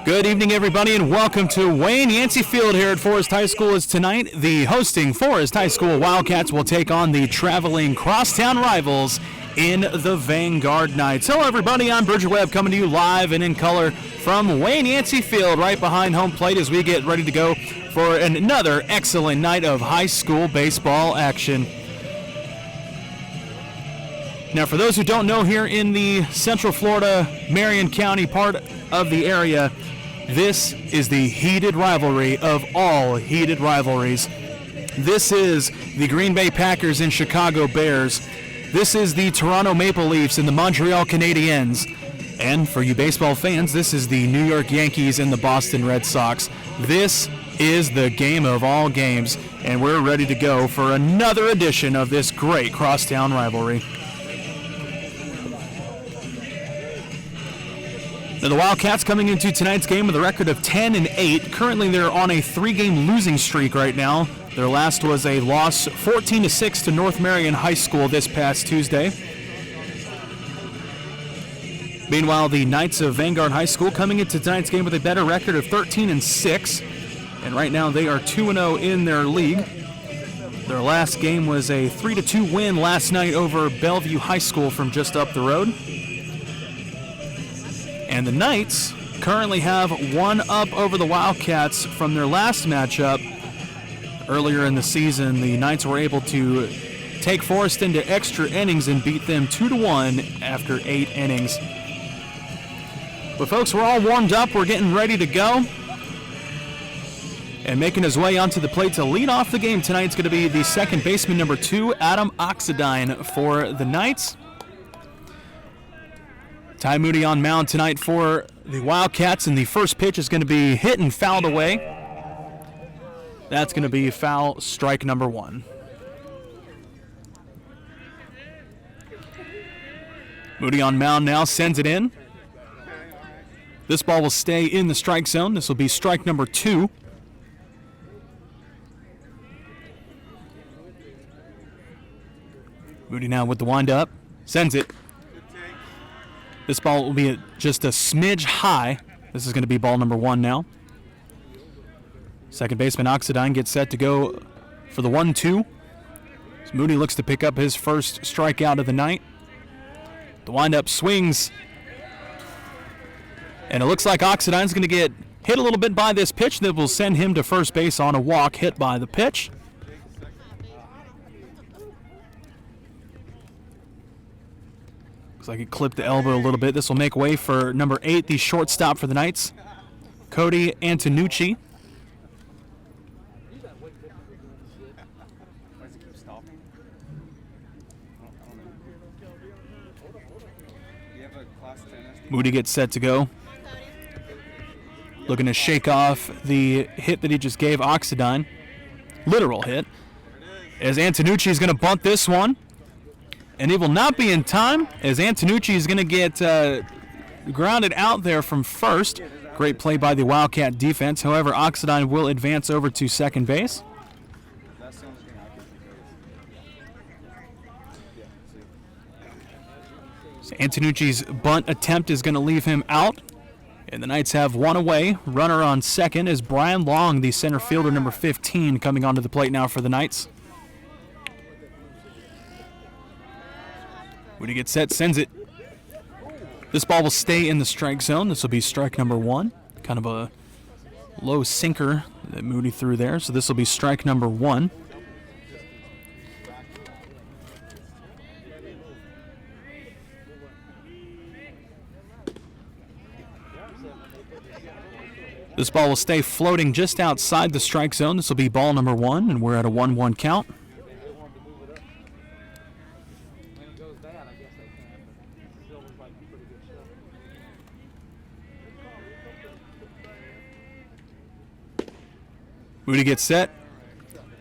Good evening, everybody, and welcome to Wayne Yancey Field here at Forest High School. As tonight, the hosting Forest High School Wildcats will take on the traveling crosstown rivals in the Vanguard Knights. Hello, everybody. I'm Bridger Webb coming to you live and in color from Wayne Yancey Field right behind home plate as we get ready to go for another excellent night of high school baseball action. Now, for those who don't know, here in the Central Florida, Marion County part of the area, this is the heated rivalry of all heated rivalries. This is the Green Bay Packers and Chicago Bears. This is the Toronto Maple Leafs and the Montreal Canadiens. And for you baseball fans, this is the New York Yankees and the Boston Red Sox. This is the game of all games, and we're ready to go for another edition of this great crosstown rivalry. Now, the Wildcats coming into tonight's game with a record of 10-8. Currently, they're on a 3-game losing streak right now. Their last was a loss 14-6 to North Marion High School this past Tuesday. Meanwhile, the Knights of Vanguard High School coming into tonight's game with a better record of 13-6. And right now, they are 2-0 in their league. Their last game was a 3-2 win last night over Bellevue High School from just up the road. And the Knights currently have one up over the Wildcats from their last matchup. Earlier in the season, the Knights were able to take Forest into extra innings and beat them 2-1 after 8 innings. But folks, we're all warmed up. We're getting ready to go. And making his way onto the plate to lead off the game tonight is going to be the second baseman, number 2, Adam Oxidine for the Knights. Ty Moody on mound tonight for the Wildcats, and the first pitch is going to be hit and fouled away. That's going to be foul, strike number 1. Moody on mound now, sends it in. This ball will stay in the strike zone. This will be strike number 2. Moody now with the windup, sends it. This ball will be just a smidge high. This is going to be ball number 1 now. Second baseman Oxidine gets set to go for the 1-2. As Moody looks to pick up his first strikeout of the night. The windup swings. And it looks like Oxidine's going to get hit a little bit by this pitch that will send him to first base on a walk hit by the pitch. Like it clipped the elbow a little bit. This will make way for number 8, the shortstop for the Knights, Cody Antonucci. Moody gets set to go. Looking to shake off the hit that he just gave Oxidine. Literal hit. As Antonucci is going to bunt this one. And it will not be in time, as Antonucci is going to get grounded out there from first. Great play by the Wildcat defense. However, Oxidine will advance over to second base. So Antonucci's bunt attempt is going to leave him out. And the Knights have one away. Runner on second is Brian Long, the center fielder, number 15, coming onto the plate now for the Knights. When he gets set, sends it. This ball will stay in the strike zone. This will be strike number 1. Kind of a low sinker that Moody threw there. So this will be strike number 1. This ball will stay floating just outside the strike zone. This will be ball number 1, and we're at a 1-1 count. Moody gets set,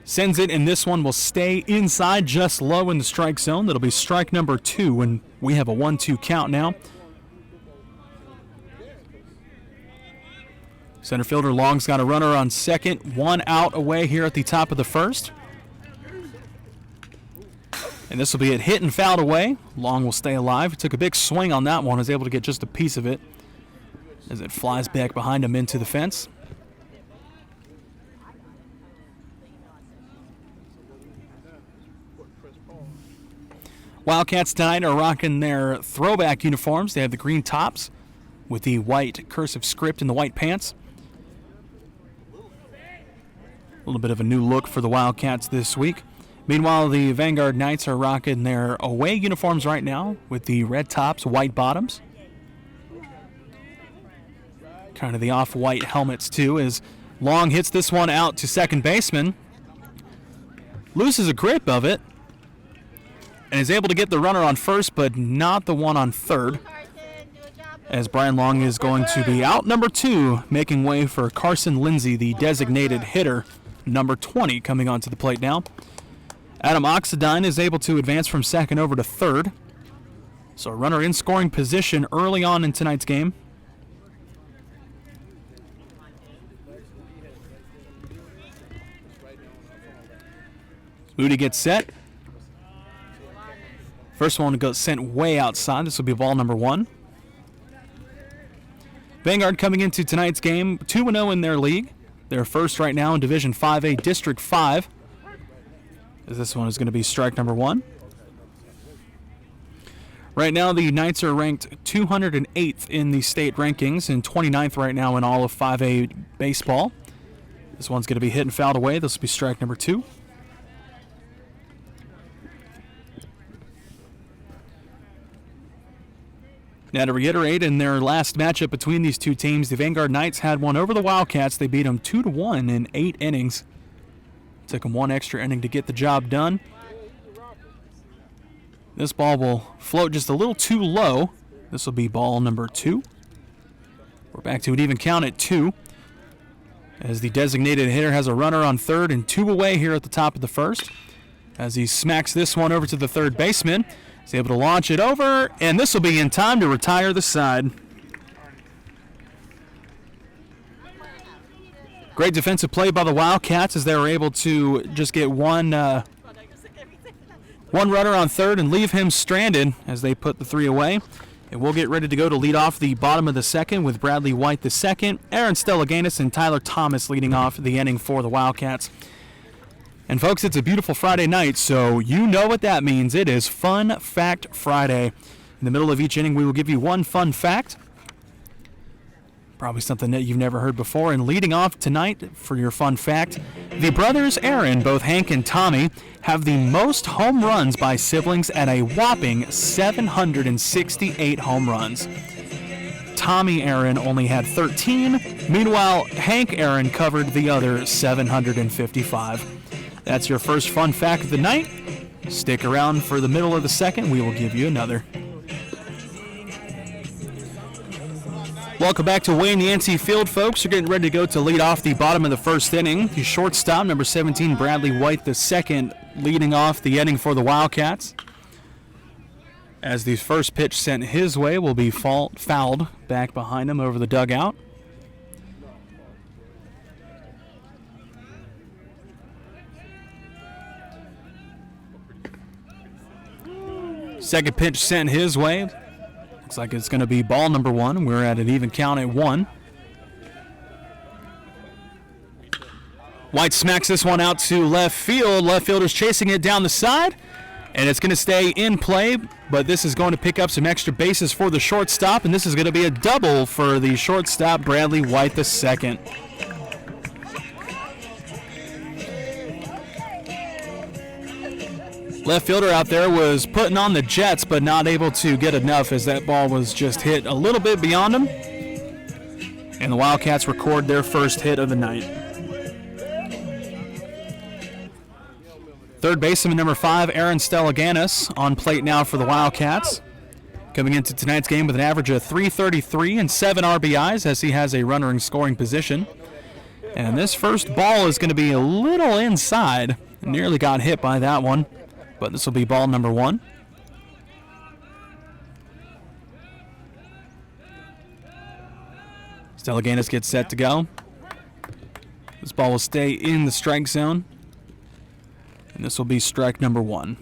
sends it, and this one will stay inside just low in the strike zone. That'll be strike number 2, and we have a 1-2 count now. Center fielder Long's got a runner on second, 1 out away here at the top of the first. And this will be a hit and fouled away. Long will stay alive. He took a big swing on that one, was able to get just a piece of it. as it flies back behind him into the fence. Wildcats tonight are rocking their throwback uniforms. They have the green tops with the white cursive script and the white pants. A little bit of a new look for the Wildcats this week. Meanwhile, the Vanguard Knights are rocking their away uniforms right now with the red tops, white bottoms. Kind of the off-white helmets, too, as Long hits this one out to second baseman. Loses a grip of it and is able to get the runner on first, but not the one on third, as Brian Long is going to be out number 2, making way for Carson Lindsay, the designated hitter, number 20, coming onto the plate now. Adam Oxidine is able to advance from second over to third. So a runner in scoring position early on in tonight's game. Moody gets set. First one goes sent way outside. This will be ball number 1. Vanguard coming into tonight's game 2-0 in their league. They're first right now in Division 5A District 5. This one is going to be strike number 1. Right now, the Knights are ranked 208th in the state rankings and 29th right now in all of 5A baseball. This one's going to be hit and fouled away. This will be strike number 2. Now to reiterate, in their last matchup between these two teams, the Vanguard Knights had one over the Wildcats. They beat them 2-1 in 8 innings. Took them 1 extra inning to get the job done. This ball will float just a little too low. This will be ball number 2. We're back to an even count at 2, as the designated hitter has a runner on third and 2 away here at the top of the first. As he smacks this one over to the third baseman, he's able to launch it over, and this will be in time to retire the side. Great defensive play by the Wildcats as they were able to just get one runner on third and leave him stranded as they put the 3 away. And we'll get ready to go to lead off the bottom of the second with Bradley White the second, Aaron Stellaganis, and Tyler Thomas leading off the inning for the Wildcats. And folks, it's a beautiful Friday night, so you know what that means. It is Fun Fact Friday. In the middle of each inning, we will give you one fun fact. Probably something that you've never heard before. And leading off tonight for your fun fact, the brothers Aaron, both Hank and Tommy, have the most home runs by siblings at a whopping 768 home runs. Tommy Aaron only had 13. Meanwhile, Hank Aaron covered the other 755. That's your first fun fact of the night. Stick around for the middle of the second. We will give you another. Welcome back to Wayne Yancey Field, folks. You're getting ready to go to lead off the bottom of the first inning. The shortstop, number 17, Bradley White the second, leading off the inning for the Wildcats. As the first pitch sent his way will be fouled back behind him over the dugout. Second pitch sent his way. Looks like it's going to be ball number 1. We're at an even count at 1. White smacks this one out to left field. Left fielder's chasing it down the side, and it's going to stay in play, but this is going to pick up some extra bases for the shortstop, and this is going to be a double for the shortstop, Bradley White the second. Left fielder out there was putting on the Jets, but not able to get enough as that ball was just hit a little bit beyond him. And the Wildcats record their first hit of the night. Third baseman number 5, Aaron Stellaganis, on plate now for the Wildcats. Coming into tonight's game with an average of .333 and 7 RBIs as he has a runner in scoring position. And this first ball is going to be a little inside. Nearly got hit by that one. But this will be ball number 1. Stellaganis gets set to go. This ball will stay in the strike zone. And this will be strike number 1.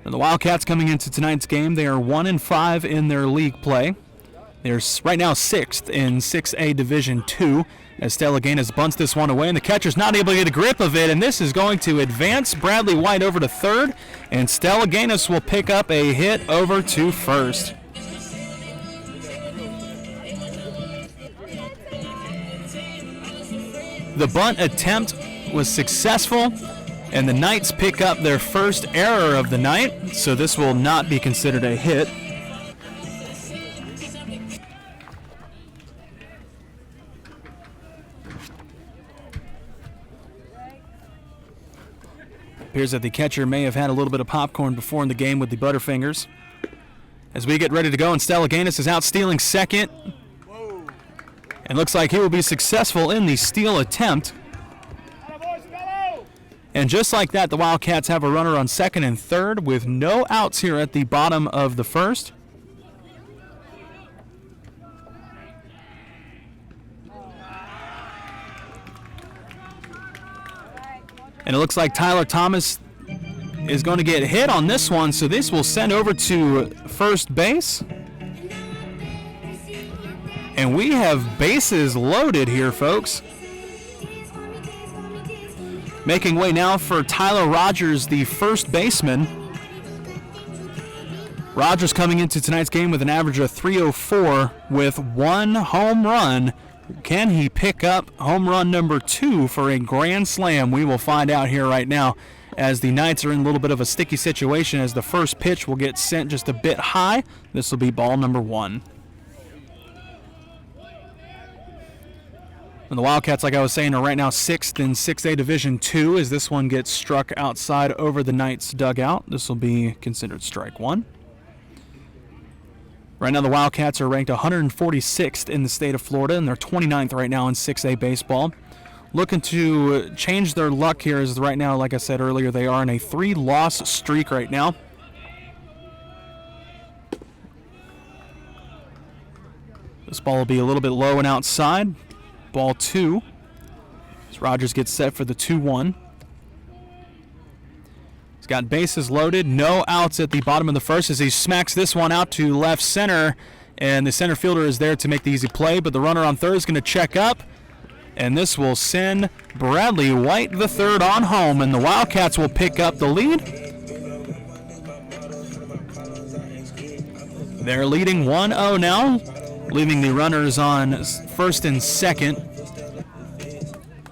And the Wildcats coming into tonight's game, they are 1-5 in their league play. They're right now 6th in 6A Division II as Stelliganis bunts this one away, and the catcher's not able to get a grip of it, and this is going to advance Bradley White over to third, and Stelliganis will pick up a hit over to first. The bunt attempt was successful, and the Knights pick up their first error of the night, so this will not be considered a hit. Appears that the catcher may have had a little bit of popcorn before in the game with the Butterfingers. As we get ready to go, and Stellaganis is out stealing second. And looks like he will be successful in the steal attempt. And just like that, the Wildcats have a runner on second and third with no outs here at the bottom of the first. And it looks like Tyler Thomas is going to get hit on this one, so this will send over to first base. And we have bases loaded here, folks. Making way now for Tyler Rogers, the first baseman. Rogers coming into tonight's game with an average of .304 with 1 home run. Can he pick up home run number 2 for a grand slam? We will find out here right now, as the Knights are in a little bit of a sticky situation, as the first pitch will get sent just a bit high. This will be ball number 1. And the Wildcats, like I was saying, are right now 6th in 6A Division II, as this one gets struck outside over the Knights' dugout. This will be considered strike 1. Right now the Wildcats are ranked 146th in the state of Florida, and they're 29th right now in 6A baseball. Looking to change their luck here, as right now, like I said earlier, they are in a 3-loss streak right now. This ball will be a little bit low and outside. Ball 2. As Rogers gets set for the 2-1. He's got bases loaded, no outs at the bottom of the first as he smacks this one out to left center, and the center fielder is there to make the easy play, but the runner on third is going to check up, and this will send Bradley White the third on home, and the Wildcats will pick up the lead. They're leading 1-0 now, leaving the runners on first and second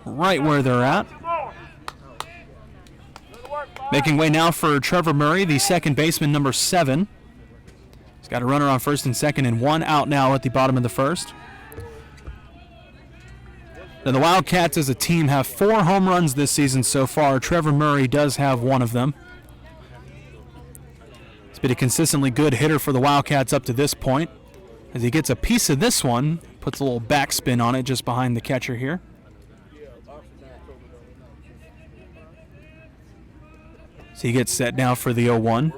right where they're at. Making way now for Trevor Murray, the second baseman, number 7. He's got a runner on first and second and 1 out now at the bottom of the first. Now the Wildcats as a team have 4 home runs this season so far. Trevor Murray does have 1 of them. He's been a consistently good hitter for the Wildcats up to this point. As he gets a piece of this one, puts a little backspin on it just behind the catcher here. So he gets set now for the 0-1.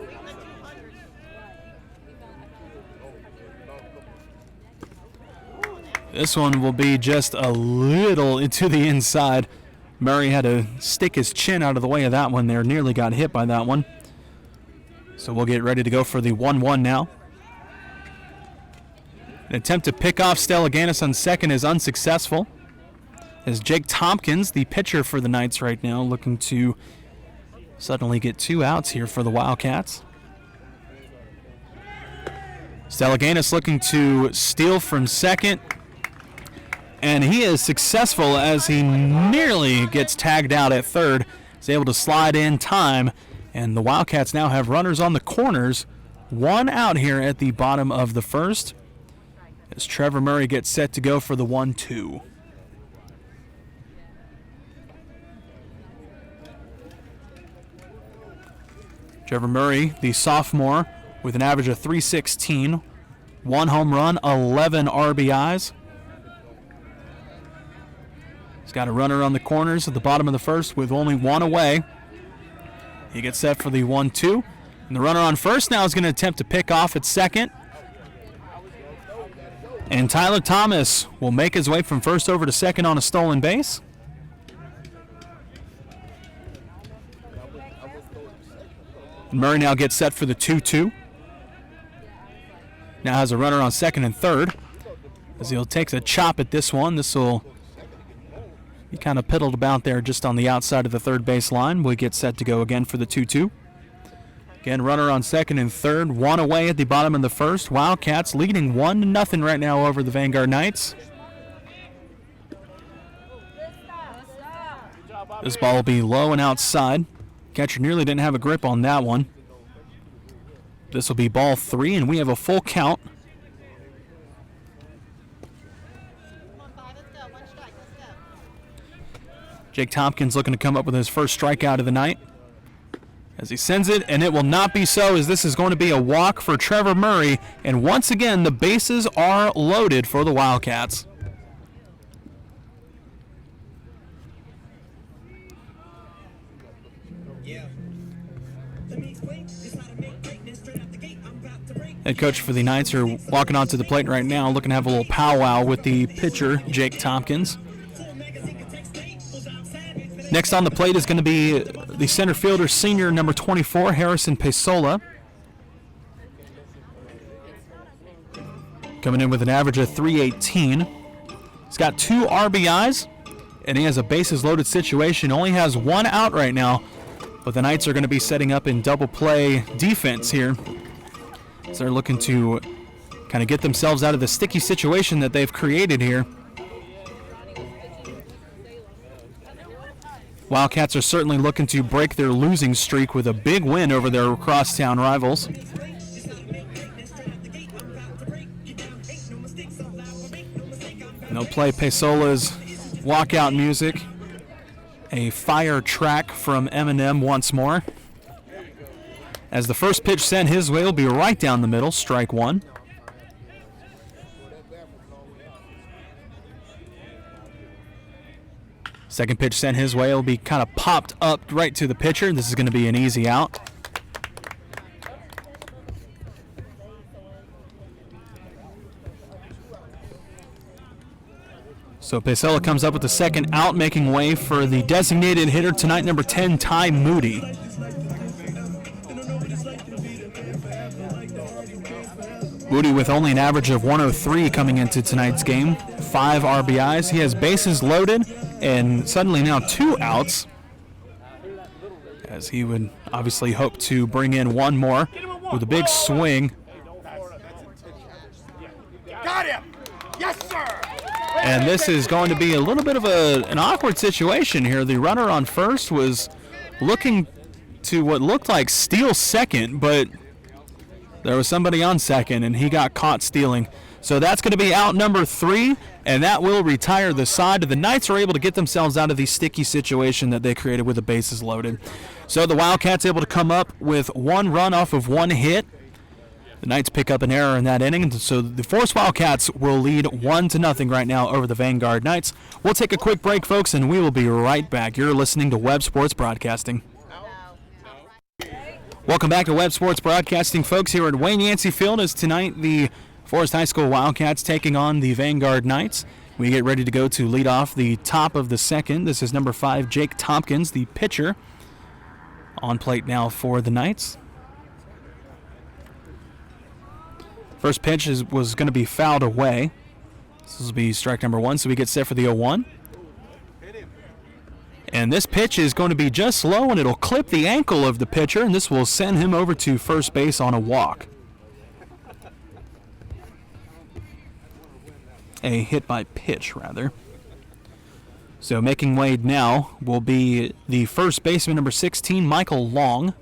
This one will be just a little into the inside. Murray had to stick his chin out of the way of that one there. Nearly got hit by that one. So we'll get ready to go for the 1-1 now. An attempt to pick off Stellaganis on second is unsuccessful, as Jake Tompkins, the pitcher for the Knights right now, looking to suddenly get 2 outs here for the Wildcats. Stellaganis looking to steal from second, and he is successful as he nearly gets tagged out at third. He's able to slide in time, and the Wildcats now have runners on the corners. 1 out here at the bottom of the first, as Trevor Murray gets set to go for the 1-2. Trevor Murray, the sophomore, with an average of .316, 1 home run, 11 RBIs. He's got a runner on the corners at the bottom of the first with only 1 away. He gets set for the 1-2. And the runner on first now is going to attempt to pick off at second. And Tyler Thomas will make his way from first over to second on a stolen base. And Murray now gets set for the 2-2. Now has a runner on second and third. as he'll take a chop at this one. This will be kind of piddled about there just on the outside of the third base line. We get set to go again for the 2-2. Again, runner on second and third, one away at the bottom of the first. Wildcats leading 1-0 right now over the Vanguard Knights. This ball will be low and outside. Catcher nearly didn't have a grip on that one. This will be ball 3, and we have a full count. Jake Tompkins looking to come up with his first strikeout of the night. As he sends it, and it will not be so, as this is going to be a walk for Trevor Murray. And once again, the bases are loaded for the Wildcats. Head coach for the Knights are walking onto the plate right now, looking to have a little powwow with the pitcher, Jake Tompkins. Next on the plate is going to be the center fielder, senior number 24, Harrison Pisola. Coming in with an average of .318. He's got 2 RBIs, and he has a bases loaded situation. Only has 1 out right now, but the Knights are going to be setting up in double play defense here. So they're looking to kind of get themselves out of the sticky situation that they've created here. Wildcats are certainly looking to break their losing streak with a big win over their crosstown rivals. And they'll play Pisola's walkout music, a fire track from Eminem once more. As the first pitch sent his way will be right down the middle, strike 1. Second pitch sent his way will be kind of popped up right to the pitcher. This is going to be an easy out. So Pisola comes up with the second out, making way for the designated hitter tonight, number 10, Ty Moody. Moody with only an average of 103 coming into tonight's game. 5 RBIs. He has bases loaded and suddenly now 2 outs, as he would obviously hope to bring in one more with a big swing. Got him! Yes, sir! And this is going to be a little bit of an awkward situation here. The runner on first was looking to what looked like steal second, but there was somebody on second, and he got caught stealing. So that's going to be out number 3, and that will retire the side. The Knights are able to get themselves out of the sticky situation that they created with the bases loaded. So the Wildcats able to come up with 1 run off of 1 hit. The Knights pick up an error in that inning, so the Forest Wildcats will lead 1-0 right now over the Vanguard Knights. We'll take a quick break, folks, and we will be right back. You're listening to Webb Sports Broadcasting. Welcome back to Webb Sports Broadcasting, folks. Here at Wayne Yancey Field is tonight the Forest High School Wildcats taking on the Vanguard Knights. We get ready to go to lead off the top of the second. This is number 5, Jake Tompkins, the pitcher, on plate now for the Knights. First pitch was going to be fouled away. This will be strike number 1, so we get set for the 0-1. And this pitch is going to be just low, and it'll clip the ankle of the pitcher, and this will send him over to first base on a walk. A hit by pitch, rather. So making way now will be the first baseman, number 16, Michael Long.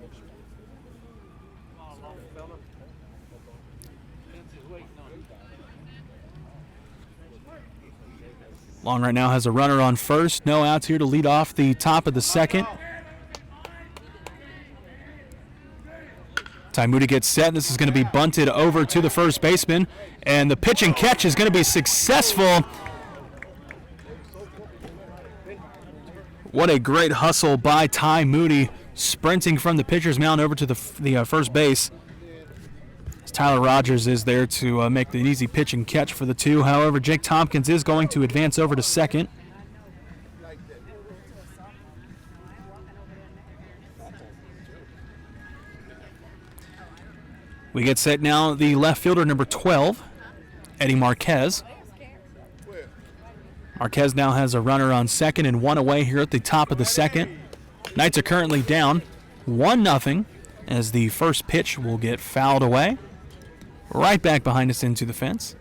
Long right now has a runner on first. No outs here to lead off the top of the second. Ty Moody gets set. This is going to be bunted over to the first baseman, and the pitch and catch is going to be successful. What a great hustle by Ty Moody, sprinting from the pitcher's mound over to the first base. Tyler Rogers is there to make the easy pitch and catch for the 2. However, Jake Tompkins is going to advance over to second. We get set now, the left fielder, number 12, Eddie Marquez. Marquez now has a runner on second and one away here at the top of the second. Knights are currently down 1-0 as the first pitch will get fouled away. Right back behind us into the fence.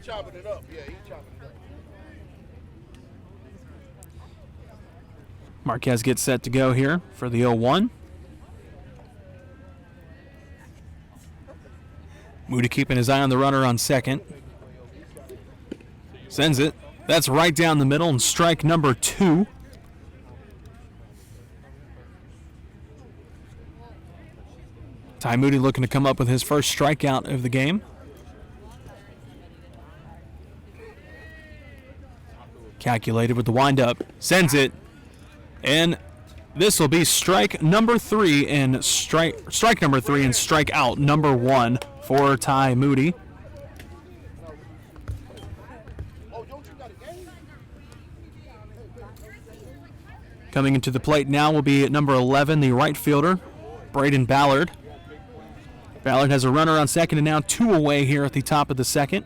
Chopping it up, yeah, he's chopping it up. Marquez gets set to go here for the 0-1. Moody keeping his eye on the runner on second. Sends it. That's right down the middle and strike number 2. Ty Moody looking to come up with his first strikeout of the game. Calculated with the windup. Sends it. And this will be strike number 3 and strike number 3 and strike out number 1 for Ty Moody. Coming into the plate now will be at number 11, the right fielder, Braden Ballard. Ballard has a runner on second and now 2 away here at the top of the second.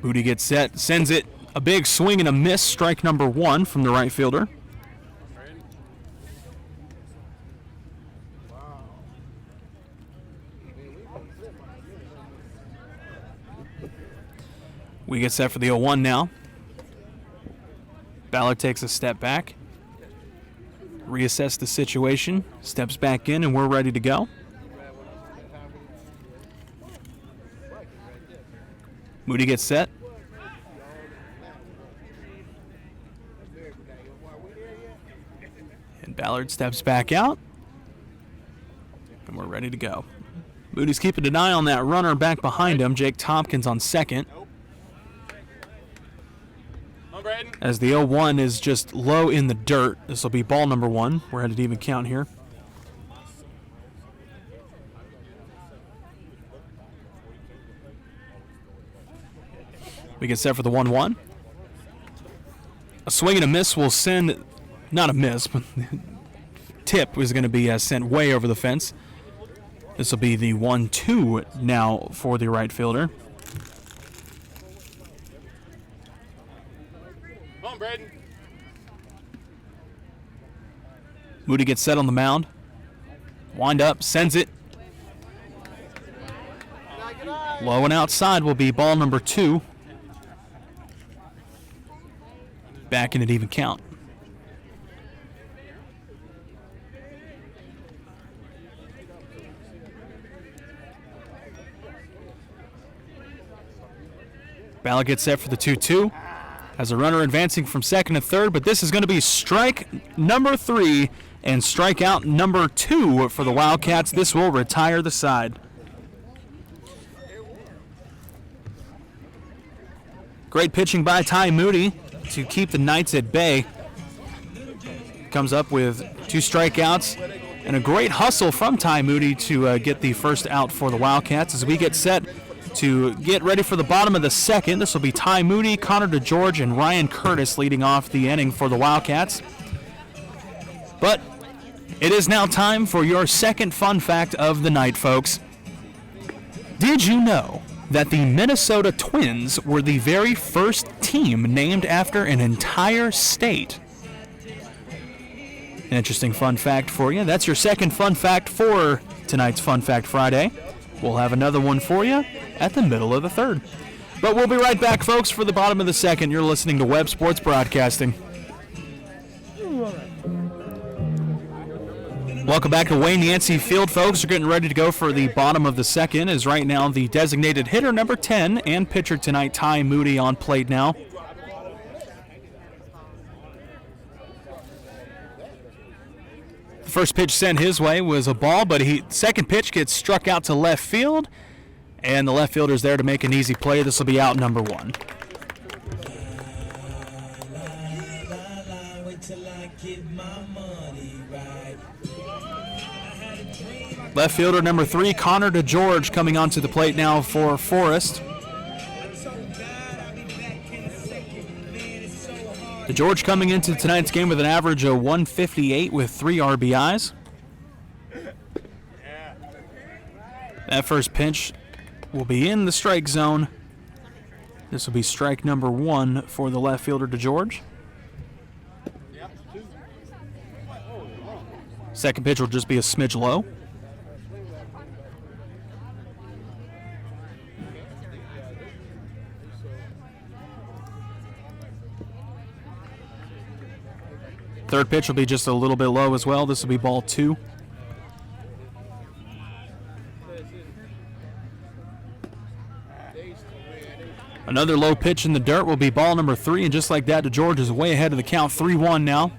Moody gets set, sends it. A big swing and a miss, strike number 1 from the right fielder. We get set for the 0-1 now. Ballard takes a step back, reassess the situation, steps back in, and we're ready to go. Moody gets set. And Ballard steps back out. And we're ready to go. Moody's keeping an eye on that runner back behind him, Jake Tompkins on second. As the 0-1 is just low in the dirt. This will be ball number 1. We're at an even count here. We get set for the 1-1. A swing and a miss will send, not a miss, but tip is going to be sent way over the fence. This will be the 1-2 now for the right fielder. Come on, Braden. Moody gets set on the mound. Wind up, sends it. Low and outside will be ball number 2. Back in an even count. Ballard gets set for the 2-2. Has a runner advancing from second to third, but this is going to be strike number 3 and strikeout number 2 for the Wildcats. This will retire the side. Great pitching by Ty Moody to keep the Knights at bay. Comes up with 2 strikeouts and a great hustle from Ty Moody to get the first out for the Wildcats as we get set to get ready for the bottom of the second. This will be Ty Moody, Connor DeGeorge, and Ryan Curtis leading off the inning for the Wildcats. But it is now time for your second fun fact of the night, folks. Did you know that the Minnesota Twins were the very first team named after an entire state? An interesting fun fact for you. That's your second fun fact for tonight's Fun Fact Friday. We'll have another one for you at the middle of the third. But we'll be right back, folks, for the bottom of the second. You're listening to Webb Sports Broadcasting. Welcome back to Wayne Yancey Field, folks. We're getting ready to go for the bottom of the second, as right now the designated hitter number 10 and pitcher tonight, Ty Moody, on plate now. The first pitch sent his way was a ball, but second pitch gets struck out to left field, and the left fielder's there to make an easy play. This will be out number 1. Left fielder number 3, Connor DeGeorge, coming onto the plate now for Forest. DeGeorge coming into tonight's game with an average of 158 with 3 RBIs. That first pitch will be in the strike zone. This will be strike number 1 for the left fielder DeGeorge. Second pitch will just be a smidge low. Third pitch will be just a little bit low as well. This will be ball 2. Another low pitch in the dirt will be ball number 3, and just like that, DeGeorge is way ahead of the count, 3-1 now.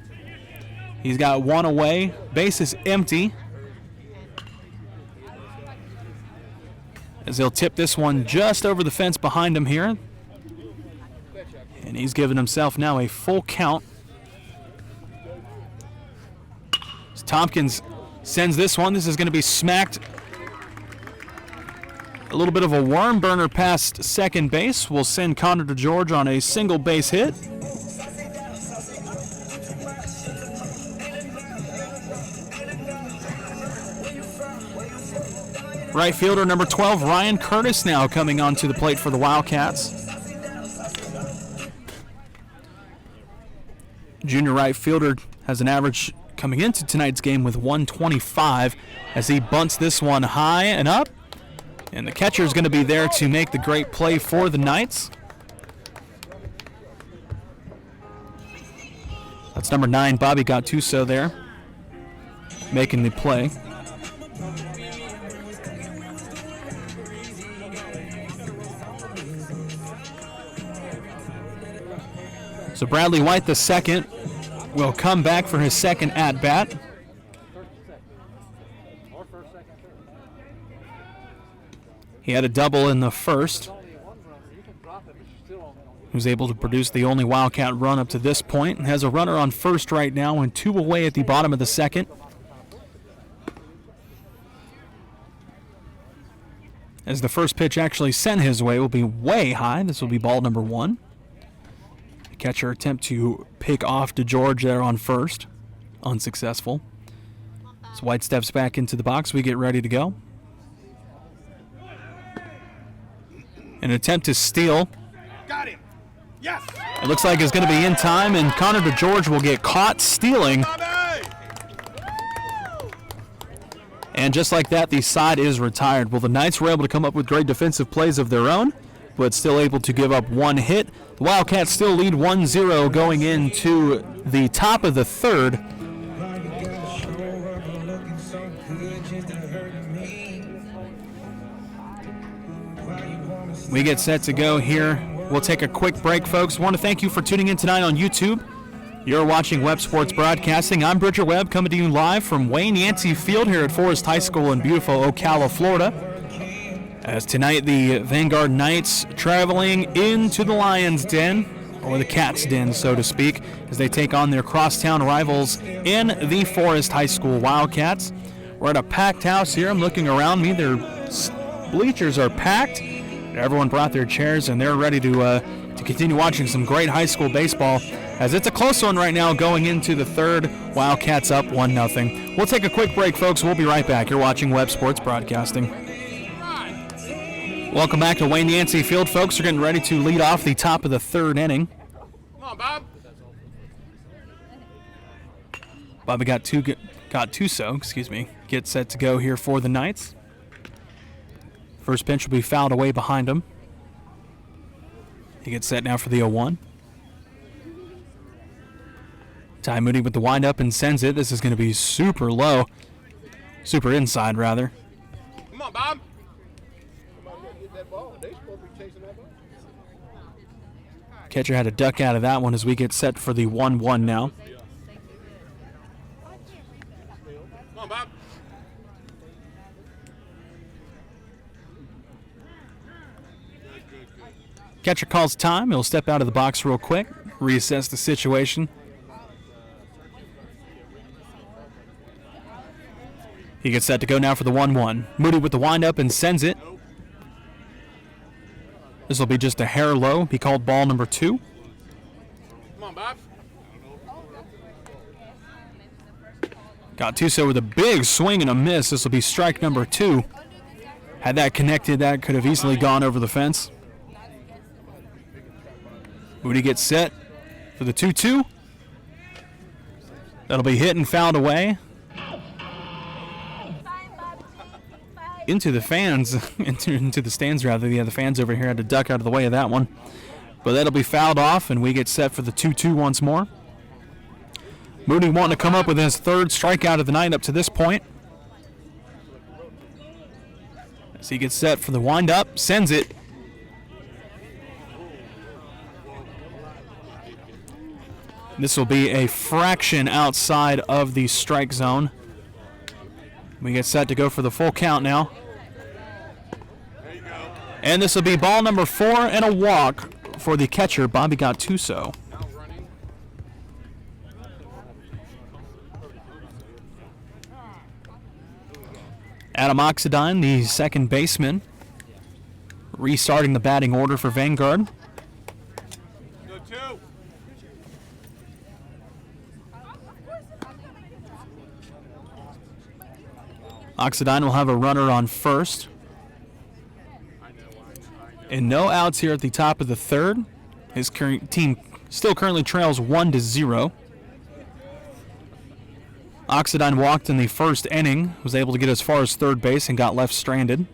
He's got 1 away, base is empty. As he'll tip this one just over the fence behind him here. And he's given himself now a full count. As Tompkins sends this one. This is going to be smacked. A little bit of a worm burner past second base will send Connor DeGeorge on a single base hit. Right fielder number 12, Ryan Curtis, now coming onto the plate for the Wildcats. Junior right fielder has an average coming into tonight's game with 125 as he bunts this one high and up. And the catcher is going to be there to make the great play for the Knights. That's number 9, Bobby Gattuso there, making the play. So Bradley White, the second, will come back for his second at-bat. He had a double in the first. He was able to produce the only Wildcat run up to this point. And has a runner on first right now and 2 away at the bottom of the second. As the first pitch actually sent his way will be way high. This will be ball number 1. The catcher attempt to pick off DeGeorge there on first. Unsuccessful. So White steps back into the box. We get ready to go. An attempt to steal. Got him. Yes. It looks like it's going to be in time, and Connor DeGeorge will get caught stealing. And just like that, the side is retired. Well, the Knights were able to come up with great defensive plays of their own, but still able to give up 1 hit. The Wildcats still lead 1-0 going into the top of the third. We get set to go here. We'll take a quick break, folks. Want to thank you for tuning in tonight on YouTube. You're watching Webb Sports Broadcasting. I'm Bridger Webb, coming to you live from Wayne Yancey Field here at Forest High School in beautiful Ocala, Florida. As tonight, the Vanguard Knights traveling into the Lions' Den, or the Cats' Den, so to speak, as they take on their crosstown rivals in the Forest High School Wildcats. We're at a packed house here. I'm looking around me. Their bleachers are packed. Everyone brought their chairs, and they're ready to continue watching some great high school baseball, as it's a close one right now going into the third. Wildcats up 1-0. We'll take a quick break, folks. We'll be right back. You're watching Webb Sports Broadcasting. Welcome back to Wayne Yancey Field, folks. We're getting ready to lead off the top of the third inning. Come on, Bob. Bobby Gattuso, get set to go here for the Knights. First pitch will be fouled away behind him. He gets set now for the 0-1. Ty Moody with the windup and sends it. This is going to be super low. Super inside, rather. Come on, Bob. Get that ball. They're supposed to be chasing that ball. Catcher had a duck out of that one as we get set for the 1-1 now. Come on, Bob. Catcher calls time. He'll step out of the box real quick, reassess the situation. He gets set to go now for the 1-1. Moody with the windup and sends it. This will be just a hair low. Be called ball number 2. Come on, Bob. Gattuso with a big swing and a miss. This will be strike number 2. Had that connected, that could have easily gone over the fence. Moody gets set for the 2-2. That'll be hit and fouled away. Into the fans, into the stands rather. Yeah, the fans over here had to duck out of the way of that one. But that'll be fouled off, and we get set for the 2-2 once more. Moody wanting to come up with his 3rd strikeout of the night up to this point. As he gets set for the windup, sends it. This will be a fraction outside of the strike zone. We get set to go for the full count now. And this will be ball number 4 and a walk for the catcher, Bobby Gattuso. Adam Oxidine, the second baseman, restarting the batting order for Vanguard. Oxidine will have a runner on first. And no outs here at the top of the 3rd. His team still currently trails 1-0. Oxidine walked in the 1st inning, was able to get as far as 3rd base and got left stranded.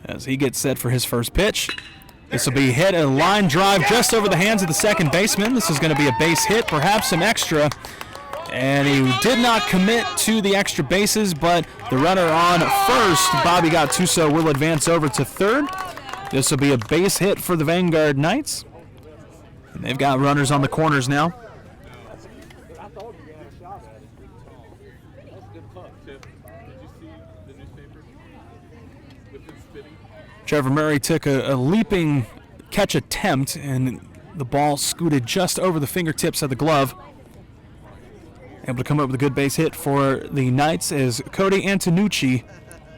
As he gets set for his first pitch. This will be hit, a line drive just over the hands of the second baseman. This is going to be a base hit, perhaps some extra. And he did not commit to the extra bases, but the runner on first, Bobby Gattuso, will advance over to 3rd. This will be a base hit for the Vanguard Knights. And they've got runners on the corners now. Trevor Murray took a leaping catch attempt, and the ball scooted just over the fingertips of the glove. Able to come up with a good base hit for the Knights as Cody Antonucci,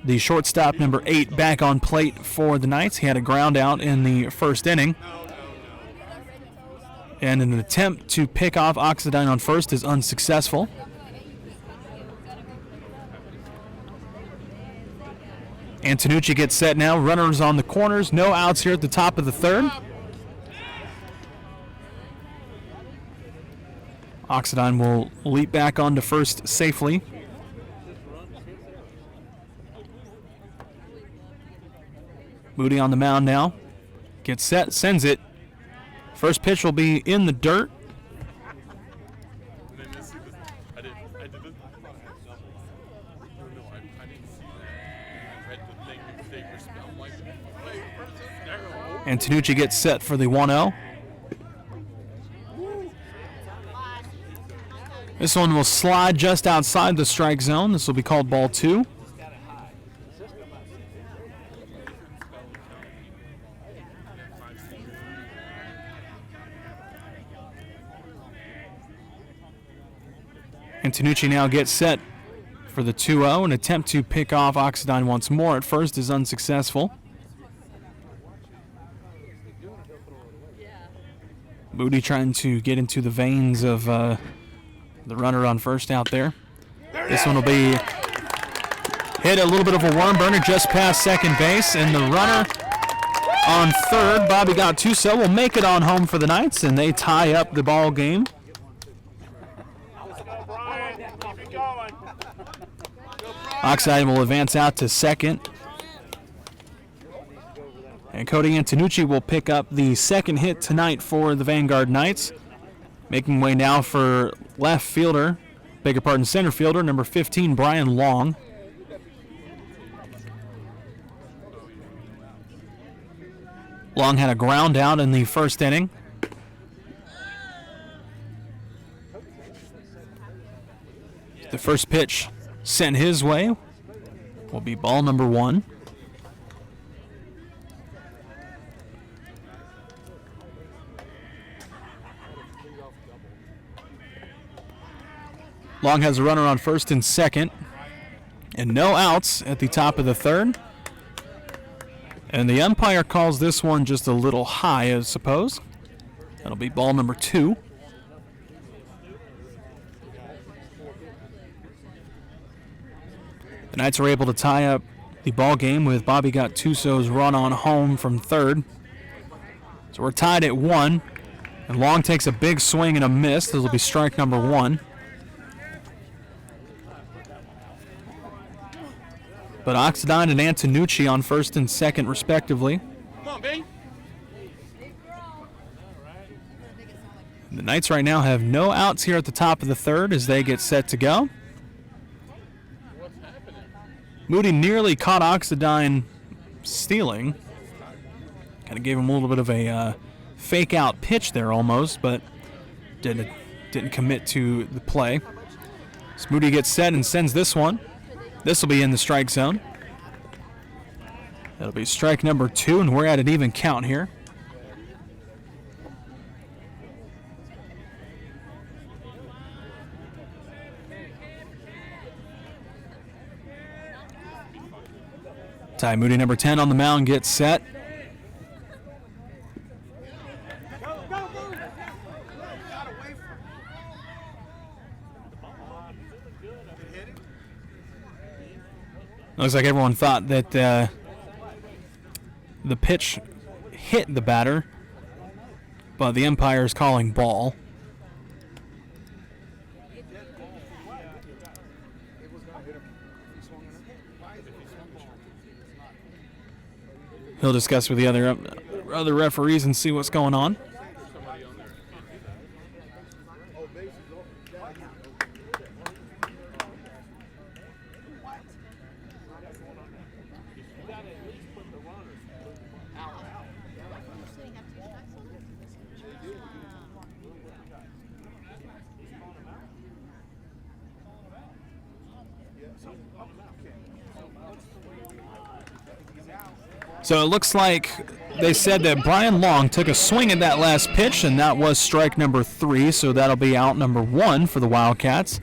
the shortstop number 8, back on plate for the Knights. He had a ground out in the 1st inning. And an attempt to pick off Oxidine on first is unsuccessful. Antonucci gets set now. Runners on the corners. No outs here at the top of the 3rd. Oxidine will leap back onto first safely. Moody on the mound now. Gets set, sends it. First pitch will be in the dirt. Antonucci gets set for the 1-0. This one will slide just outside the strike zone. This will be called ball 2. Antonucci now gets set for the 2-0. An attempt to pick off Oxidine once more at first is unsuccessful. Moody trying to get into the veins of the runner on first out there. This one will be hit a little bit of a worm burner just past second base, and the runner on 3rd, Bobby Gattuso, will make it on home for the Knights, and they tie up the ball game. Oxide will advance out to 2nd. And Cody Antonucci will pick up the 2nd hit tonight for the Vanguard Knights. Making way now for center fielder, number 15, Brian Long. Long had a ground out in the 1st inning. The first pitch sent his way will be ball number 1. Long has a runner on first and second, and no outs at the top of the 3rd. And the umpire calls this one just a little high, I suppose. That'll be ball number 2. The Knights were able to tie up the ball game with Bobby Gattuso's run on home from third. So we're tied at 1. And Long takes a big swing and a miss. This will be strike number 1. But Oxidine and Antonucci on first and second, respectively. Come on, Bing. The Knights right now have no outs here at the top of the third as they get set to go. Moody nearly caught Oxidine stealing. Kind of gave him a little bit of a fake out pitch there almost, but didn't commit to the play. So Moody gets set and sends this one. This will be in the strike zone. That'll be strike number 2, and we're at an even count here. Ty Moody, number 10 on the mound, gets set. Looks like everyone thought that the pitch hit the batter, but the umpire is calling ball. He'll discuss with the other referees and see what's going on. So it looks like they said that Brian Long took a swing at that last pitch, and that was strike number 3, so that'll be out number 1 for the Wildcats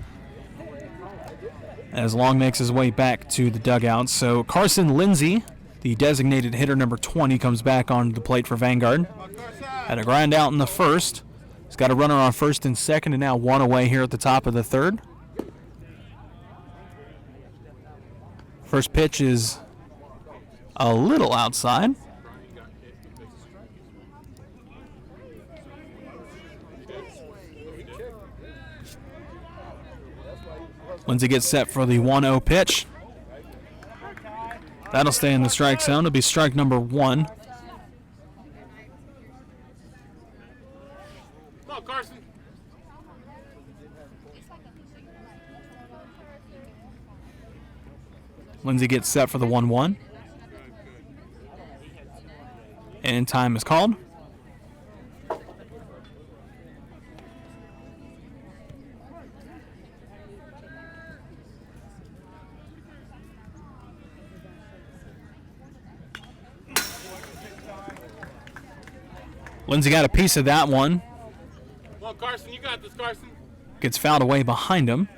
as Long makes his way back to the dugout. So Carson Lindsay, the designated hitter number 20, comes back onto the plate for Vanguard. Had a ground out in the first. He's got a runner on first and second, and now 1 away here at the top of the third. First pitch is a little outside. Lindsay gets set for the 1-0 pitch. That'll stay in the strike zone. It'll be strike number 1. Come on, Carson. Lindsay gets set for the 1-1. And time is called. Lindsay got a piece of that one. Come on, Carson. You got this, Carson. Gets fouled away behind him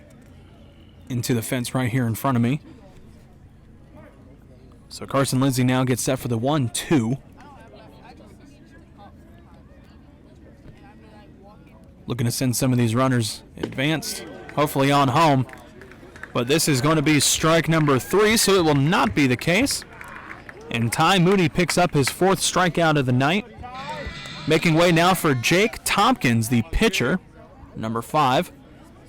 into the fence right here in front of me. So Carson Lindsay now gets set for the 1-2. Looking to send some of these runners advanced, hopefully on home. But this is going to be strike number 3, so it will not be the case. And Ty Moody picks up his 4th strikeout of the night. Making way now for Jake Tompkins, the pitcher, number 5.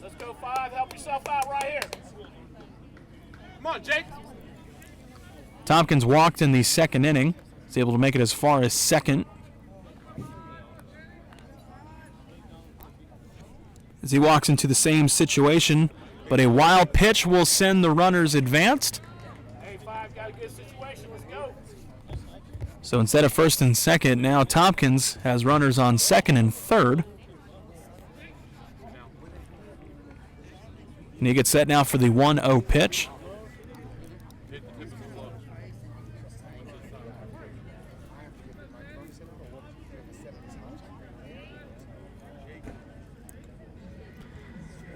Let's go 5. Help yourself out right here. Come on, Jake. Tompkins walked in the second inning. He's able to make it as far as second. As he walks into the same situation, but a wild pitch will send the runners advanced. Hey, 5, got a good situation. Let's go. So instead of first and second, now Tompkins has runners on second and third. And he gets set now for the 1-0 pitch.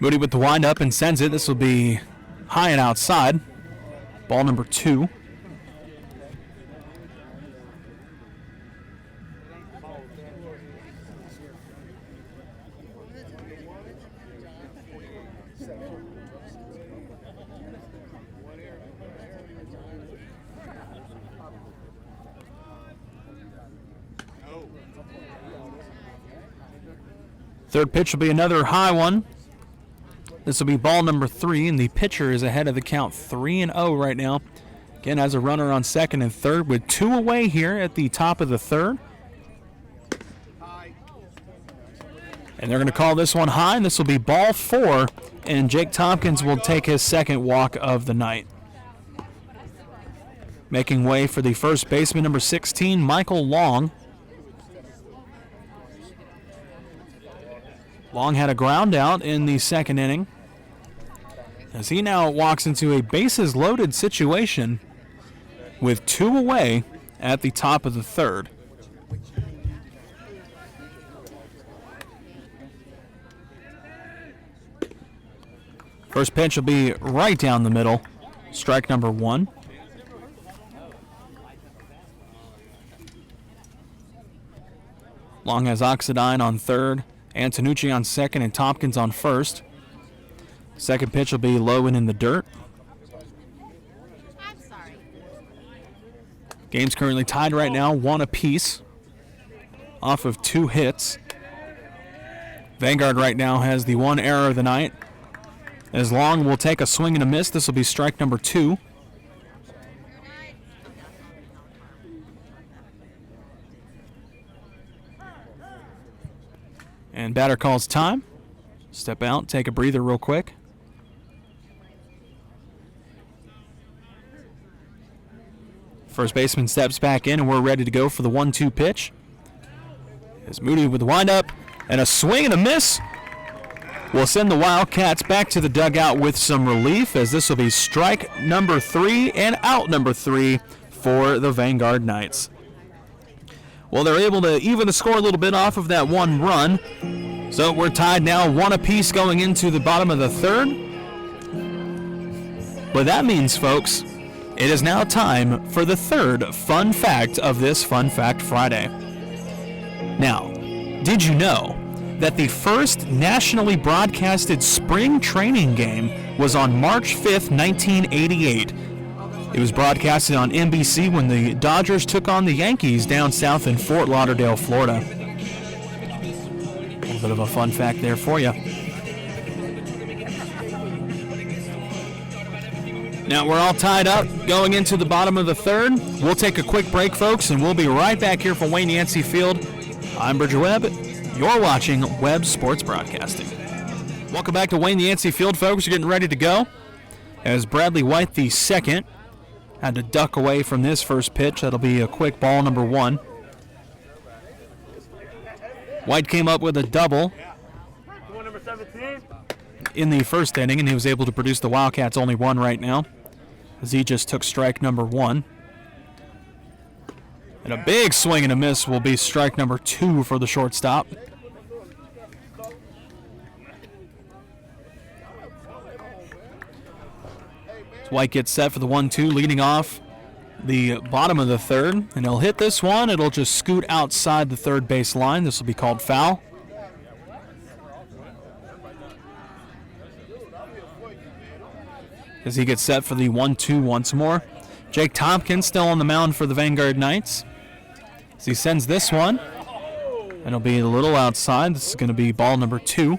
Moody with the windup and sends it. This will be high and outside. Ball number 2. Third pitch will be another high one. This will be ball number 3, and the pitcher is ahead of the count 3-0 right now. Again, has a runner on second and third with 2 away here at the top of the third. And they're going to call this one high, and this will be ball 4, and Jake Tompkins will take his second walk of the night. Making way for the first baseman, number 16, Michael Long. Long had a ground out in the second inning, as he now walks into a bases-loaded situation with 2 away at the top of the third. First pitch will be right down the middle. Strike number 1. Long has Oxidine on third, Antonucci on second, and Tompkins on first. Second pitch will be low and in the dirt. Game's currently tied right now, 1 apiece, off of 2 hits. Vanguard right now has the 1 error of the night. As Long will take a swing and a miss, this will be strike number 2. And batter calls time. Step out, take a breather real quick. First baseman steps back in, and we're ready to go for the 1-2 pitch. As Moody with the windup, and a swing and a miss will send the Wildcats back to the dugout with some relief, as this will be strike number 3 and out number 3 for the Vanguard Knights. Well, they're able to even the score a little bit off of that 1 run. So we're tied now, 1 apiece going into the bottom of the third. What that means, folks, it is now time for the third fun fact of this Fun Fact Friday. Now, did you know that the first nationally broadcasted spring training game was on March 5th, 1988? It was broadcasted on NBC when the Dodgers took on the Yankees down south in Fort Lauderdale, Florida. A little bit of a fun fact there for you. Now we're all tied up going into the bottom of the third. We'll take a quick break, folks, and we'll be right back here from Wayne Yancey Field. I'm Bridger Webb. You're watching Webb Sports Broadcasting. Welcome back to Wayne Yancey Field, folks. We're getting ready to go. As Bradley White, the second, had to duck away from this first pitch. That'll be a quick ball number 1. White came up with a double in the first inning, and he was able to produce the Wildcats' only 1 right now, as he just took strike number 1. And a big swing and a miss will be strike number 2 for the shortstop. White gets set for the 1-2, leading off the bottom of the third, and he'll hit this one. It'll just scoot outside the third base line. This will be called foul. As he gets set for the 1-2 once more. Jake Tompkins still on the mound for the Vanguard Knights. As he sends this one, and it'll be a little outside. This is going to be ball number 2.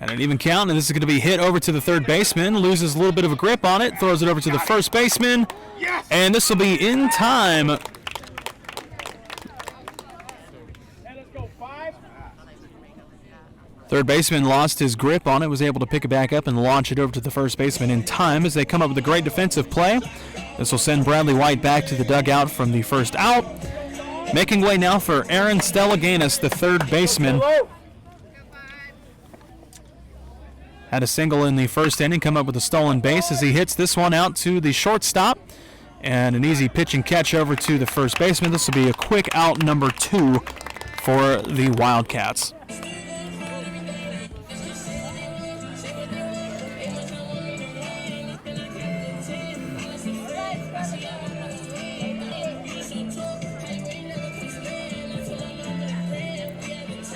And an even count, and this is going to be hit over to the third baseman. Loses a little bit of a grip on it, throws it over to the first baseman. Yes! And this will be in time. Third baseman lost his grip on it, was able to pick it back up and launch it over to the first baseman in time as they come up with a great defensive play. This will send Bradley White back to the dugout from the first out. Making way now for Aaron Stellaganis, the third baseman. Had a single in the first inning, come up with a stolen base as he hits this one out to the shortstop. And an easy pitch and catch over to the first baseman. This will be a quick out number 2 for the Wildcats.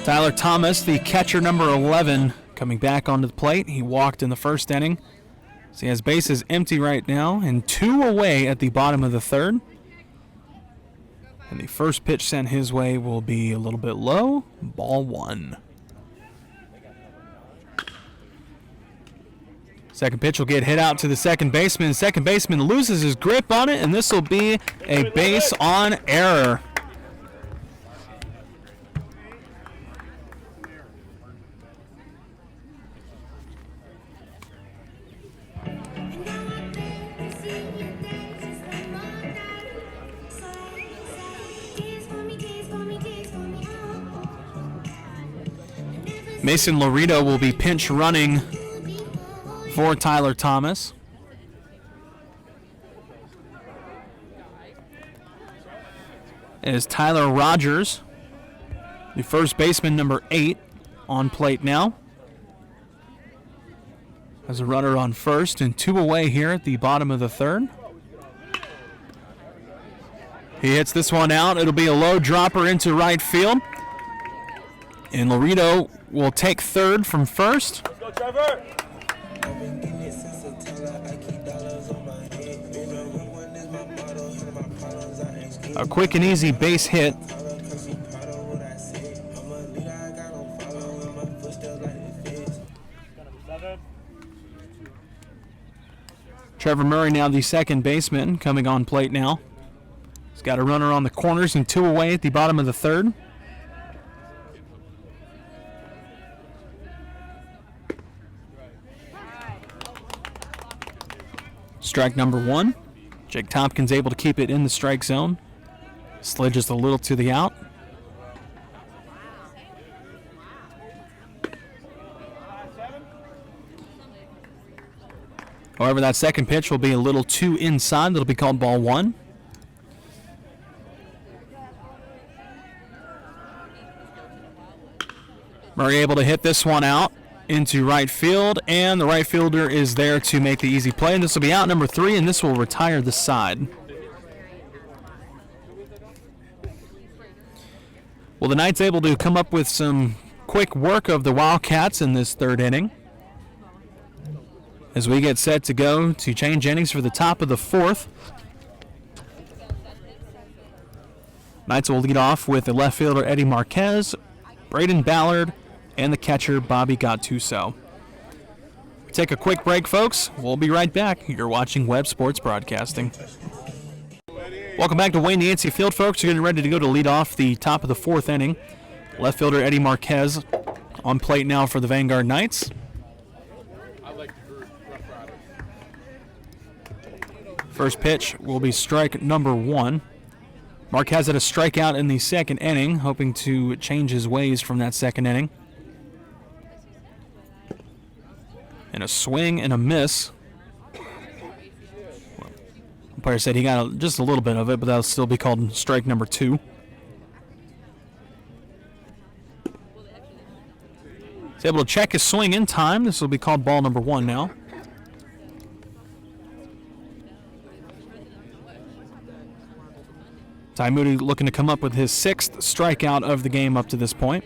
Tyler Thomas, the catcher, number 11, coming back onto the plate. He walked in the first inning. So he has bases empty right now and 2 away at the bottom of the third. And the first pitch sent his way will be a little bit low. Ball 1. Second pitch will get hit out to the second baseman. Second baseman loses his grip on it, and this will be a base on error. Mason Laredo will be pinch running for Tyler Thomas. As Tyler Rogers, the first baseman, number 8, on plate now. Has a runner on first and 2 away here at the bottom of the third. He hits this one out. It'll be a low dropper into right field. And Laredo will take third from first. Let's go, Trevor. A quick and easy base hit. Trevor Murray now the second baseman coming on plate now. He's got a runner on the corners and 2 away at the bottom of the third. Strike number 1. Jake Tompkins able to keep it in the strike zone. Slid just a little to the out. However, that second pitch will be a little too inside. That'll be called ball 1. Murray able to hit this one out into right field, and the right fielder is there to make the easy play. And this will be out number 3, and this will retire the side. Well, the Knights able to come up with some quick work of the Wildcats in this third inning. As we get set to go to change innings for the top of the fourth. Knights will lead off with the left fielder Eddie Marquez, Braden Ballard, and the catcher Bobby Gattuso. Take a quick break, folks. We'll be right back. You're watching Webb Sports Broadcasting. Welcome back to Wayne Yancey Field, folks. You're getting ready to go to lead off the top of the fourth inning. Left fielder Eddie Marquez on plate now for the Vanguard Knights. First pitch will be strike number 1. Marquez had a strikeout in the second inning, hoping to change his ways from that second inning. And a swing and a miss. Umpire said he got just a little bit of it, but that'll still be called strike number 2. He's able to check his swing in time. This will be called ball number 1 now. Ty Moody looking to come up with his 6th strikeout of the game up to this point.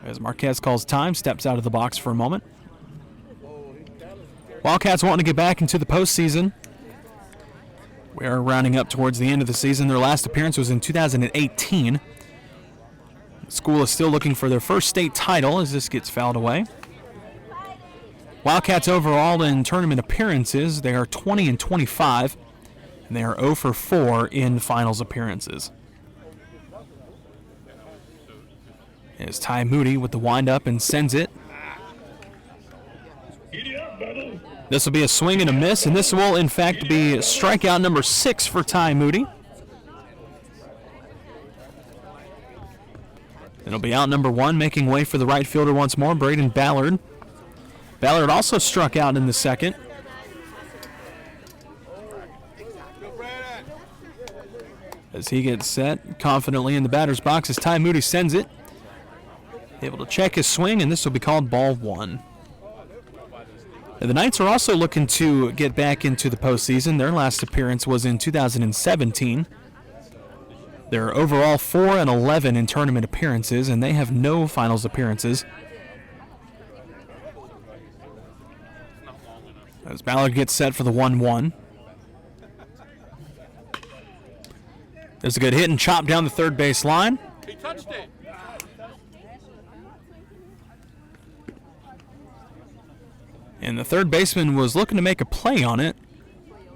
As Marquez calls time, steps out of the box for a moment. Wildcats wanting to get back into the postseason. We are rounding up towards the end of the season. Their last appearance was in 2018. The school is still looking for their first state title as this gets fouled away. Wildcats overall in tournament appearances, they are 20-25. And they are 0 for 4 in finals appearances. As Ty Moody with the windup and sends it. This will be a swing and a miss, and this will in fact be strikeout number 6 for Ty Moody. It'll be out number 1, making way for the right fielder once more, Braden Ballard. Ballard also struck out in the second. As he gets set confidently in the batter's box as Ty Moody sends it. Able to check his swing, and this will be called ball 1. And the Knights are also looking to get back into the postseason. Their last appearance was in 2017. They're overall 4-11 in tournament appearances, and they have no finals appearances. As Ballard gets set for the 1-1. There's a good hit and chop down the third base line. He touched it. And the third baseman was looking to make a play on it,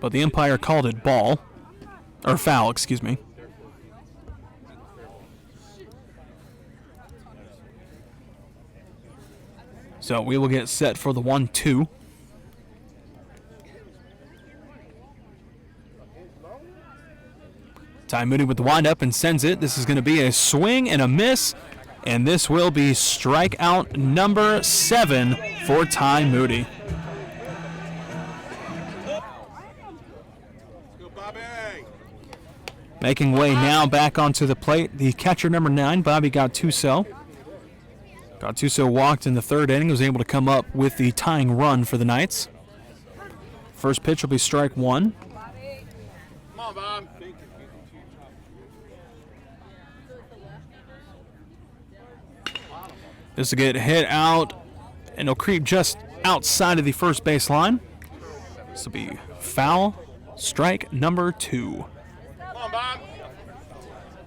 but the umpire called it ball. Or foul, excuse me. So we will get set for the 1-2. Ty Moody with the windup and sends it. This is going to be a swing and a miss, and this will be strikeout number 7 for Ty Moody. Making way now back onto the plate, the catcher number 9, Bobby Gattuso. Gattuso walked in the third inning, was able to come up with the tying run for the Knights. First pitch will be strike 1. Come on, Bob. This will get hit out, and it'll creep just outside of the first base line. This will be foul, strike number 2. Come on, Bob.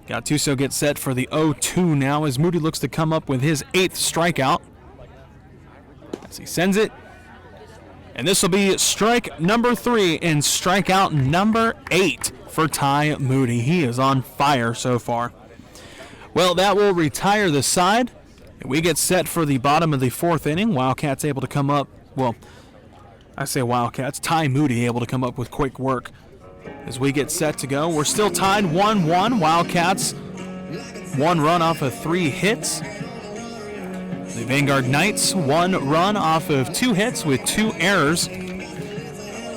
Gattuso gets set for the 0-2 now as Moody looks to come up with his 8th strikeout. As he sends it. And this will be strike number 3 and strikeout number 8 for Ty Moody. He is on fire so far. Well, that will retire the side. And we get set for the bottom of the 4th inning. Wildcats able to come up, well, I say Wildcats, Ty Moody able to come up with quick work. As we get set to go, we're still tied 1-1. Wildcats, 1 run off of 3 hits. The Vanguard Knights, 1 run off of 2 hits with 2 errors.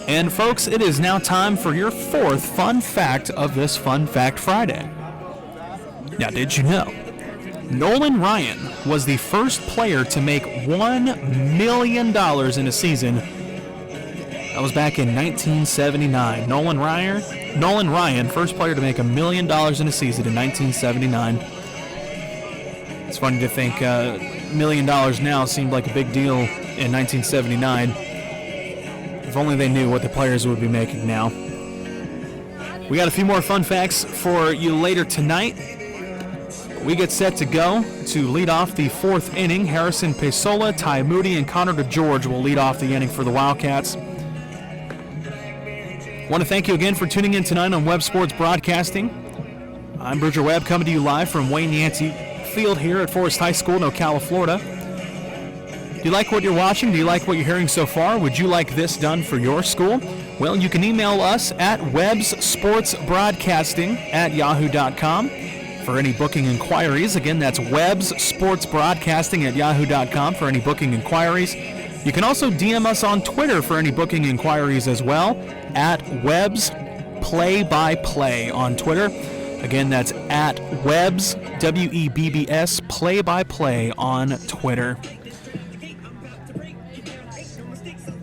And folks, it is now time for your 4th fun fact of this Fun Fact Friday. Now, did you know Nolan Ryan was the first player to make $1 million in a season? That was back in 1979. Nolan Ryan, first player to make $1 million in a season in 1979. It's funny to think $1 million now seemed like a big deal in 1979. If only they knew what the players would be making now. We got a few more fun facts for you later tonight. We get set to go to lead off the 4th inning. Harrison Pisola, Ty Moody, and Connor DeGeorge will lead off the inning for the Wildcats. Want to thank you again for tuning in tonight on Webb Sports Broadcasting. I'm Bridger Webb coming to you live from Wayne Yancey Field here at Forest High School in Ocala, Florida. Do you like what you're watching? Do you like what you're hearing so far? Would you like this done for your school? Well, you can email us at webbsportsbroadcasting@yahoo.com for any booking inquiries. Again, that's webbsportsbroadcasting@yahoo.com for any booking inquiries. You can also DM us on Twitter for any booking inquiries as well, at Webb's Play by Play on Twitter. Again, that's at Webb's, WEBBS, Play by Play on Twitter.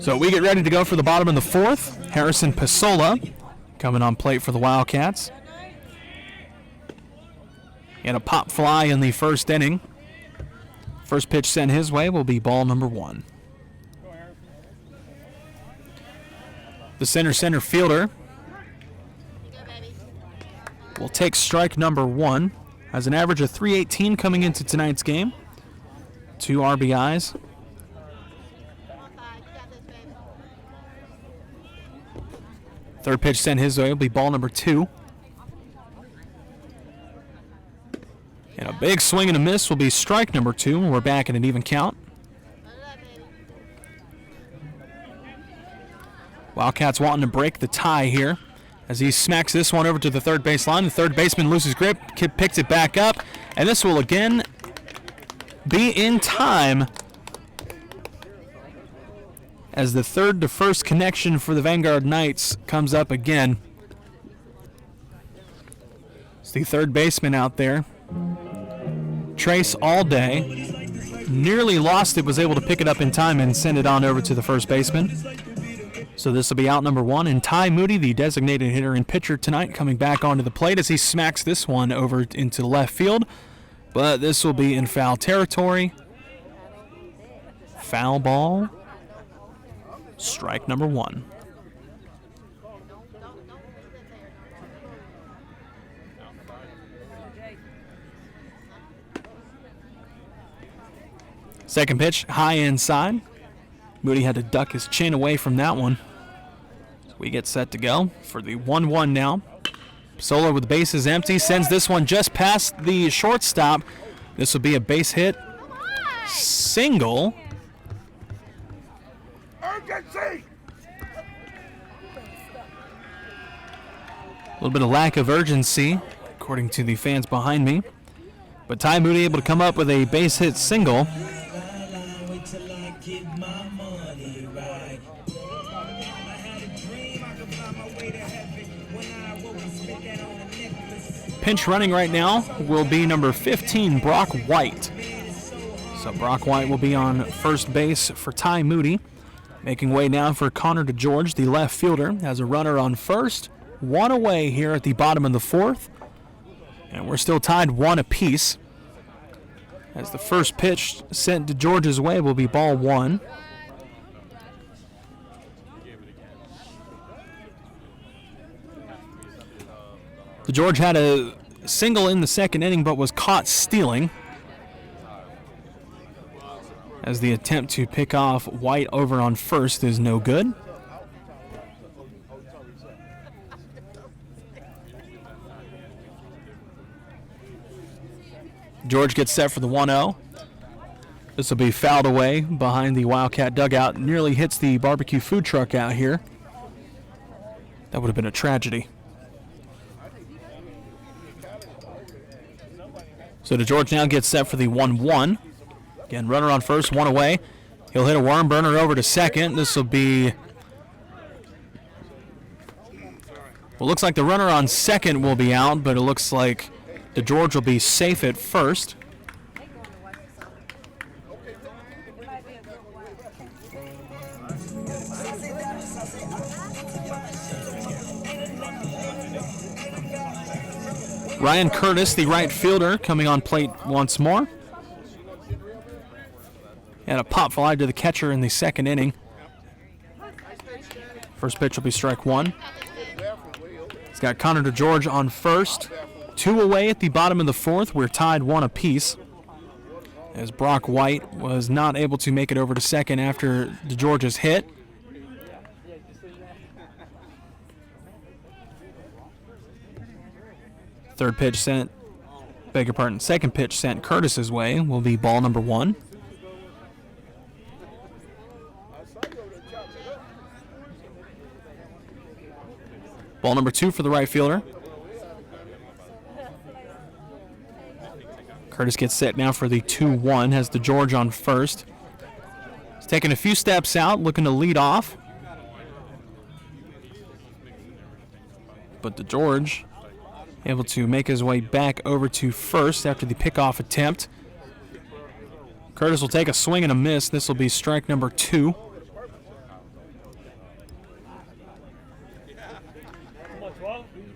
So we get ready to go for the bottom of the 4th. Harrison Pisola coming on plate for the Wildcats. And a pop fly in the 1st inning. First pitch sent his way will be ball number 1. The center fielder will take strike number 1. Has an average of .318 coming into tonight's game. 2 RBIs. Third pitch sent his way will be ball number 2. And a big swing and a miss will be strike number 2, and we're back at an even count. Wildcats wanting to break the tie here as he smacks this one over to the third base line. The third baseman loses grip, picks it back up, and this will again be in time as the third to first connection for the Vanguard Knights comes up again. It's the third baseman out there. Trace all day. Nearly lost it, was able to pick it up in time and send it on over to the first baseman. So this will be out number 1, and Ty Moody, the designated hitter and pitcher tonight, coming back onto the plate as he smacks this one over into left field. But this will be in foul territory. Foul ball. Strike number 1. Second pitch, high inside. Moody had to duck his chin away from that one. So we get set to go for the 1-1 now. Pisola with the bases empty, sends this one just past the shortstop. This will be a base hit. Single. Urgency! A little bit of lack of urgency, according to the fans behind me. But Ty Moody able to come up with a base hit single. Pinch running right now will be number 15, Brock White. So Brock White will be on first base for Ty Moody. Making way now for Connor DeGeorge, the left fielder, has a runner on first. One away here at the bottom of the fourth. And we're still tied 1 apiece. As the first pitch sent DeGeorge's way will be ball 1. DeGeorge had a single in the second inning but was caught stealing, as the attempt to pick off White over on first is no good. George gets set for the 1-0. This will be fouled away behind the Wildcat dugout. Nearly hits the barbecue food truck out here. That would have been a tragedy. So DeGeorge now gets set for the 1-1. Again, runner on first, one away. He'll hit a worm burner over to second. This will be... Well, looks like the runner on second will be out, but it looks like DeGeorge will be safe at first. Ryan Curtis, the right fielder, coming on plate once more. And a pop fly to the catcher in the second inning. First pitch will be strike 1. He's got Connor DeGeorge on first. 2 away at the bottom of the fourth. We're tied 1 apiece, as Brock White was not able to make it over to second after DeGeorge's hit. Second pitch sent Curtis's way will be ball number 1. Ball number 2 for the right fielder. Curtis gets set now for the 2-1, has DeGeorge on first. He's taking a few steps out, looking to lead off. But DeGeorge able to make his way back over to first after the pickoff attempt. Curtis will take a swing and a miss. This will be strike number 2.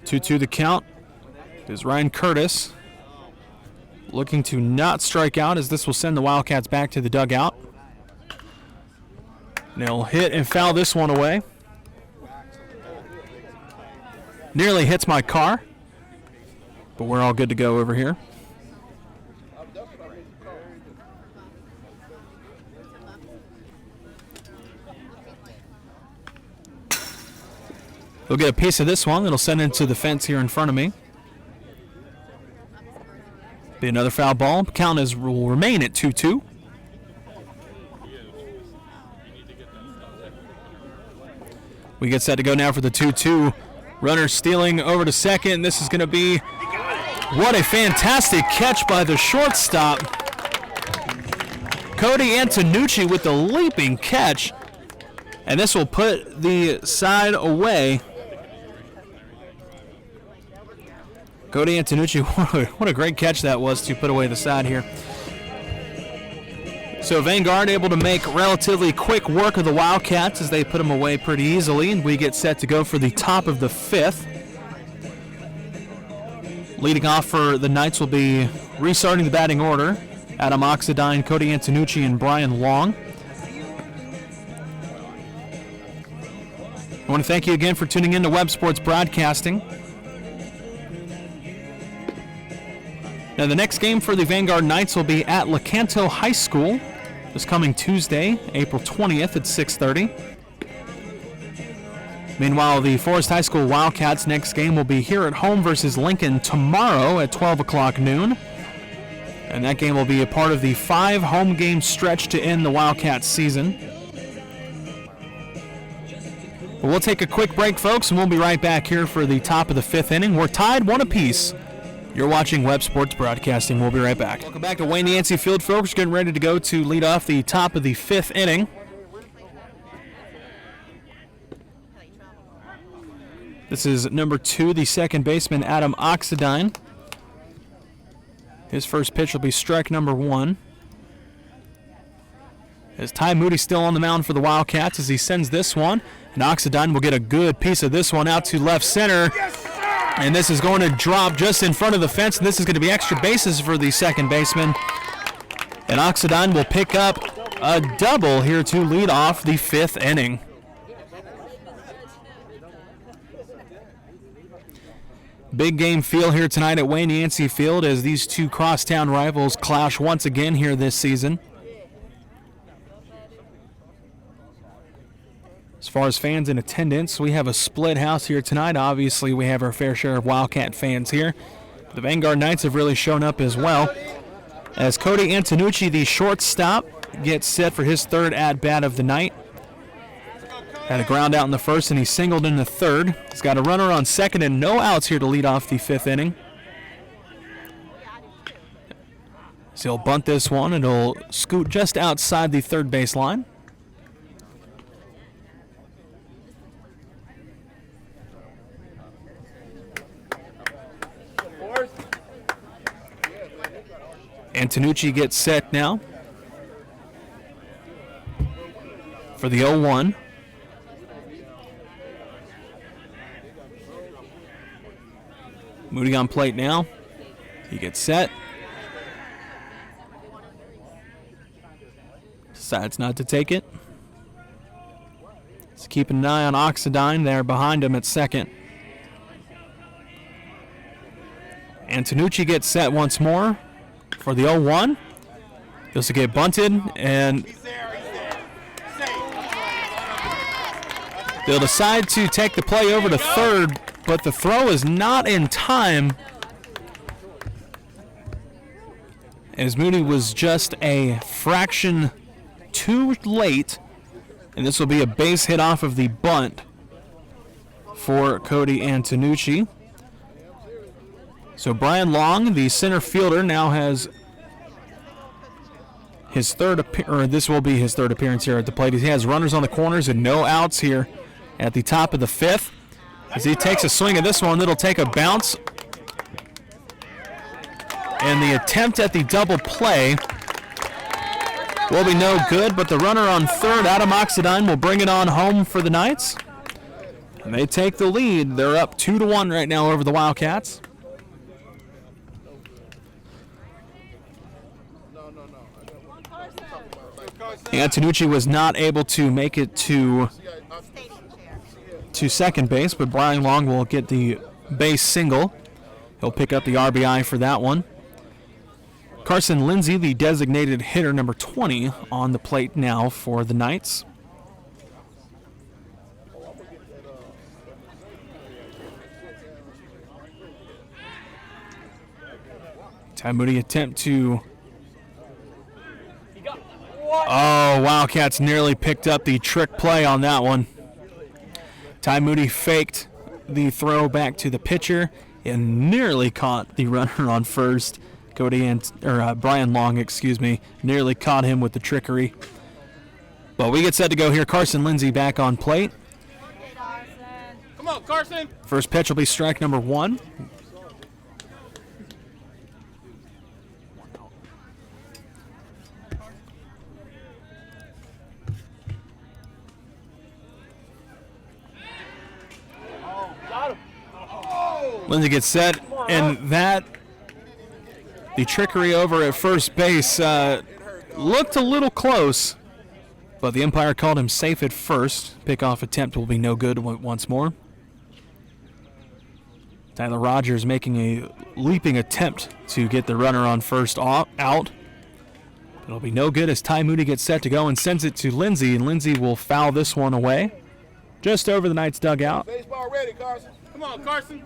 Two the count. Is Ryan Curtis looking to not strike out, as this will send the Wildcats back to the dugout. And they'll hit and foul this one away. Nearly hits my car, but we're all good to go over here. We'll get a piece of this one that'll send into the fence here in front of me. Be another foul ball. Count will remain at 2-2. We get set to go now for the 2-2. Runner stealing over to second. This is going to be, what a fantastic catch by the shortstop. Cody Antonucci with the leaping catch. And this will put the side away. Cody Antonucci, what a great catch that was to put away the side here. So Vanguard able to make relatively quick work of the Wildcats as they put them away pretty easily. And we get set to go for the top of the 5th. Leading off for the Knights will be restarting the batting order. Adam Oxidine, Cody Antonucci, and Brian Long. I want to thank you again for tuning in to Webb Sports Broadcasting. Now the next game for the Vanguard Knights will be at Lecanto High School. this coming Tuesday, April 20th at 6:30. Meanwhile, the Forest High School Wildcats' next game will be here at home versus Lincoln tomorrow at 12 o'clock noon. And that game will be a part of the 5 home game stretch to end the Wildcats season. But we'll take a quick break, folks, and we'll be right back here for the top of the 5th inning. We're tied 1 apiece. You're watching Webb Sports Broadcasting. We'll be right back. Welcome back to Wayne Yancey Field, folks. Getting ready to go to lead off the top of the 5th inning. This is number 2, the second baseman, Adam Oxidine. His first pitch will be strike number 1. As Ty Moody still on the mound for the Wildcats as he sends this one. And Oxidine will get a good piece of this one out to left center. And this is going to drop just in front of the fence. And this is going to be extra bases for the second baseman. And Oxidine will pick up a double here to lead off the 5th inning. Big game feel here tonight at Wayne Yancey Field as these two crosstown rivals clash once again here this season. As far as fans in attendance, we have a split house here tonight. Obviously, we have our fair share of Wildcat fans here. The Vanguard Knights have really shown up as well. As Cody Antonucci, the shortstop, gets set for his 3rd at-bat of the night. Had a ground out in the 1st, and he singled in the 3rd. He's got a runner on 2nd and no outs here to lead off the 5th inning. So he'll bunt this one, and it'll scoot just outside the 3rd base line. Antonucci gets set now for the 0-1. Moody on plate now. He gets set. Decides not to take it. Let's keep an eye on Oxidine there behind him at 2nd. Antonucci gets set once more for the 0-1. This will get bunted, and they'll decide to take the play over to 3rd, but the throw is not in time, as Moody was just a fraction too late, and this will be a base hit off of the bunt for Cody Antonucci. So Brian Long, the center fielder, now has his this will be his 3rd appearance here at the plate. He has runners on the corners and no outs here at the top of the 5th. As he takes a swing at this one, it'll take a bounce. And the attempt at the double play will be no good, but the runner on 3rd, Adam Oxidine, will bring it on home for the Knights. And they take the lead. They're up 2-1 right now over the Wildcats. Antonucci was not able to make it to second base, but Brian Long will get the base single. He'll pick up the RBI for that one. Carson Lindsay, the designated hitter number 20, on the plate now for the Knights. Ty Moody attempt to... Oh, Wildcats nearly picked up the trick play on that one. Ty Moody faked the throw back to the pitcher and nearly caught the runner on 1st. Brian Long, nearly caught him with the trickery. But we get set to go here. Carson Lindsay back on plate. Come on, Carson. First pitch will be strike number 1. Lindsay gets set, and the trickery over at first base looked a little close, but the umpire called him safe at first. Pickoff attempt will be no good once more. Tyler Rogers making a leaping attempt to get the runner on first out. It'll be no good as Ty Moody gets set to go and sends it to Lindsay, and Lindsay will foul this one away just over the Knights dugout. Baseball ready, Carson. Come on, Carson.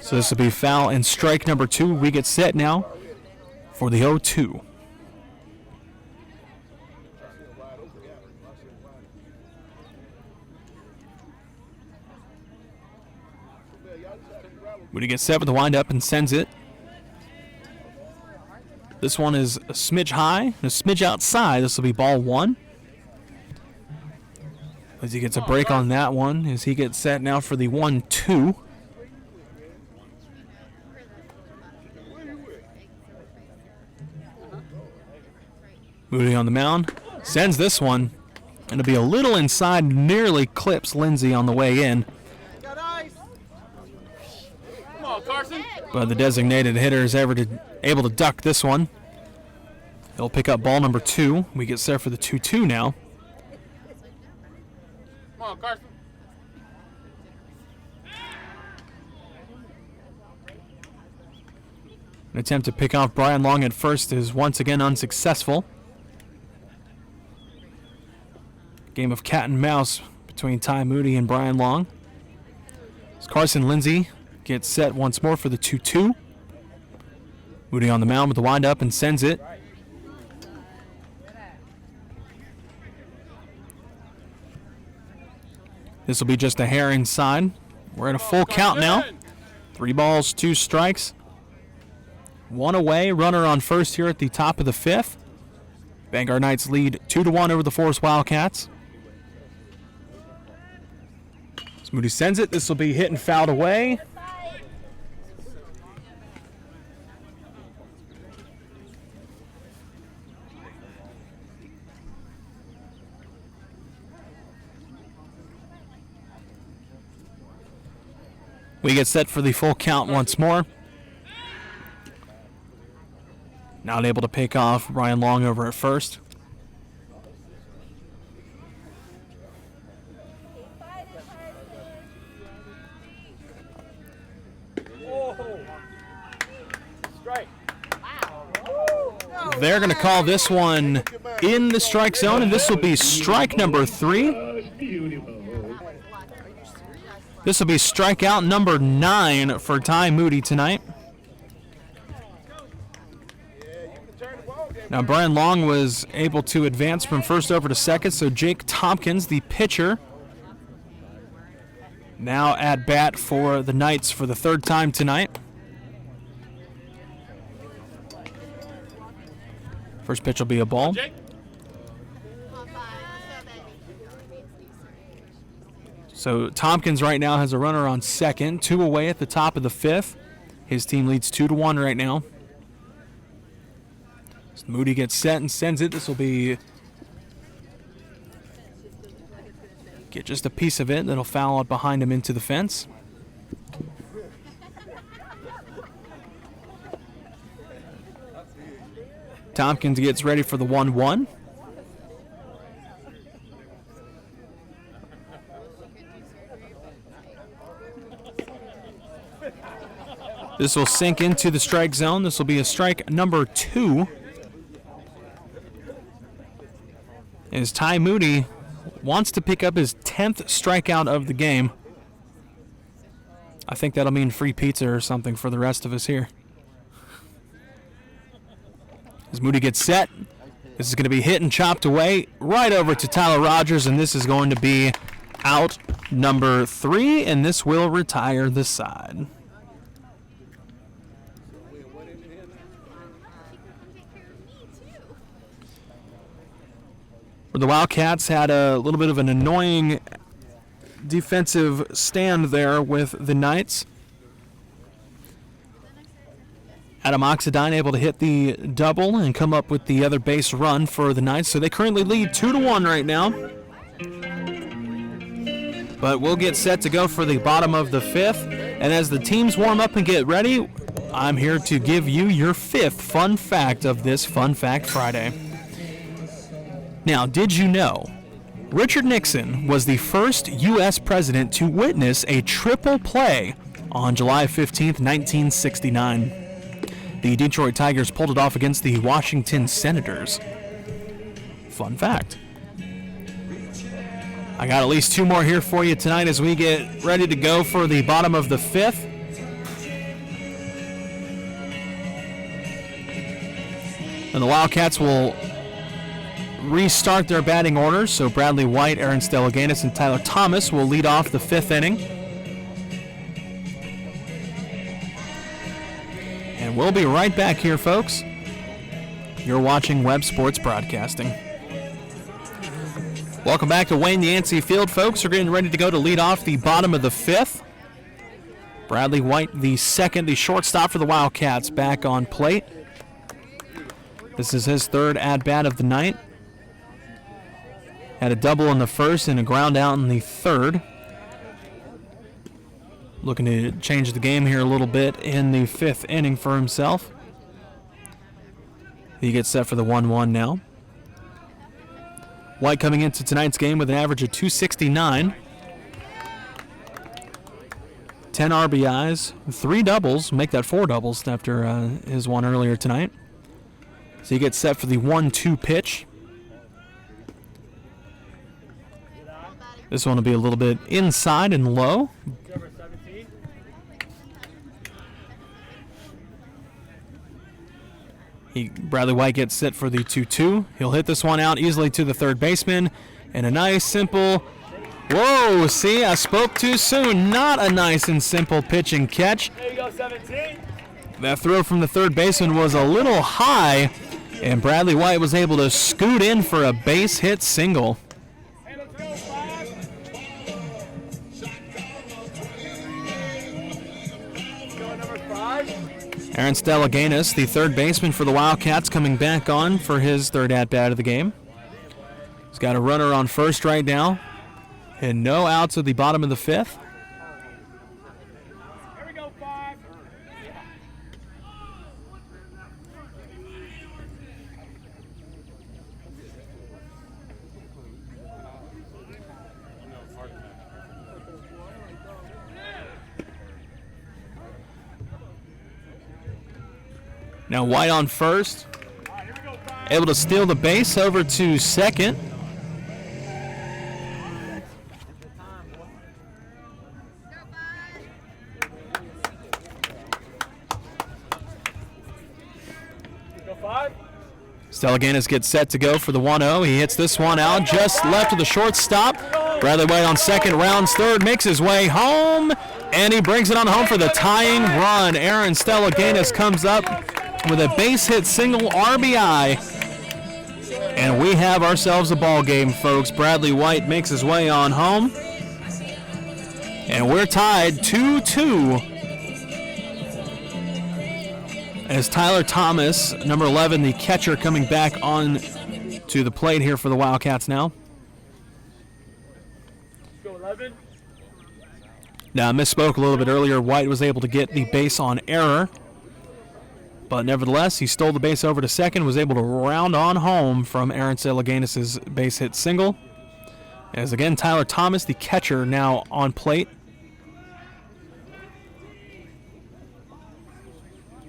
So this will be foul and strike number 2. We get set now for the 0-2. Moody gets set with the windup and sends it. This one is a smidge high, a smidge outside. This will be ball 1. As he gets a break on that one, as he gets set now for the 1-2. Moody on the mound, sends this one. It'll be a little inside, nearly clips Lindsay on the way in. But the designated hitter is able to duck this one. He'll pick up ball number 2. We get set for the 2-2 now. Come on, Carson. An attempt to pick off Brian Long at first is once again unsuccessful. Game of cat and mouse between Ty Moody and Brian Long. As Carson Lindsay gets set once more for the 2-2. Moody on the mound with the windup and sends it. This will be just a hair inside. We're at a full count now. 3 balls, 2 strikes. 1 away. Runner on first here at the top of the 5th. Vanguard Knights lead 2-1 over the Forest Wildcats. As Moody sends it. This will be hit and fouled away. We get set for the full count once more. Not able to pick off Brian Long over at first. They're going to call this one in the strike zone, and this will be strike number 3. This will be strikeout number 9 for Ty Moody tonight. Now, Brian Long was able to advance from first over to second, so Jake Tompkins, the pitcher, now at bat for the Knights for the 3rd time tonight. First pitch will be a ball. So Tompkins right now has a runner on second, 2 away at the top of the 5th. His team leads 2-1 right now. So Moody gets set and sends it. This will be get just a piece of it that'll foul out behind him into the fence. Tompkins gets ready for the 1-1. This will sink into the strike zone. This will be a strike number 2. As Ty Moody wants to pick up his 10th strikeout of the game. I think that'll mean free pizza or something for the rest of us here. As Moody gets set, this is going to be hit and chopped away right over to Tyler Rogers, and this is going to be out number 3, and this will retire the side. The Wildcats had a little bit of an annoying defensive stand there with the Knights. Adam Oxidine able to hit the double and come up with the other base run for the Knights. So they currently lead 2-1 right now. But we'll get set to go for the bottom of the 5th. And as the teams warm up and get ready, I'm here to give you your 5th fun fact of this Fun Fact Friday. Now, did you know Richard Nixon was the first U.S. president to witness a triple play on July 15th, 1969? The Detroit Tigers pulled it off against the Washington Senators. Fun fact. I got at least 2 more here for you tonight as we get ready to go for the bottom of the 5th. And the Wildcats will restart their batting orders. So Bradley White, Aaron Stellaganis, and Tyler Thomas will lead off the 5th inning. And we'll be right back here, folks. You're watching Webb Sports Broadcasting. Welcome back to Wayne Yancey Field, folks. We're getting ready to go to lead off the bottom of the 5th. Bradley White, the shortstop for the Wildcats, back on plate. This is his 3rd at-bat of the night. Had a double in the 1st and a ground out in the 3rd. Looking to change the game here a little bit in the 5th inning for himself. He gets set for the 1-1 now. White coming into tonight's game with an average of 269. 10 RBIs, 3 doubles, make that 4 doubles after his one earlier tonight. So he gets set for the 1-2 pitch. This one will be a little bit inside and low. Bradley White gets set for the 2-2. He'll hit this one out easily to the 3rd baseman. And a nice, simple... Whoa, see, I spoke too soon. Not a nice and simple pitch and catch. There you go, 17. That throw from the 3rd baseman was a little high, and Bradley White was able to scoot in for a base hit single. Hey, let's go, 5. Go, number 5. Aaron Stellaganis, the 3rd baseman for the Wildcats, coming back on for his 3rd at-bat of the game. He's got a runner on first right now, and no outs at the bottom of the 5th. Here we go, 5. Now White on first, able to steal the base over to second. Go 5. Stellaganis gets set to go for the 1-0. He hits this one out just left of the shortstop. Bradley White on second, rounds third, makes his way home, and he brings it on home for the tying run. Aaron Stellaganis comes up with a base hit single RBI, and we have ourselves a ball game, folks. Bradley White makes his way on home, and we're tied 2-2. As Tyler Thomas, number 11, the catcher, coming back on to the plate here for the Wildcats now. Go 11. Now, I misspoke a little bit earlier. White was able to get the base on error, but nevertheless, he stole the base over to second, was able to round on home from Aaron Stellaganis' base hit single. As again, Tyler Thomas, the catcher, now on plate.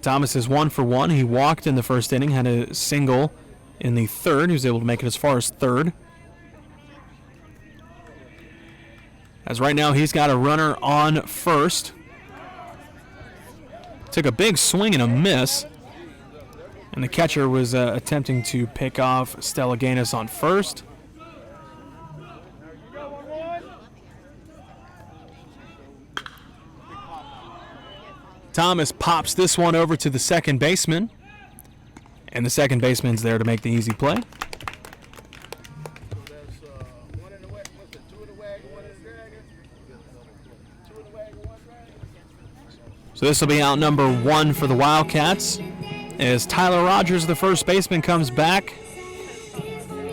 Thomas is 1 for 1. He walked in the first inning, had a single in the third. He was able to make it as far as third. As right now, he's got a runner on first. Took a big swing and a miss. And the catcher was attempting to pick off Stellaganis on first. Thomas pops this one over to the second baseman. And the second baseman's there to make the easy play. So this will be out number 1 for the Wildcats. As Tyler Rogers, the first baseman, comes back.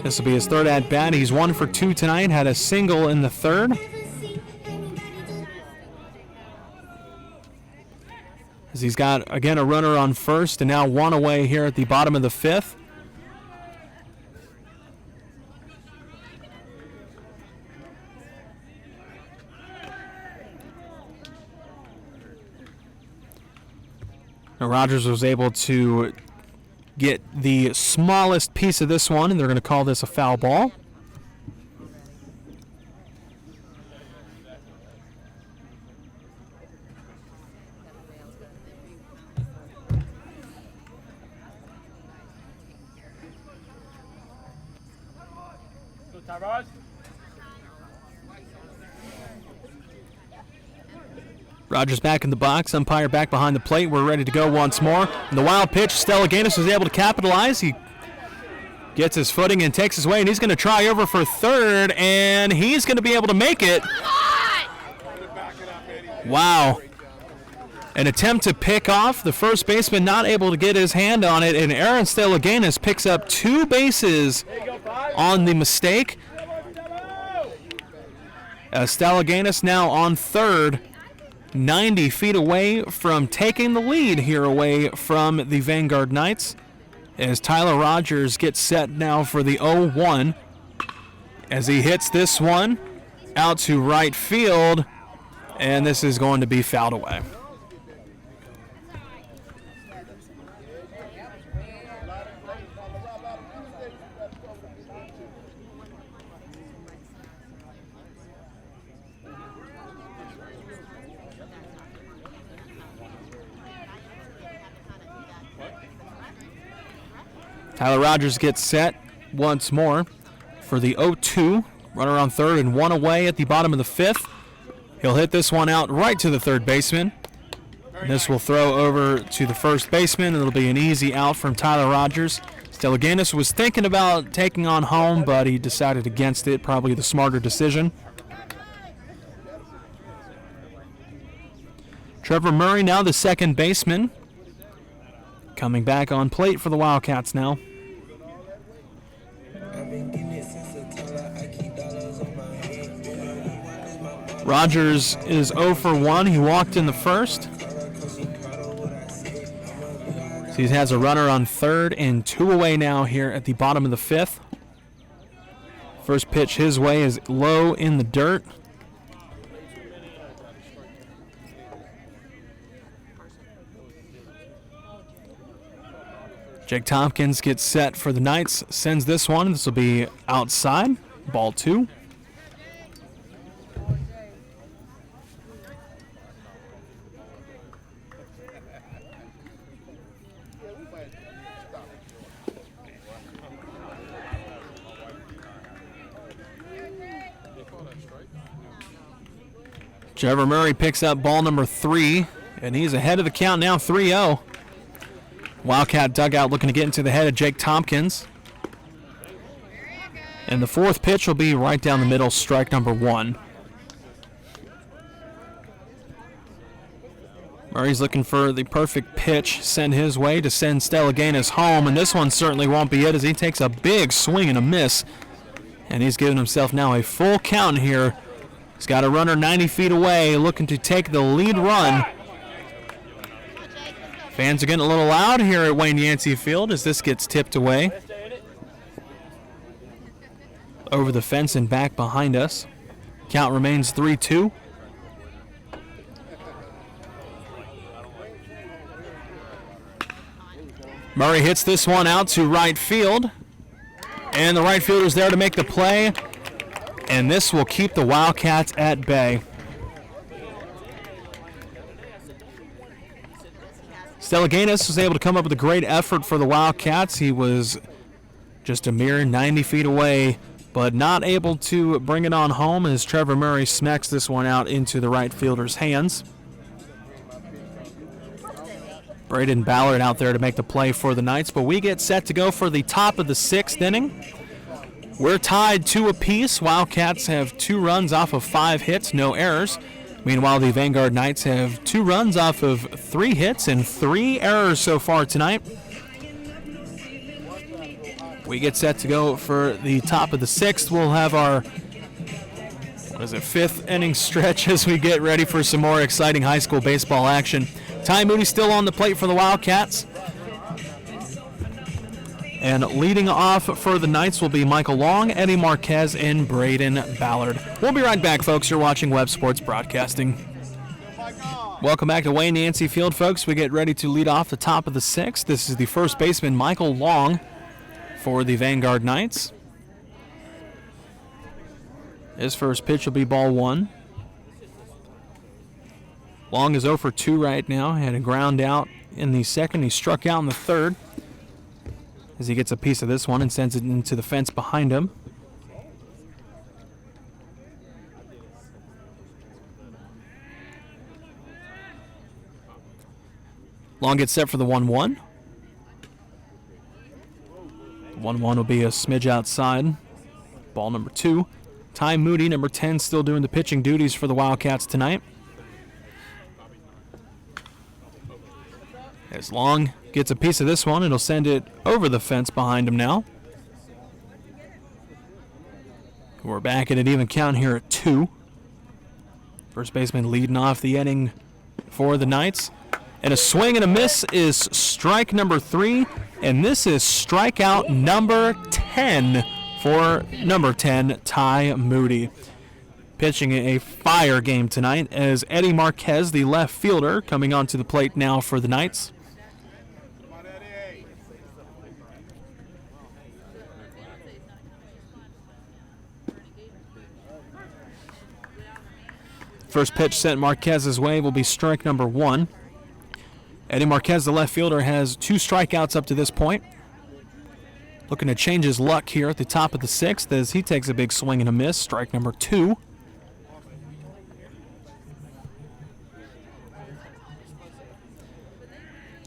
This will be his third at-bat. He's 1 for 2 tonight, had a single in the third. As he's got, again, a runner on first and now one away here at the bottom of the 5th. Now Rogers was able to get the smallest piece of this one, and they're going to call this a foul ball. Rogers back in the box, umpire back behind the plate. We're ready to go once more. And the wild pitch, Stelliganis was able to capitalize. He gets his footing and takes his way, and he's going to try over for third, and he's going to be able to make it. Wow. An attempt to pick off. The first baseman not able to get his hand on it, and Aaron Stellaganis picks up 2 bases on the mistake. Stellaganis now on third, 90 feet away from taking the lead here away from the Vanguard Knights, as Tyler Rogers gets set now for the 0-1 as he hits this one out to right field, and this is going to be fouled away. Tyler Rogers gets set once more for the 0-2. Runner on third and 1 away at the bottom of the 5th. He'll hit this one out right to the third baseman. And this will throw over to the first baseman. It'll be an easy out from Tyler Rogers. Stellaganis was thinking about taking on home, but he decided against it. Probably the smarter decision. Trevor Murray now the second baseman. Coming back on plate for the Wildcats now. Rogers is 0 for 1. He walked in the first. So he has a runner on third and 2 away now here at the bottom of the 5th. First pitch his way is low in the dirt. Jake Tompkins gets set for the Knights, sends this one. This will be outside, ball 2. Trevor Murray picks up ball number 3, and he's ahead of the count now, 3-0. Wildcat dugout looking to get into the head of Jake Tompkins. And the 4th pitch will be right down the middle, strike number 1. Murray's looking for the perfect pitch sent his way to send Stellaganis home, and this one certainly won't be it as he takes a big swing and a miss. And he's giving himself now a full count here. He's got a runner 90 feet away looking to take the lead run. Fans are getting a little loud here at Wayne Yancey Field as this gets tipped away over the fence and back behind us. Count remains 3-2. Murray hits this one out to right field, and the right fielder's there to make the play, and this will keep the Wildcats at bay. Stellaganis was able to come up with a great effort for the Wildcats. He was just a mere 90 feet away, but not able to bring it on home as Trevor Murray smacks this one out into the right fielder's hands. Braden Ballard out there to make the play for the Knights, but we get set to go for the top of the 6th inning. We're tied 2 apiece. Wildcats have 2 runs off of 5 hits, no errors. Meanwhile, the Vanguard Knights have 2 runs off of 3 hits and 3 errors so far tonight. We get set to go for the top of the 6th. We'll have our 5th inning stretch as we get ready for some more exciting high school baseball action. Ty Moody still on the plate for the Wildcats. And leading off for the Knights will be Michael Long, Eddie Marquez, and Braden Ballard. We'll be right back, folks. You're watching Webb Sports Broadcasting. Oh my God. Welcome back to Wayne Yancey Field, folks. We get ready to lead off the top of the 6th. This is the first baseman, Michael Long, for the Vanguard Knights. His first pitch will be ball 1. Long is 0 for 2 right now. Had a ground out in the second. He struck out in the third as he gets a piece of this one and sends it into the fence behind him. Long gets set for the 1-1. 1-1 will be a smidge outside. Ball number 2. Ty Moody, number 10, still doing the pitching duties for the Wildcats tonight. As Long gets a piece of this one, it'll send it over the fence behind him now. We're back at an even count here at 2. First baseman leading off the inning for the Knights. And a swing and a miss is strike number 3. And this is strikeout number 10 for number 10, Ty Moody. Pitching a fire game tonight as Eddie Marquez, the left fielder, coming onto the plate now for the Knights. First pitch sent Marquez's way will be strike number 1. Eddie Marquez, the left fielder, has 2 strikeouts up to this point. Looking to change his luck here at the top of the 6th as he takes a big swing and a miss. Strike number 2.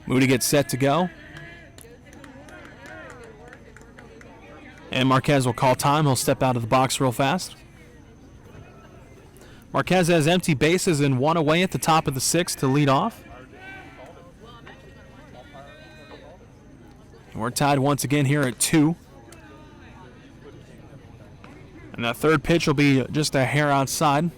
Moody gets set to go. And Marquez will call time. He'll step out of the box real fast. Marquez has empty bases and 1 away at the top of the 6th to lead off. And we're tied once again here at 2. And that third pitch will be just a hair outside.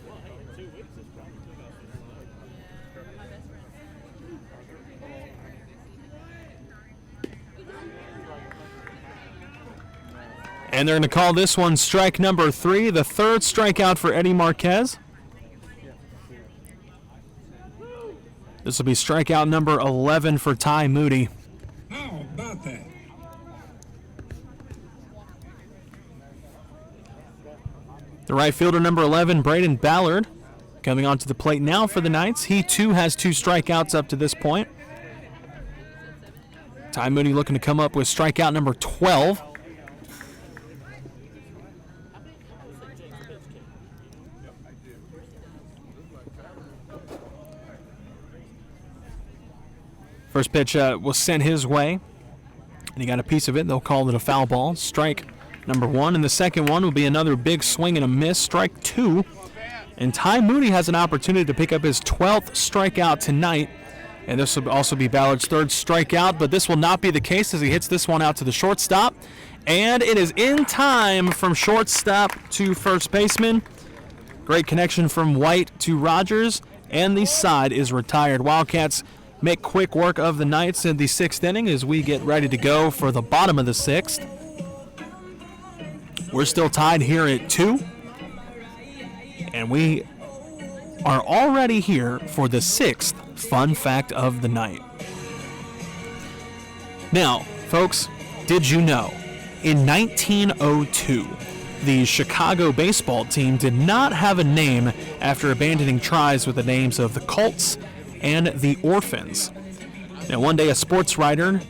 And they're going to call this one strike number 3, the third strikeout for Eddie Marquez. This will be strikeout number 11 for Ty Moody. How about that? The right fielder, number 11, Braden Ballard, coming onto the plate now for the Knights. He, too, has 2 strikeouts up to this point. Ty Moody looking to come up with strikeout number 12. First pitch was sent his way, and he got a piece of it. They'll call it a foul ball. Strike number 1, and the second one will be another big swing and a miss. Strike 2, and Ty Moody has an opportunity to pick up his 12th strikeout tonight, and this will also be Ballard's 3rd strikeout, but this will not be the case as he hits this one out to the shortstop, and it is in time from shortstop to first baseman. Great connection from White to Rogers, and the side is retired. Wildcats make quick work of the Knights in the 6th inning as we get ready to go for the bottom of the 6th. We're still tied here at 2. And we are already here for the 6th fun fact of the night. Now, folks, did you know in 1902, the Chicago baseball team did not have a name after abandoning tries with the names of the Colts and the Orphans. Now, one day a sports writer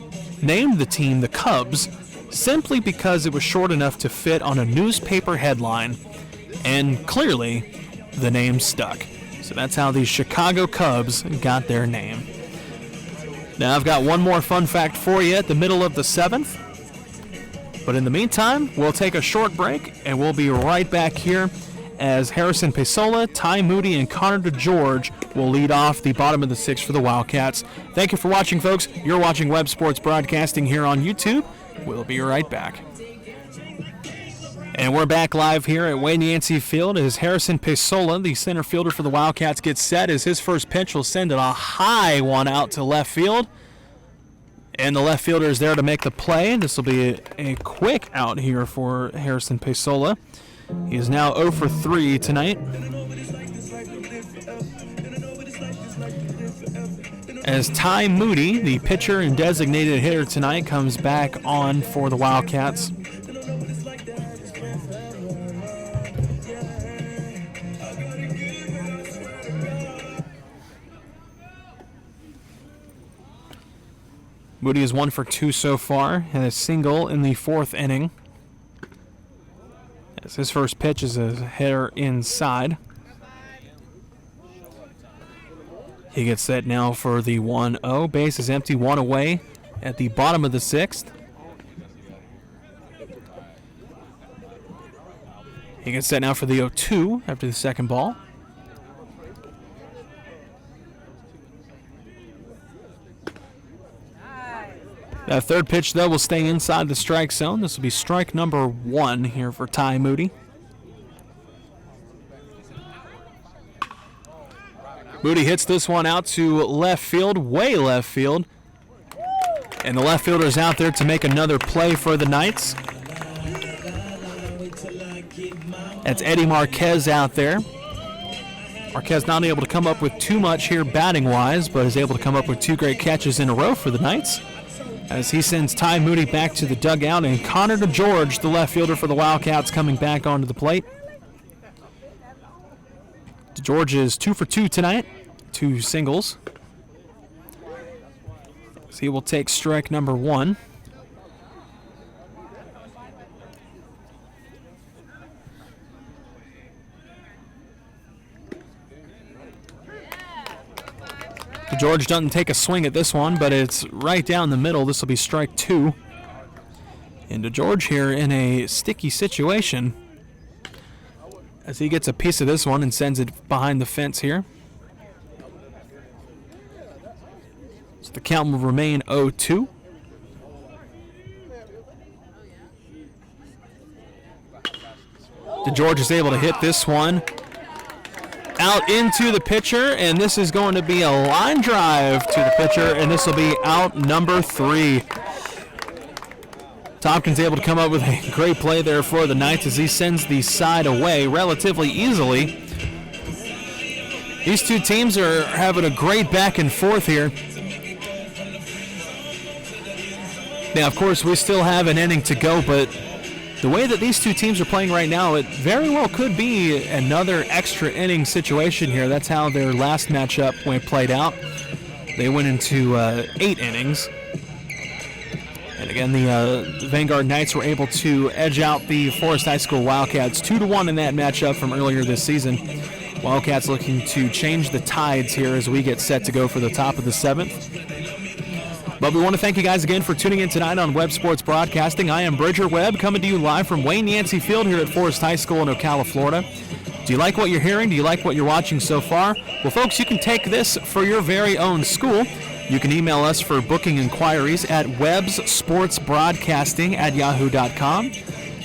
named the team the Cubs simply because it was short enough to fit on a newspaper headline, and clearly the name stuck. So that's how the Chicago Cubs got their name. Now I've got one more fun fact for you at the middle of the 7th. But in the meantime, we'll take a short break and we'll be right back here as Harrison Pisola, Ty Moody, and Connor DeGeorge will lead off the bottom of the 6th for the Wildcats. Thank you for watching, folks. You're watching Webb Sports Broadcasting here on YouTube. We'll be right back. And we're back live here at Wayne Yancey Field as Harrison Pisola, the center fielder for the Wildcats, gets set as his first pitch will send it a high one out to left field. And the left fielder is there to make the play. This will be a quick out here for Harrison Pisola. He is now 0 for 3 tonight. as Ty Moody, the pitcher and designated hitter tonight, comes back on for the Wildcats. Moody is 1 for 2 so far, and a single in the 4th inning. As his first pitch is a hitter inside. He gets set now for the 1-0. Base is empty, 1 away at the bottom of the 6th. He gets set now for the 0-2 after the second ball. That third pitch, though, will stay inside the strike zone. This will be strike number 1 here for Ty Moody. Moody hits this one out to left field, way left field. And the left fielder's out there to make another play for the Knights. That's Eddie Marquez out there. Marquez not able to come up with too much here batting-wise, but is able to come up with 2 great catches in a row for the Knights, as he sends Ty Moody back to the dugout, and Connor DeGeorge, the left fielder for the Wildcats, coming back onto the plate. DeGeorge is 2 for 2 tonight, 2 singles. So he will take strike number 1. DeGeorge doesn't take a swing at this one, but it's right down the middle. This will be strike 2. And DeGeorge here in a sticky situation, as he gets a piece of this one and sends it behind the fence here. So the count will remain 0-2. DeGeorge is able to hit this one out into the pitcher, and this is going to be a line drive to the pitcher, and this will be out number 3. Tompkins able to come up with a great play there for the Knights as he sends the side away relatively easily. These two teams are having a great back and forth here. Now, of course, we still have an inning to go, but the way that these two teams are playing right now, it very well could be another extra inning situation here. That's how their last matchup played out. They went into 8 innings. And again, the Vanguard Knights were able to edge out the Forest High School Wildcats 2-1 in that matchup from earlier this season. Wildcats looking to change the tides here as we get set to go for the top of the 7th. But we want to thank you guys again for tuning in tonight on Webb Sports Broadcasting. I am Bridger Webb, coming to you live from Wayne Yancey Field here at Forest High School in Ocala, Florida. Do you like what you're hearing? Do you like what you're watching so far? Well, folks, you can take this for your very own school. You can email us for booking inquiries at webbssportsbroadcasting@yahoo.com.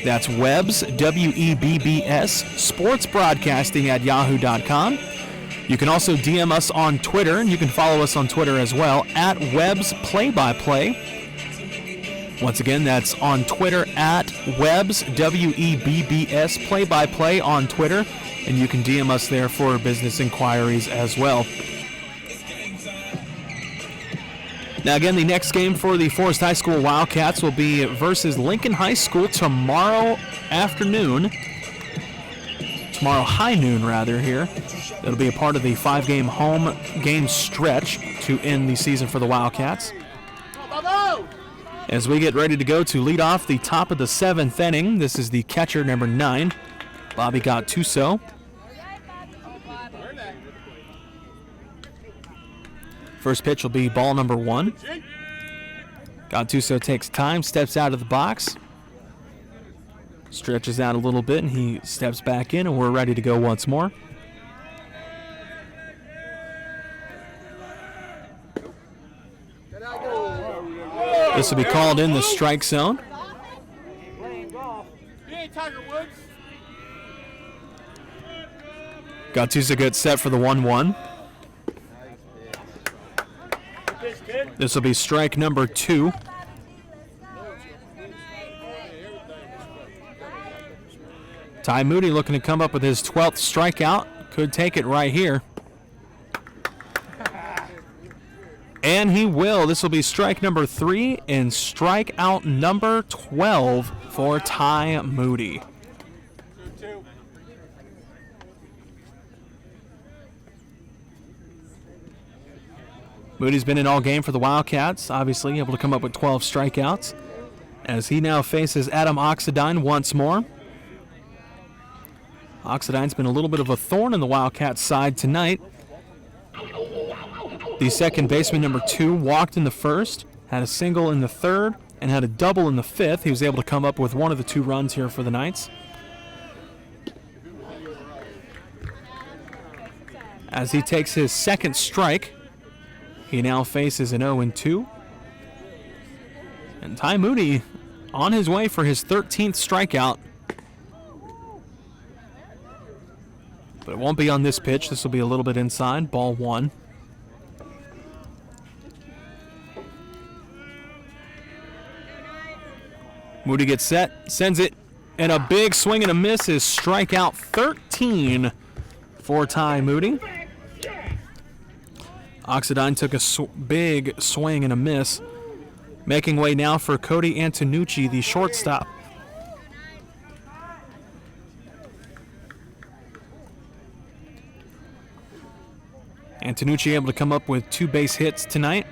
That's Webbs, W-E-B-B-S, sportsbroadcasting@yahoo.com. You can also DM us on Twitter, and you can follow us on Twitter as well, at Webbs Play-by-Play. Once again, that's on Twitter, at Webbs, W-E-B-B-S, Play-by-Play on Twitter, and you can DM us there for business inquiries as well. Now, again, the next game for the Forest High School Wildcats will be versus Lincoln High School tomorrow afternoon. Tomorrow high noon, rather, here. It'll be a part of the 5-game home game stretch to end the season for the Wildcats. As we get ready to go to lead off the top of the 7th inning, this is the catcher, number 9, Bobby Gattuso. First pitch will be ball number 1. Gattuso takes time, steps out of the box, stretches out a little bit, and he steps back in, and we're ready to go once more. This will be called in the strike zone. Gattuso gets set for the 1-1. This will be strike number 2. Ty Moody looking to come up with his 12th strikeout. Could take it right here. And he will. This will be strike number 3 and strikeout number 12 for Ty Moody. 2-2. Moody's been in all game for the Wildcats, obviously able to come up with 12 strikeouts, as he now faces Adam Oxidine once more. Oxidine's been a little bit of a thorn in the Wildcats' side tonight. The second baseman, number 2, walked in the first, had a single in the third, and had a double in the fifth. He was able to come up with one of the 2 runs here for the Knights. As he takes his second strike, he now faces an 0-2. And Ty Moody on his way for his 13th strikeout. But it won't be on this pitch. This will be a little bit inside. Ball 1. Moody gets set, sends it, and a big swing and a miss is strikeout 13 for Ty Moody. Oxidine took a big swing and a miss, making way now for Cody Antonucci, the shortstop. Antonucci able to come up with 2 base hits tonight.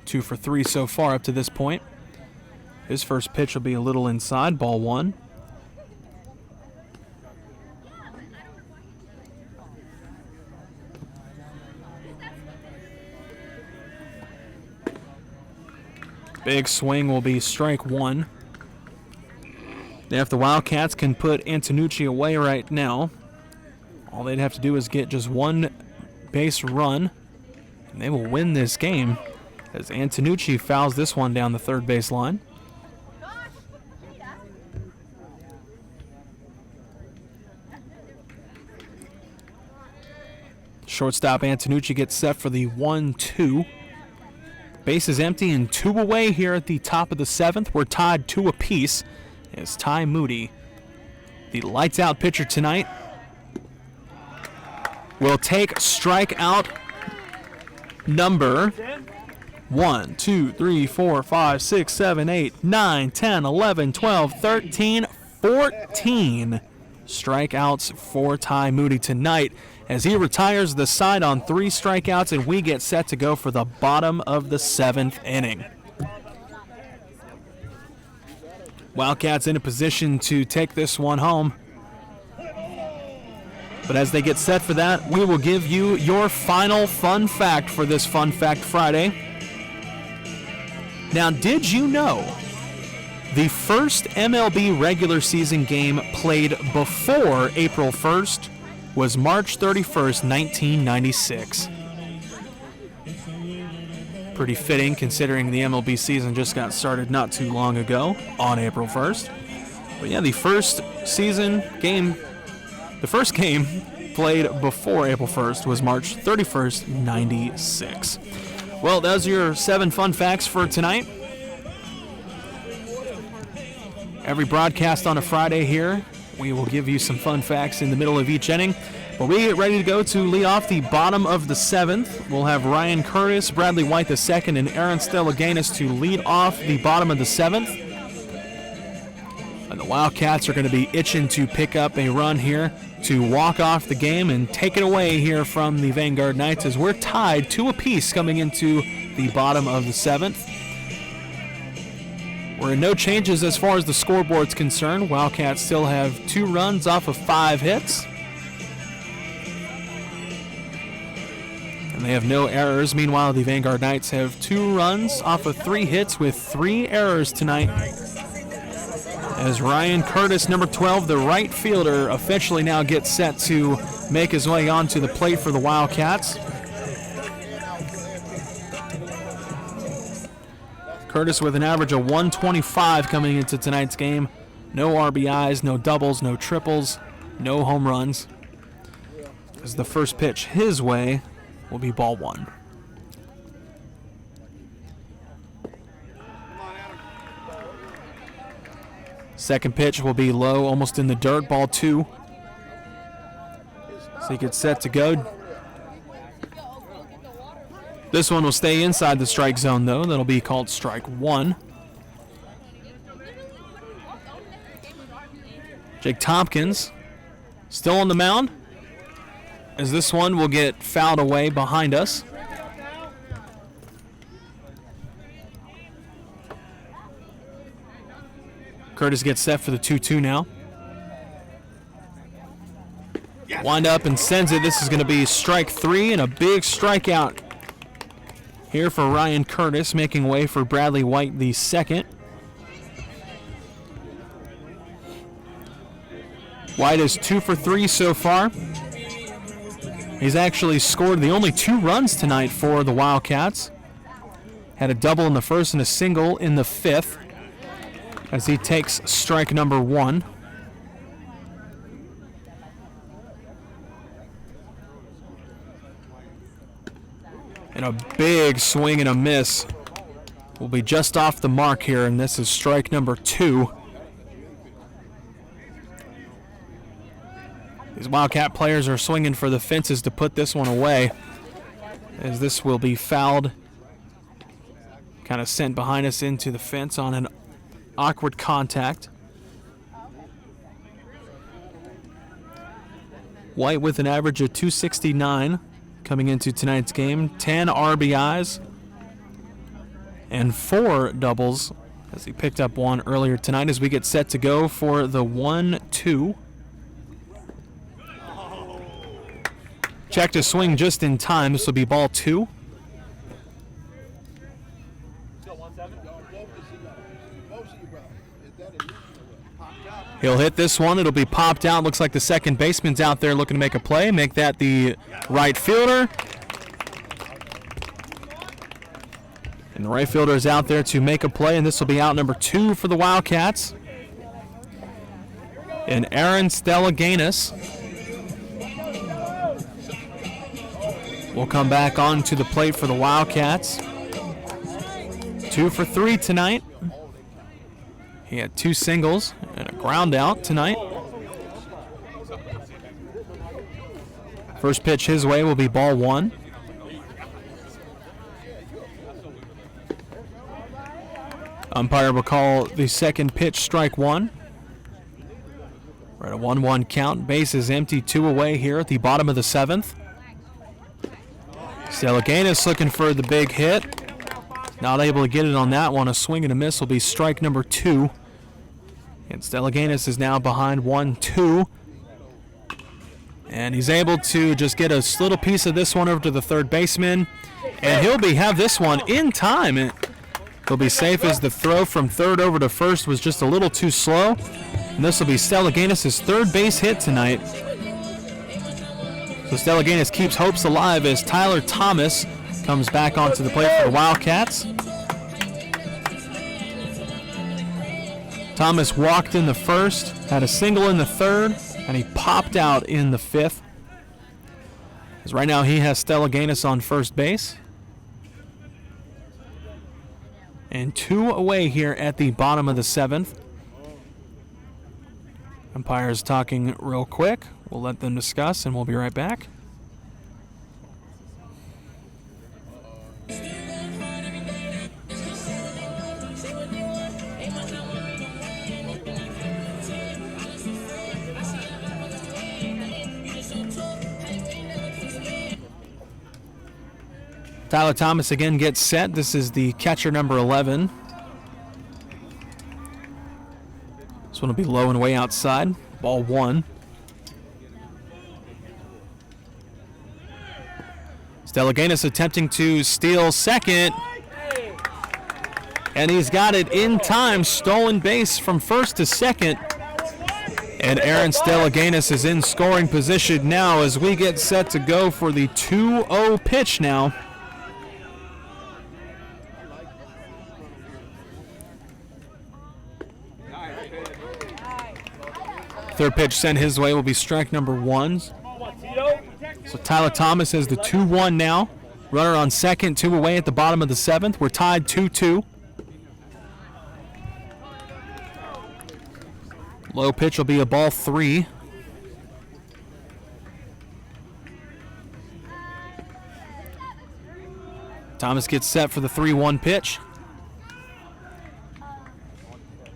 2 for 3 so far up to this point. His first pitch will be a little inside, ball 1. Big swing will be strike 1. If the Wildcats can put Antonucci away right now, all they'd have to do is get just 1 base run, and they will win this game, as Antonucci fouls this one down the third base line. Shortstop Antonucci gets set for the 1-2. Base is empty and 2 away here at the top of the 7th. We're tied 2 apiece as Ty Moody, the lights-out pitcher tonight, will take strikeout number 1, 2, 3, 4, 5, 6, 7, 8, 9, 10, 11, 12, 13, 14 strikeouts for Ty Moody tonight, as he retires the side on 3 strikeouts, and we get set to go for the bottom of the 7th inning. Wildcats in a position to take this one home. But as they get set for that, we will give you your final fun fact for this Fun Fact Friday. Now, did you know the first MLB regular season game played before April 1st was March 31st, 1996. Pretty fitting considering the MLB season just got started not too long ago on April 1st. But yeah, the first game played before April 1st was March 31st, 96. Well, those are your 7 fun facts for tonight. Every broadcast on a Friday here, we will give you some fun facts in the middle of each inning. But we get ready to go to lead off the bottom of the 7th. We'll have Ryan Curtis, Bradley White II, and Aaron Stellaganis to lead off the bottom of the 7th. And the Wildcats are going to be itching to pick up a run here to walk off the game and take it away here from the Vanguard Knights, as we're tied 2 apiece coming into the bottom of the 7th. We're in no changes as far as the scoreboard's concerned. Wildcats still have 2 runs off of 5 hits. And they have no errors. Meanwhile, the Vanguard Knights have 2 runs off of 3 hits with 3 errors tonight. As Ryan Curtis, number 12, the right fielder, officially now gets set to make his way onto the plate for the Wildcats. Curtis with an average of 125 coming into tonight's game. No RBIs, no doubles, no triples, no home runs. As the first pitch his way will be ball 1. Second pitch will be low, almost in the dirt, ball 2. So he gets set to go. This one will stay inside the strike zone, though. That'll be called strike one. Jake Tompkins still on the mound, as this one will get fouled away behind us. Curtis gets set for the 2-2 now. Wind up and sends it. This is going to be strike three and a big strikeout here for Ryan Curtis, making way for Bradley White the second. White is 2 for 3 so far. He's actually scored the only 2 runs tonight for the Wildcats. Had a double in the first and a single in the fifth, as he takes strike number one. And a big swing and a miss will be just off the mark here, and this is strike number 2. These Wildcat players are swinging for the fences to put this one away, as this will be fouled, kind of sent behind us into the fence on an awkward contact. White with an average of 269 coming into tonight's game, 10 RBIs and 4 doubles, as he picked up one earlier tonight, as we get set to go for the 1-2. Check to swing just in time. This will be ball 2. He'll hit this one. It'll be popped out. Looks like the second baseman's out there looking to make a play. Make that the right fielder. And the right fielder is out there to make a play, and this will be out number 2 for the Wildcats. And Aaron Stellaganis will come back onto the plate for the Wildcats. 2 for 3 tonight. He had 2 singles and a ground out tonight. First pitch his way will be ball 1. Umpire will call the second pitch strike 1. We're at a 1-1 count. Base is empty, 2 away here at the bottom of the 7th. Stelliganis looking for the big hit. Not able to get it on that one. A swing and a miss will be strike number 2. And Stellaganis is now behind 1-2. And he's able to just get a little piece of this one over to the third baseman. And he'll have this one in time. He'll be safe, as the throw from third over to first was just a little too slow. And this will be Stellaganis' third base hit tonight. So Stellaganis keeps hopes alive as Tyler Thomas comes back onto the plate for the Wildcats. Thomas walked in the first, had a single in the third, and he popped out in the fifth. As right now he has Stellaganis on first base. And 2 away here at the bottom of the 7th. Umpire's talking real quick. We'll let them discuss, and we'll be right back. Tyler Thomas again gets set. This is the catcher number 11. This one will be low and way outside. Ball 1. Stellaganis attempting to steal second. And he's got it in time. Stolen base from first to second. And Aaron Stellaganis is in scoring position now as we get set to go for the 2-0 pitch now. Third pitch sent his way will be strike number 1. So Tyler Thomas has the 2-1 now. Runner on second, 2 away at the bottom of the 7th. We're tied 2-2. Low pitch will be a ball 3. Thomas gets set for the 3-1 pitch.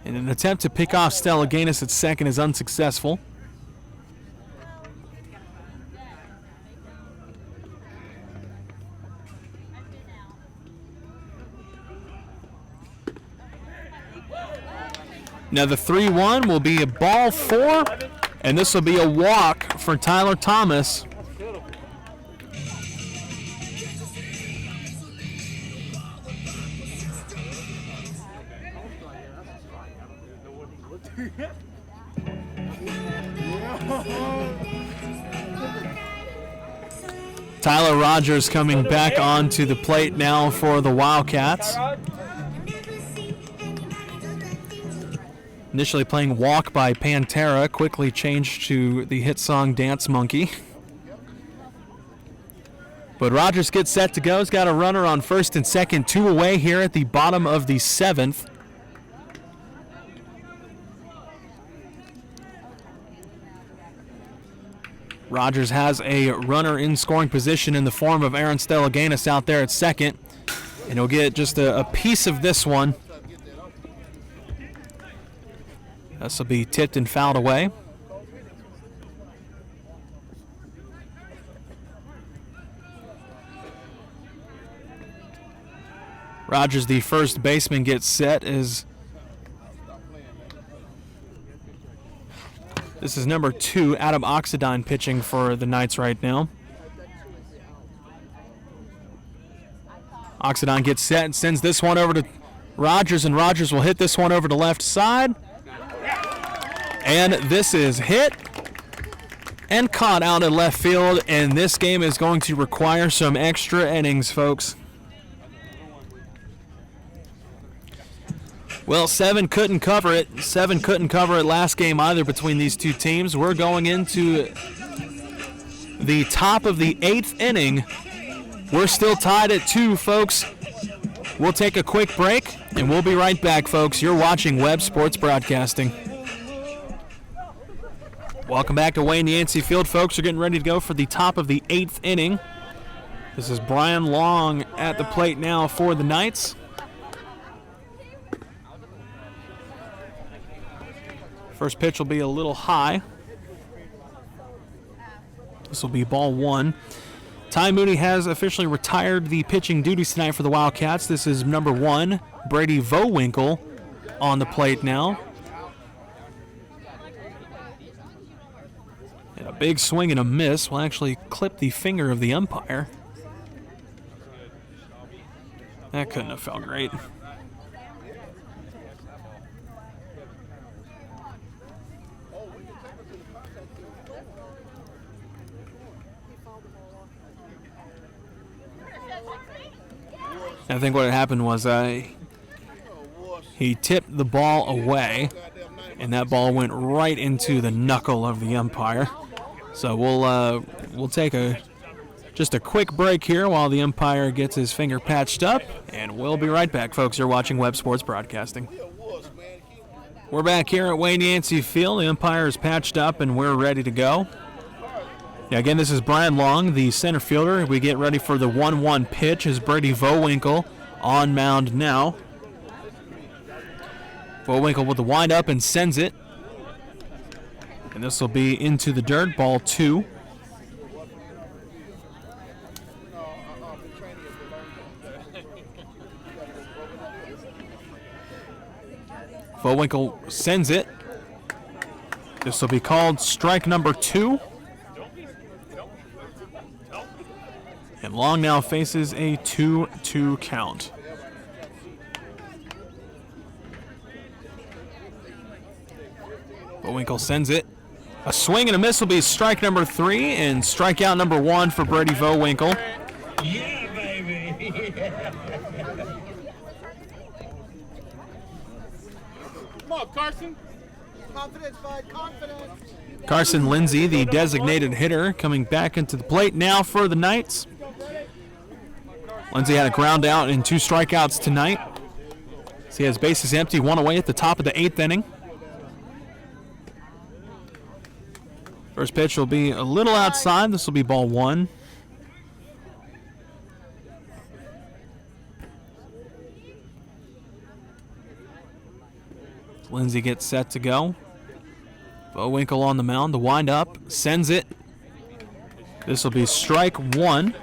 And an attempt to pick off Stelliganis at second is unsuccessful. Now the 3-1 will be a ball 4, and this will be a walk for Tyler Thomas. Tyler Rogers coming back onto the plate now for the Wildcats. Initially playing Walk by Pantera, quickly changed to the hit song Dance Monkey. But Rogers gets set to go. He's got a runner on first and second, 2 away here at the bottom of the 7th. Rogers has a runner in scoring position in the form of Aaron Stellaganis out there at second. And he'll get just a piece of this one. This will be tipped and fouled away. Rogers, the first baseman, gets set as this is number 2, Adam Oxidine, pitching for the Knights right now. Oxidine gets set and sends this one over to Rogers, and Rogers will hit this one over to left side. And this is hit and caught out in left field, and this game is going to require some extra innings, folks. Well, 7 couldn't cover it. 7 couldn't cover it last game either between these two teams. We're going into the top of the 8th inning. We're still tied at 2, folks. We'll take a quick break, and we'll be right back, folks. You're watching Webb Sports Broadcasting. Welcome back to Wayne Yancey Field, folks. We're getting ready to go for the top of the 8th inning. This is Brian Long at the plate now for the Knights. First pitch will be a little high. This will be ball 1. Ty Mooney has officially retired the pitching duties tonight for the Wildcats. This is number 1, Brady Vowinkle, on the plate now. And a big swing and a miss will actually clip the finger of the umpire. That couldn't have felt great. I think what had happened was he tipped the ball away, and that ball went right into the knuckle of the umpire. So we'll take just a quick break here while the umpire gets his finger patched up, and we'll be right back, folks. You're watching Webb Sports Broadcasting. We're back here at Wayne Yancey Field. The umpire is patched up, and we're ready to go. Yeah, again, this is Brian Long, the center fielder. We get ready for the 1-1 pitch as Brady Vowinkle on mound now. Vowinkle with the wind-up and sends it. And this will be into the dirt, ball 2. Vowinkle sends it. This will be called strike number 2. And Long now faces a 2-2 count. Vowinkle sends it. A swing and a miss will be strike number 3, and strikeout number 1 for Brady Vowinkle. Yeah, baby. Come on, Carson. Confidence, bud, confidence. Carson Lindsay, the designated hitter, coming back into the plate now for the Knights. Lindsay had a ground out and 2 strikeouts tonight. So he has bases empty, 1 away at the top of the 8th inning. First pitch will be a little outside. This will be ball 1. Lindsay gets set to go. Bowinkle on the mound. The wind up. Sends it. This will be strike one.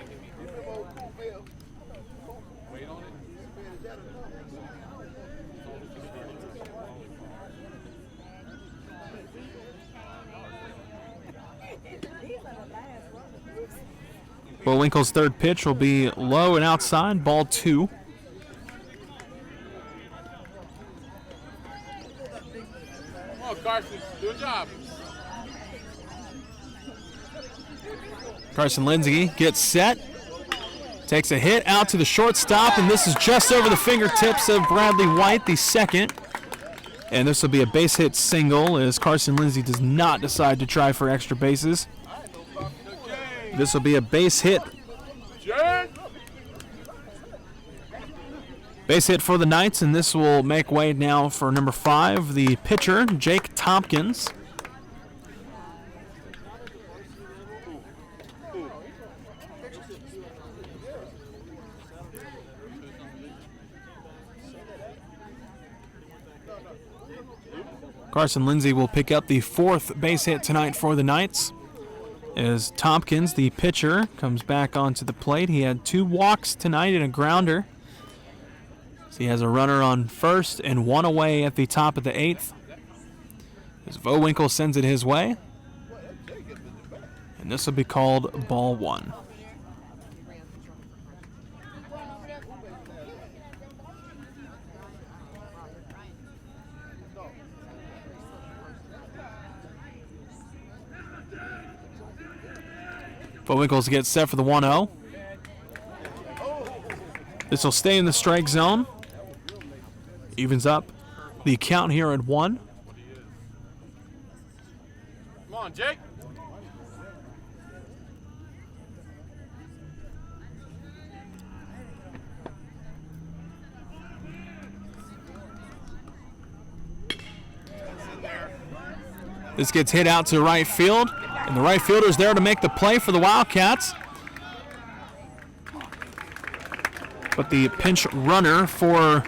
Bowinkle's third pitch will be low and outside, ball 2. Come on, Carson, do a job. Carson Lindsay gets set, takes a hit out to the shortstop, and this is just over the fingertips of Bradley White, the second. And this will be a base hit single as Carson Lindsay does not decide to try for extra bases. This will be a base hit. Base hit for the Knights, and this will make way now for number 5, the pitcher, Jake Tompkins. Carson Lindsay will pick up the 4th base hit tonight for the Knights. As Tompkins, the pitcher, comes back onto the plate. He had 2 walks tonight and a grounder. So he has a runner on first and 1 away at the top of the 8th. As Bowinkle sends it his way. And this will be called ball 1. Bowinkle gets set for the 1-0. This will stay in the strike zone. Evens up the count here at 1. Come on, Jake. This gets hit out to right field, and the right fielder's there to make the play for the Wildcats. But the pinch runner for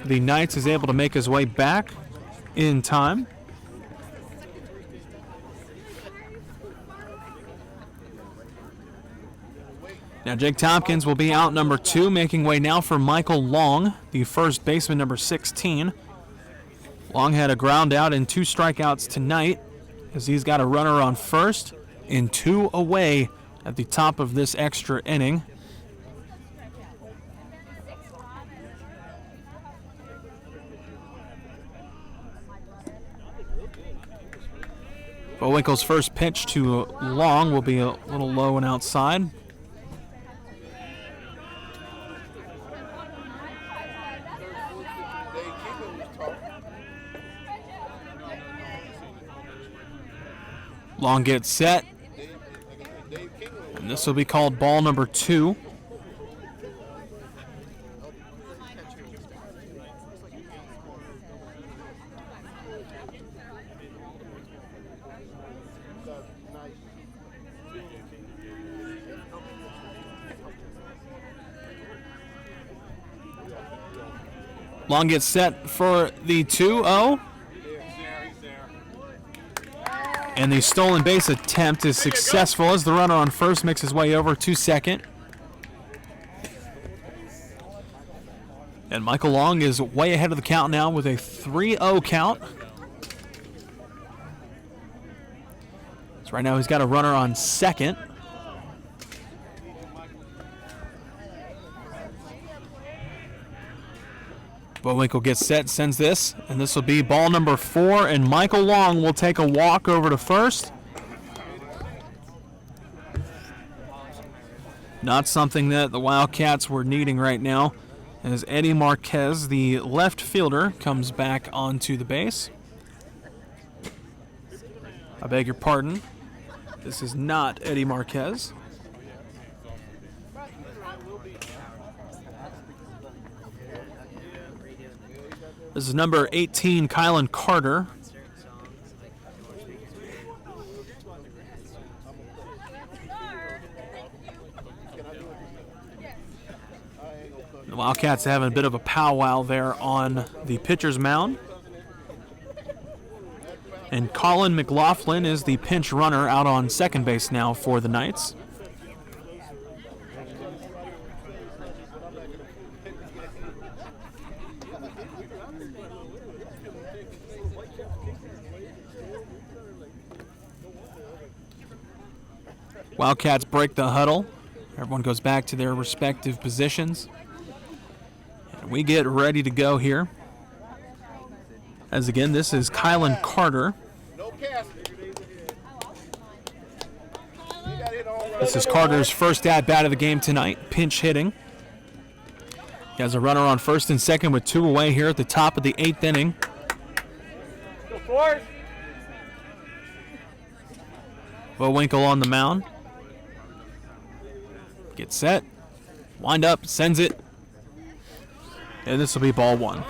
the Knights is able to make his way back in time. Now Jake Tompkins will be out number 2, making way now for Michael Long, the first baseman, number 16. Long had a ground out and 2 strikeouts tonight, as he's got a runner on first and 2 away at the top of this extra inning. Bowinkle's first pitch to Long will be a little low and outside. Long gets set, and this will be called ball number 2. Long gets set for the 2-0. And the stolen base attempt is successful as the runner on first makes his way over to second. And Michael Long is way ahead of the count now with a 3-0 count. So right now he's got a runner on second. Bowinkle gets set, sends this, and this will be ball number 4, and Michael Long will take a walk over to first. Not something that the Wildcats were needing right now, as Eddie Marquez, the left fielder, comes back onto the base. I beg your pardon. This is not Eddie Marquez. This is number 18, Kylan Carter. The Wildcats are having a bit of a powwow there on the pitcher's mound. And Colin McLaughlin is the pinch runner out on second base now for the Knights. Wildcats break the huddle. Everyone goes back to their respective positions. And we get ready to go here. As again, this is Kylan Carter. This is Carter's first at-bat of the game tonight, pinch hitting. He has a runner on first and second with 2 away here at the top of the 8th inning. Winkle on the mound. Gets set, wind up, sends it, and this will be ball 1.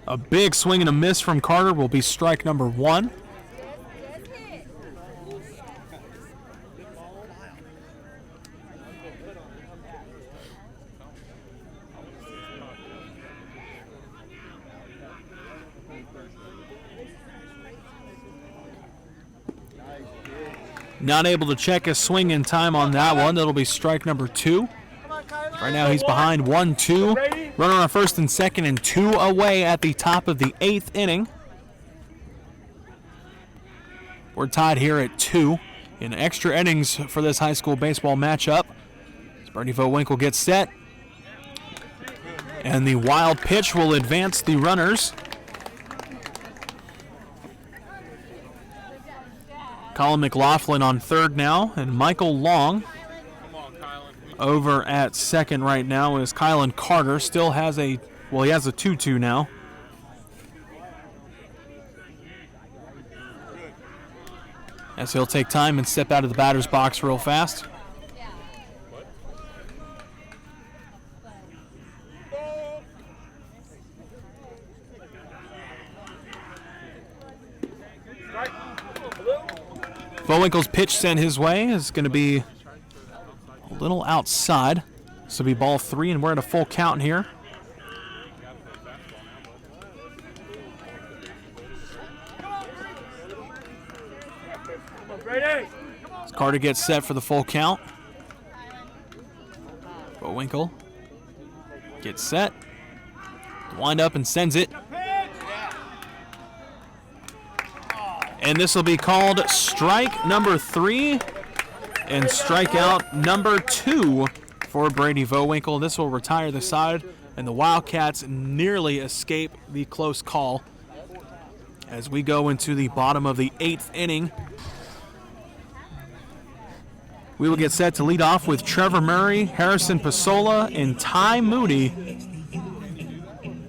A big swing and a miss from Carter will be strike number 1. Not able to check his swing in time on that one. That'll be strike number 2. Right now he's behind 1-2. Runner on first and second and 2 away at the top of the 8th inning. We're tied here at 2 in extra innings for this high school baseball matchup. As Bernie Winkle gets set. And the wild pitch will advance the runners. Colin McLaughlin on third now, and Michael Long over at second right now is Kylan Carter. Still has he has a 2-2 now. As he'll take time and step out of the batter's box real fast. Winkle's pitch sent his way is going to be a little outside. This will be ball 3, and we're at a full count here. As Carter gets set for the full count. Winkle gets set. Wind up and sends it. And this will be called strike number 3 and strikeout number 2 for Brady Vowinkle. This will retire the side, and the Wildcats nearly escape the close call as we go into the bottom of the 8th inning. We will get set to lead off with Trevor Murray, Harrison Pisola, and Ty Moody.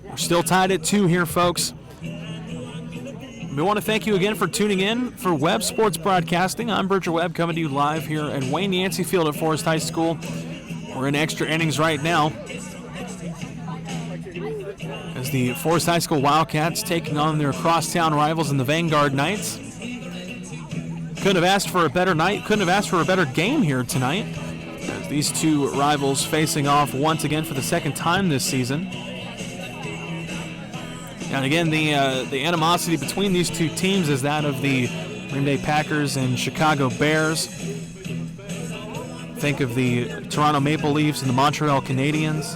We're still tied at 2 here, folks. We want to thank you again for tuning in for Webb Sports Broadcasting. I'm Bridger Webb, coming to you live here at Wayne Yancey Field at Forest High School. We're in extra innings right now as the Forest High School Wildcats taking on their crosstown rivals in the Vanguard Knights. Couldn't have asked for a better night, couldn't have asked for a better game here tonight, as these two rivals facing off once again for the second time this season. And again, the animosity between these two teams is that of the Green Bay Packers and Chicago Bears. Think of the Toronto Maple Leafs and the Montreal Canadiens.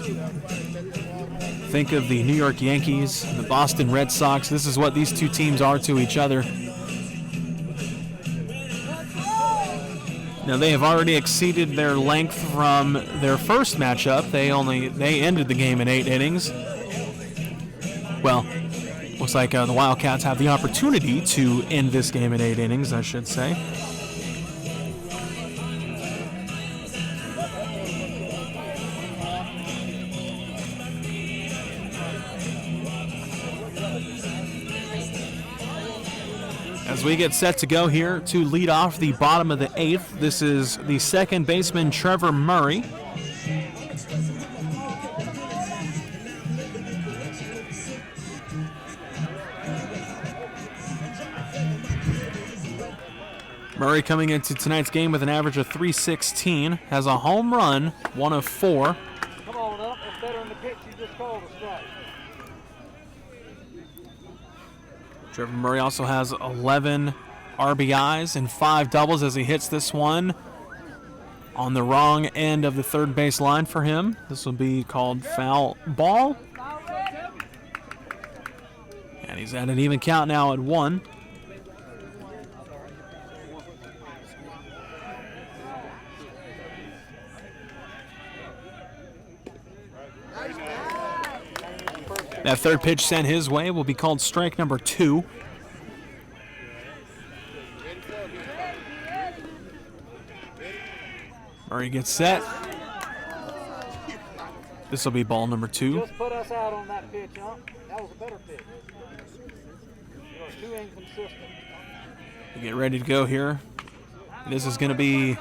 Think of the New York Yankees and the Boston Red Sox. This is what these two teams are to each other. Now, they have already exceeded their length from their first matchup. They ended the game in 8 innings. Well, looks like the Wildcats have the opportunity to end this game in 8 innings, I should say. As we get set to go here to lead off the bottom of the 8th, this is the second baseman, Trevor Murray. Murray coming into tonight's game with an average of .316, has a home run, 1 of 4. Come on up, it's better than the pitch you just called a strike. Trevor Murray also has 11 RBIs and 5 doubles as he hits this one on the wrong end of the third base line for him. This will be called foul ball. And he's at an even count now at 1. That third pitch sent his way will be called strike number 2. Murray gets set. This will be ball number 2. Just put us out on that pitch, huh? That was a better pitch. You are too inconsistent. We get ready to go here. This is going to be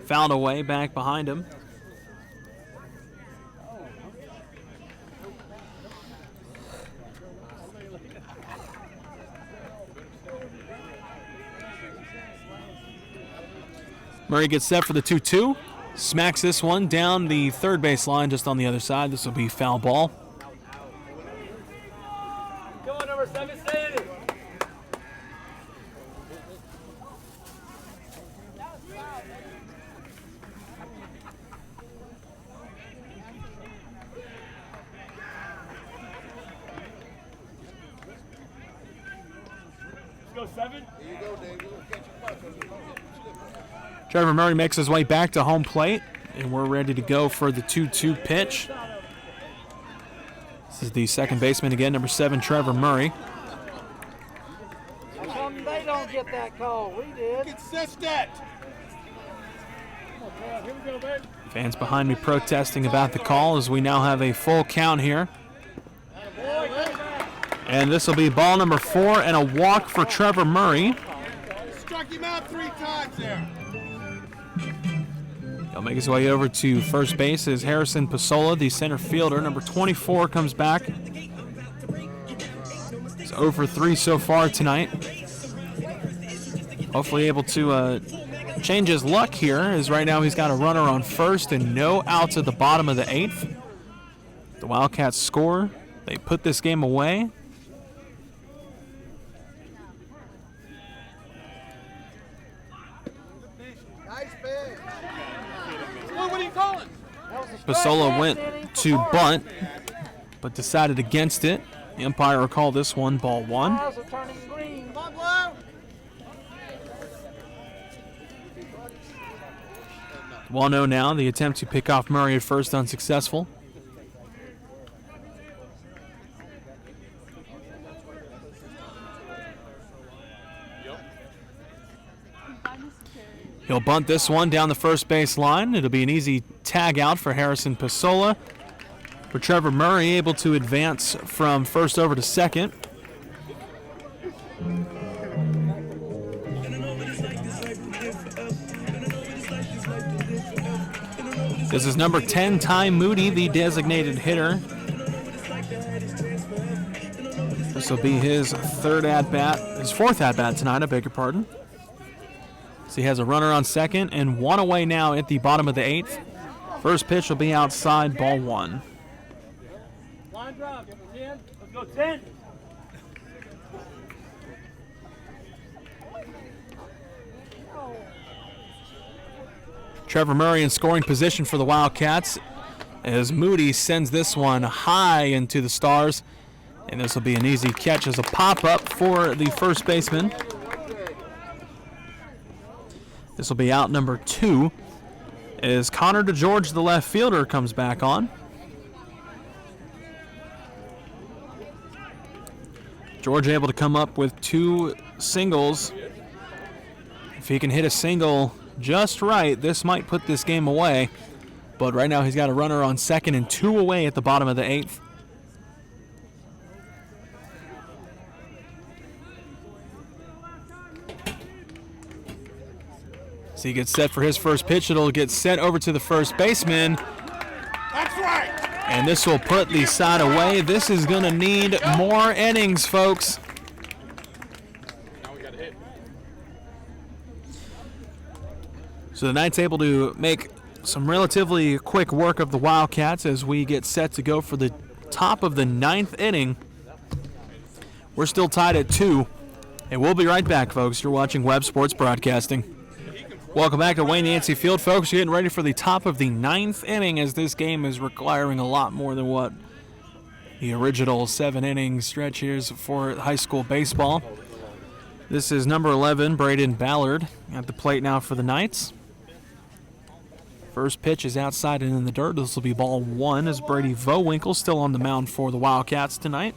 fouled away back behind him. Murray gets set for the 2-2. Smacks this one down the third base line just on the other side. This will be foul ball. Come on, number 7, stay in it. Let's go, 7. Here you go, Dave. We'll catch your punch. Trevor Murray makes his way back to home plate, and we're ready to go for the 2-2 pitch. This is the second baseman again, number 7, Trevor Murray. How come they don't get that call? We did. Consistent. Here we go, baby. Fans behind me protesting about the call as we now have a full count here. And this will be ball number 4 and a walk for Trevor Murray. Struck him out 3 times there. He'll make his way over to first base as Harrison Pisola, the center fielder. Number 24 comes back. He's 0 for 3 so far tonight. Hopefully able to change his luck here, as right now he's got a runner on first and no outs at the bottom of the 8th. The Wildcats score. They put this game away. Pisola went to bunt, but decided against it. The umpire will call this one ball 1. Well known now, the attempt to pick off Murray at first unsuccessful. He'll bunt this one down the first base line. It'll be an easy tag out for Harrison Pisola. For Trevor Murray, able to advance from first over to second. This is number 10, Ty Moody, the designated hitter. This will be his 4th at-bat tonight, I beg your pardon. So he has a runner on second and 1 away now at the bottom of the 8th. First pitch will be outside, ball 1. Line drive, 10. Let's go, 10. Trevor Murray in scoring position for the Wildcats as Moody sends this one high into the stars. And this will be an easy catch as a pop-up for the first baseman. This will be out number 2 as Connor DeGeorge, the left fielder, comes back on. George able to come up with 2 singles. If he can hit a single just right, this might put this game away. But right now he's got a runner on second and 2 away at the bottom of the 8th. So he gets set for his first pitch. It'll get sent over to the first baseman. That's right. And this will put the side away. This is going to need more innings, folks. Now we got a hit. So the Knights able to make some relatively quick work of the Wildcats as we get set to go for the top of the 9th inning. We're still tied at 2, and we'll be right back, folks. You're watching Webb Sports Broadcasting. Welcome back to Wayne Yancey Field, folks. You're getting ready for the top of the 9th inning as this game is requiring a lot more than what the original 7-inning stretch is for high school baseball. This is number 11, Braden Ballard, at the plate now for the Knights. First pitch is outside and in the dirt. This will be ball 1 as Brady Vowinkle still on the mound for the Wildcats tonight.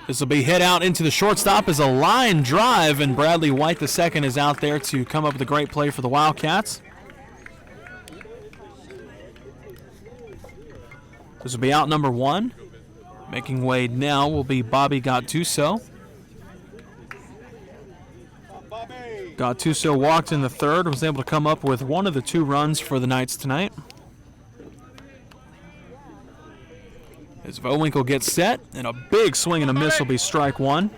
This will be hit out into the shortstop as a line drive, and Bradley White II is out there to come up with a great play for the Wildcats. This will be out number 1. Making way now will be Bobby Gattuso. Gattuso walked in the third, was able to come up with one of the 2 runs for the Knights tonight. As Vowinkle gets set, and a big swing and a miss will be strike 1. Come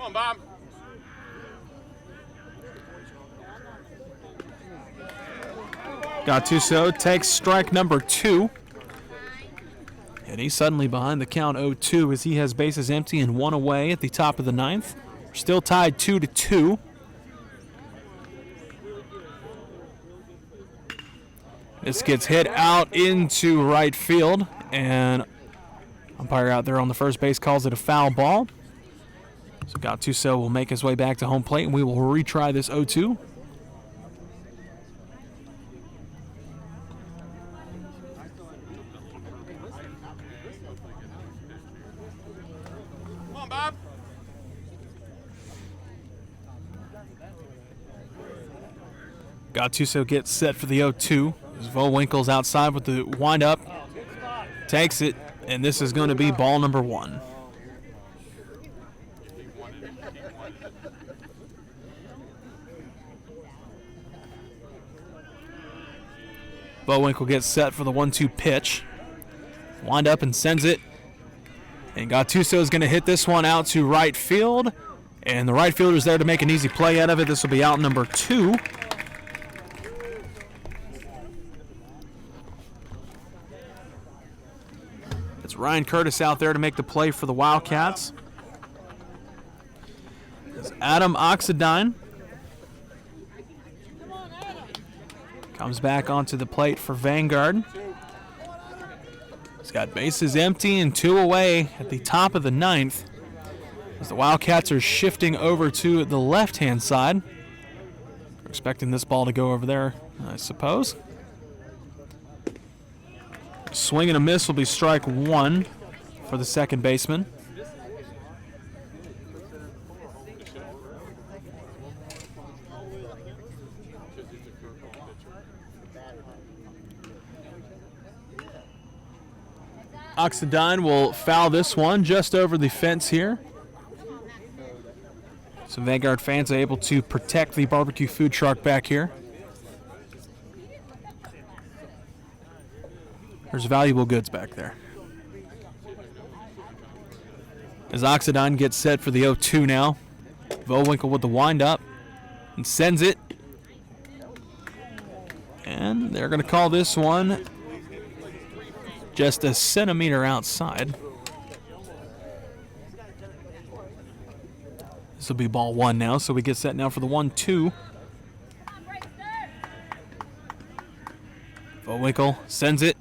on, Bob. Gattuso takes strike number 2. And he's suddenly behind the count 0-2 as he has bases empty and 1 away at the top of the 9th. We're still tied 2-2. This gets hit out into right field, and umpire out there on the first base calls it a foul ball. So Gattuso will make his way back to home plate, and we will retry this 0-2. Bob. Gattuso gets set for the 0-2. Vowinkle's outside with the windup. Takes it, and this is going to be ball number 1. Vowinkle gets set for the 1-2 pitch. Wind up and sends it. And Gattuso is going to hit this one out to right field. And the right fielder's there to make an easy play out of it. This will be out number 2. It's Ryan Curtis out there to make the play for the Wildcats. It's Adam Oxidine comes back onto the plate for Vanguard. He's got bases empty and 2 away at the top of the 9th. As the Wildcats are shifting over to the left-hand side. We're expecting this ball to go over there, I suppose. Swing and a miss will be strike 1 for the second baseman. Oxidine will foul this one just over the fence here. So Vanguard fans are able to protect the barbecue food truck back here. There's valuable goods back there. As Oxidine gets set for the 0-2 now. Vowinkle with the windup and sends it. And they're going to call this one just a centimeter outside. This will be ball 1 now, so we get set now for the 1-2. Vowinkle sends it.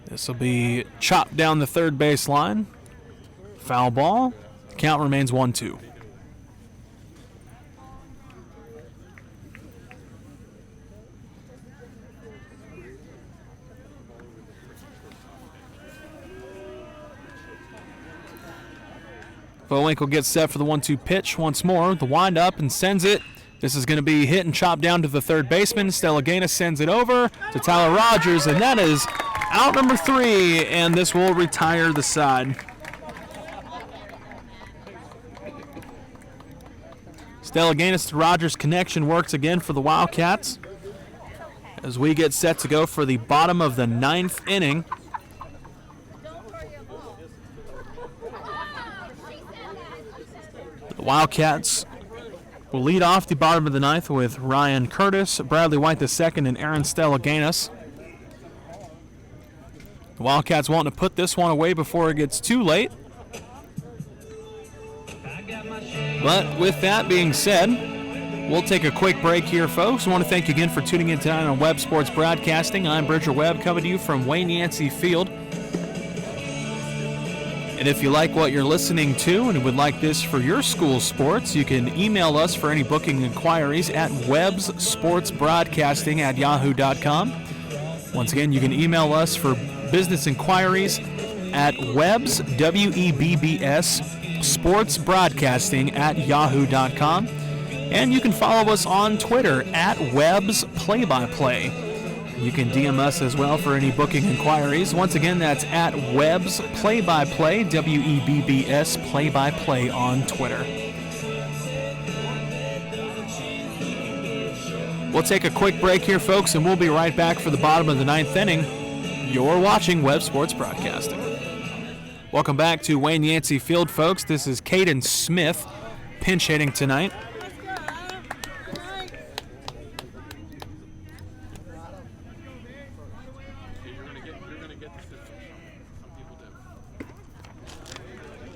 This will be chopped down the third base line. Foul ball. Count remains 1-2. Vowinkle gets set for the 1-2 pitch once more. The wind up and sends it. This is going to be hit and chopped down to the third baseman. Stellaganis sends it over to Tyler Rogers, and that is out number 3, and this will retire the side. Stelliganis to Rogers connection works again for the Wildcats. as we get set to go for the bottom of the 9th inning. The Wildcats will lead off the bottom of the 9th with Ryan Curtis, Bradley White II, and Aaron Stellaganis. The Wildcats wanting to put this one away before it gets too late. But with that being said, we'll take a quick break here, folks. I want to thank you again for tuning in tonight on Webb Sports Broadcasting. I'm Bridger Webb, coming to you from Wayne Yancey Field. And if you like what you're listening to and would like this for your school sports, you can email us for any booking inquiries at webbssportsbroadcasting@yahoo.com. Once again, you can email us for business inquiries at Webbs, W-E-B-B-S, sportsbroadcasting@yahoo.com. And you can follow us on Twitter at Webbs Play-by-Play. You can DM us as well for any booking inquiries. Once again, that's at Webbs Play-by-Play, W-E-B-B-S Play-by-Play on Twitter. We'll take a quick break here, folks, and we'll be right back for the bottom of the 9th inning. You're watching Webb Sports Broadcasting. Welcome back to Wayne Yancey Field, folks. This is Caden Smith pinch hitting tonight.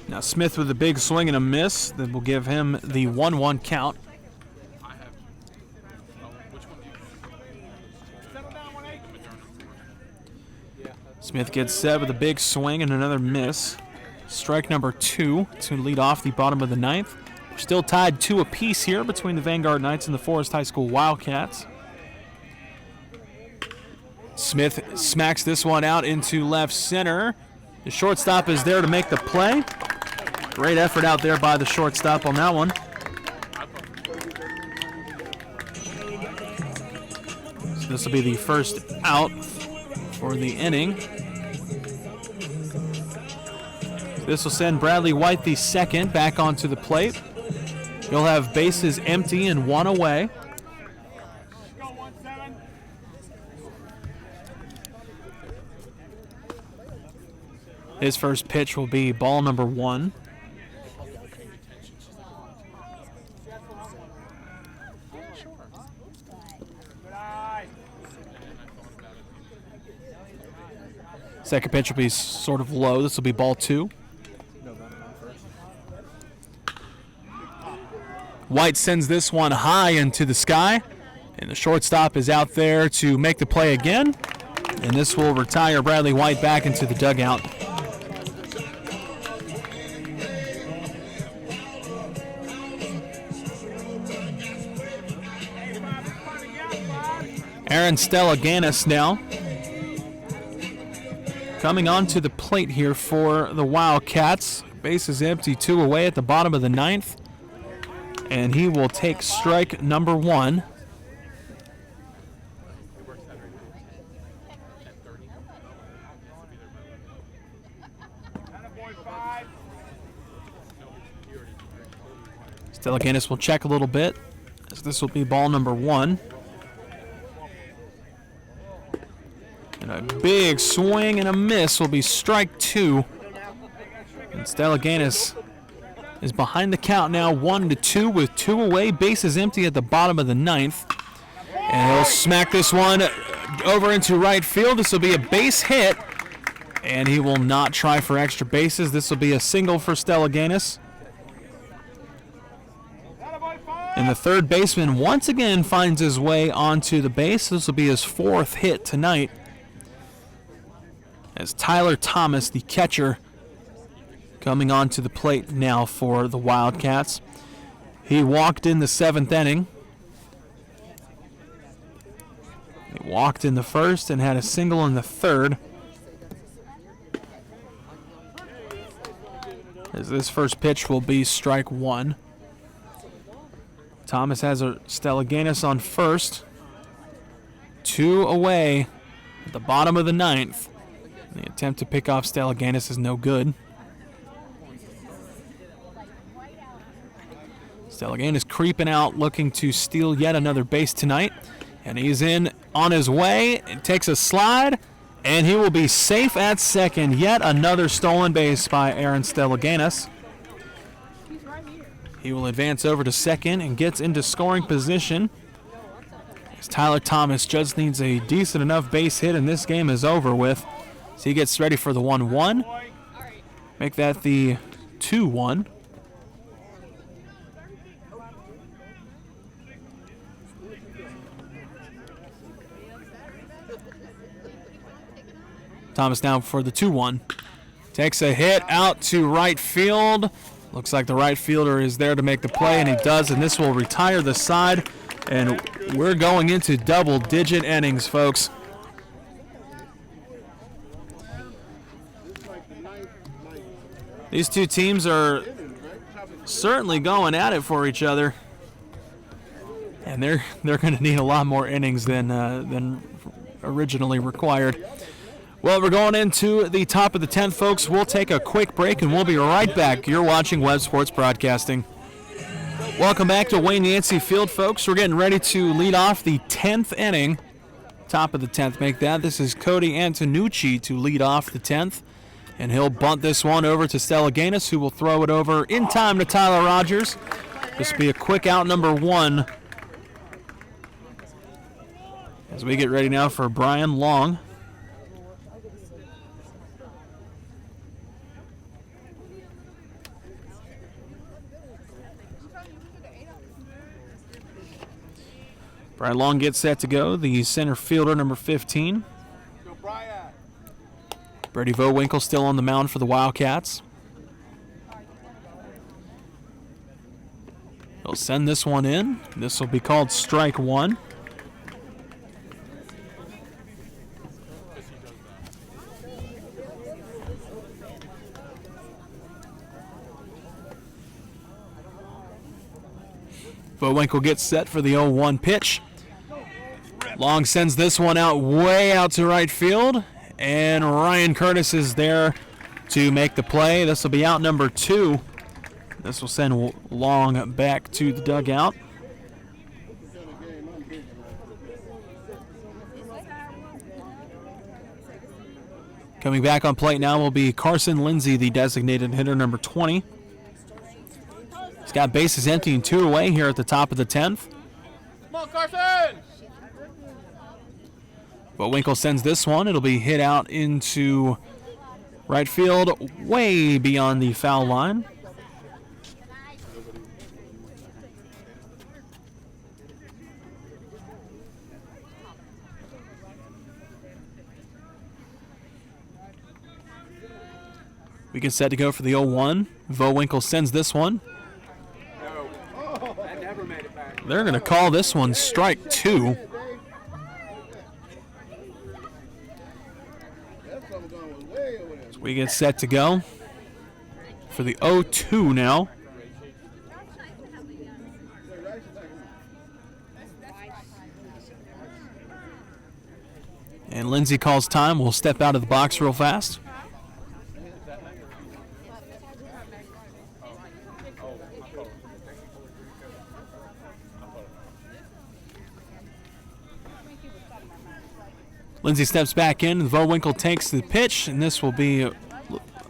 Now Smith with a big swing and a miss that will give him the 1-1 count. Smith gets set with a big swing and another miss. Strike number 2 to lead off the bottom of the 9th. We're still tied 2 apiece here between the Vanguard Knights and the Forest High School Wildcats. Smith smacks this one out into left center. The shortstop is there to make the play. Great effort out there by the shortstop on that one. So this will be the first out for the inning. This will send Bradley White II back onto the plate. He'll have bases empty and 1 away. His first pitch will be ball number 1. Second pitch will be sort of low. This will be ball 2. White sends this one high into the sky, and the shortstop is out there to make the play again, and this will retire Bradley White back into the dugout. Aaron Stellaganis now coming onto the plate here for the Wildcats. Base is empty, 2 away at the bottom of the 9th. And he will take strike number 1. Stellaganis will check a little bit, as this will be ball number 1. And a big swing and a miss will be strike 2. And Stellaganis is behind the count now, 1-2 with 2 away. Bases empty at the bottom of the 9th. And he'll smack this one over into right field. This will be a base hit. And he will not try for extra bases. This will be a single for Stellaganis. And the third baseman once again finds his way onto the base. This will be his 4th hit tonight, as Tyler Thomas, the catcher, coming onto the plate now for the Wildcats. He walked in the 7th inning. He walked in the 1st and had a single in the 3rd. As this first pitch will be strike 1. Thomas has a Stellaganis on first. 2 away at the bottom of the 9th. The attempt to pick off Stellaganis is no good. Stellaganis creeping out, looking to steal yet another base tonight. And he's in on his way. It takes a slide, and he will be safe at second. Yet another stolen base by Aaron Stellaganis. He will advance over to second and gets into scoring position. As Tyler Thomas just needs a decent enough base hit, and this game is over with. So he gets ready for the 1-1. Make that the 2-1. Thomas now for the 2-1. Takes a hit out to right field. Looks like the right fielder is there to make the play, and he does, and this will retire the side. And we're going into double-digit innings, folks. These two teams are certainly going at it for each other. And they're going to need a lot more innings than originally required. Well, we're going into the top of the 10th, folks. We'll take a quick break, and we'll be right back. You're watching Webb Sports Broadcasting. Welcome back to Wayne Yancey Field, folks. We're getting ready to lead off the 10th inning. Top of the 10th, make that. This is Cody Antonucci to lead off the 10th. And he'll bunt this one over to Stellaganis, who will throw it over in time to Tyler Rogers. This will be a quick out, number 1. As we get ready now for Brian Long. Brian Long gets set to go, the center fielder, number 15. Brady Vowinkle still on the mound for the Wildcats. He'll send this one in. This will be called strike 1. Vowinkle gets set for the 0-1 pitch. Long sends this one out way out to right field, and Ryan Curtis is there to make the play. This will be out number 2. This will send Long back to the dugout. Coming back on plate now will be Carson Lindsay, the designated hitter, number 20. He's got bases empty and 2 away here at the top of the 10th. Come on, Carson! But Winkle sends this one. It'll be hit out into right field, way beyond the foul line. We get set to go for the 0-1. Vowinkle sends this one. They're going to call this one strike 2. So we get set to go for the 0-2 now. And Lindsay calls time. We'll step out of the box real fast. Lindsay steps back in, and Vowinkle takes the pitch, and this will be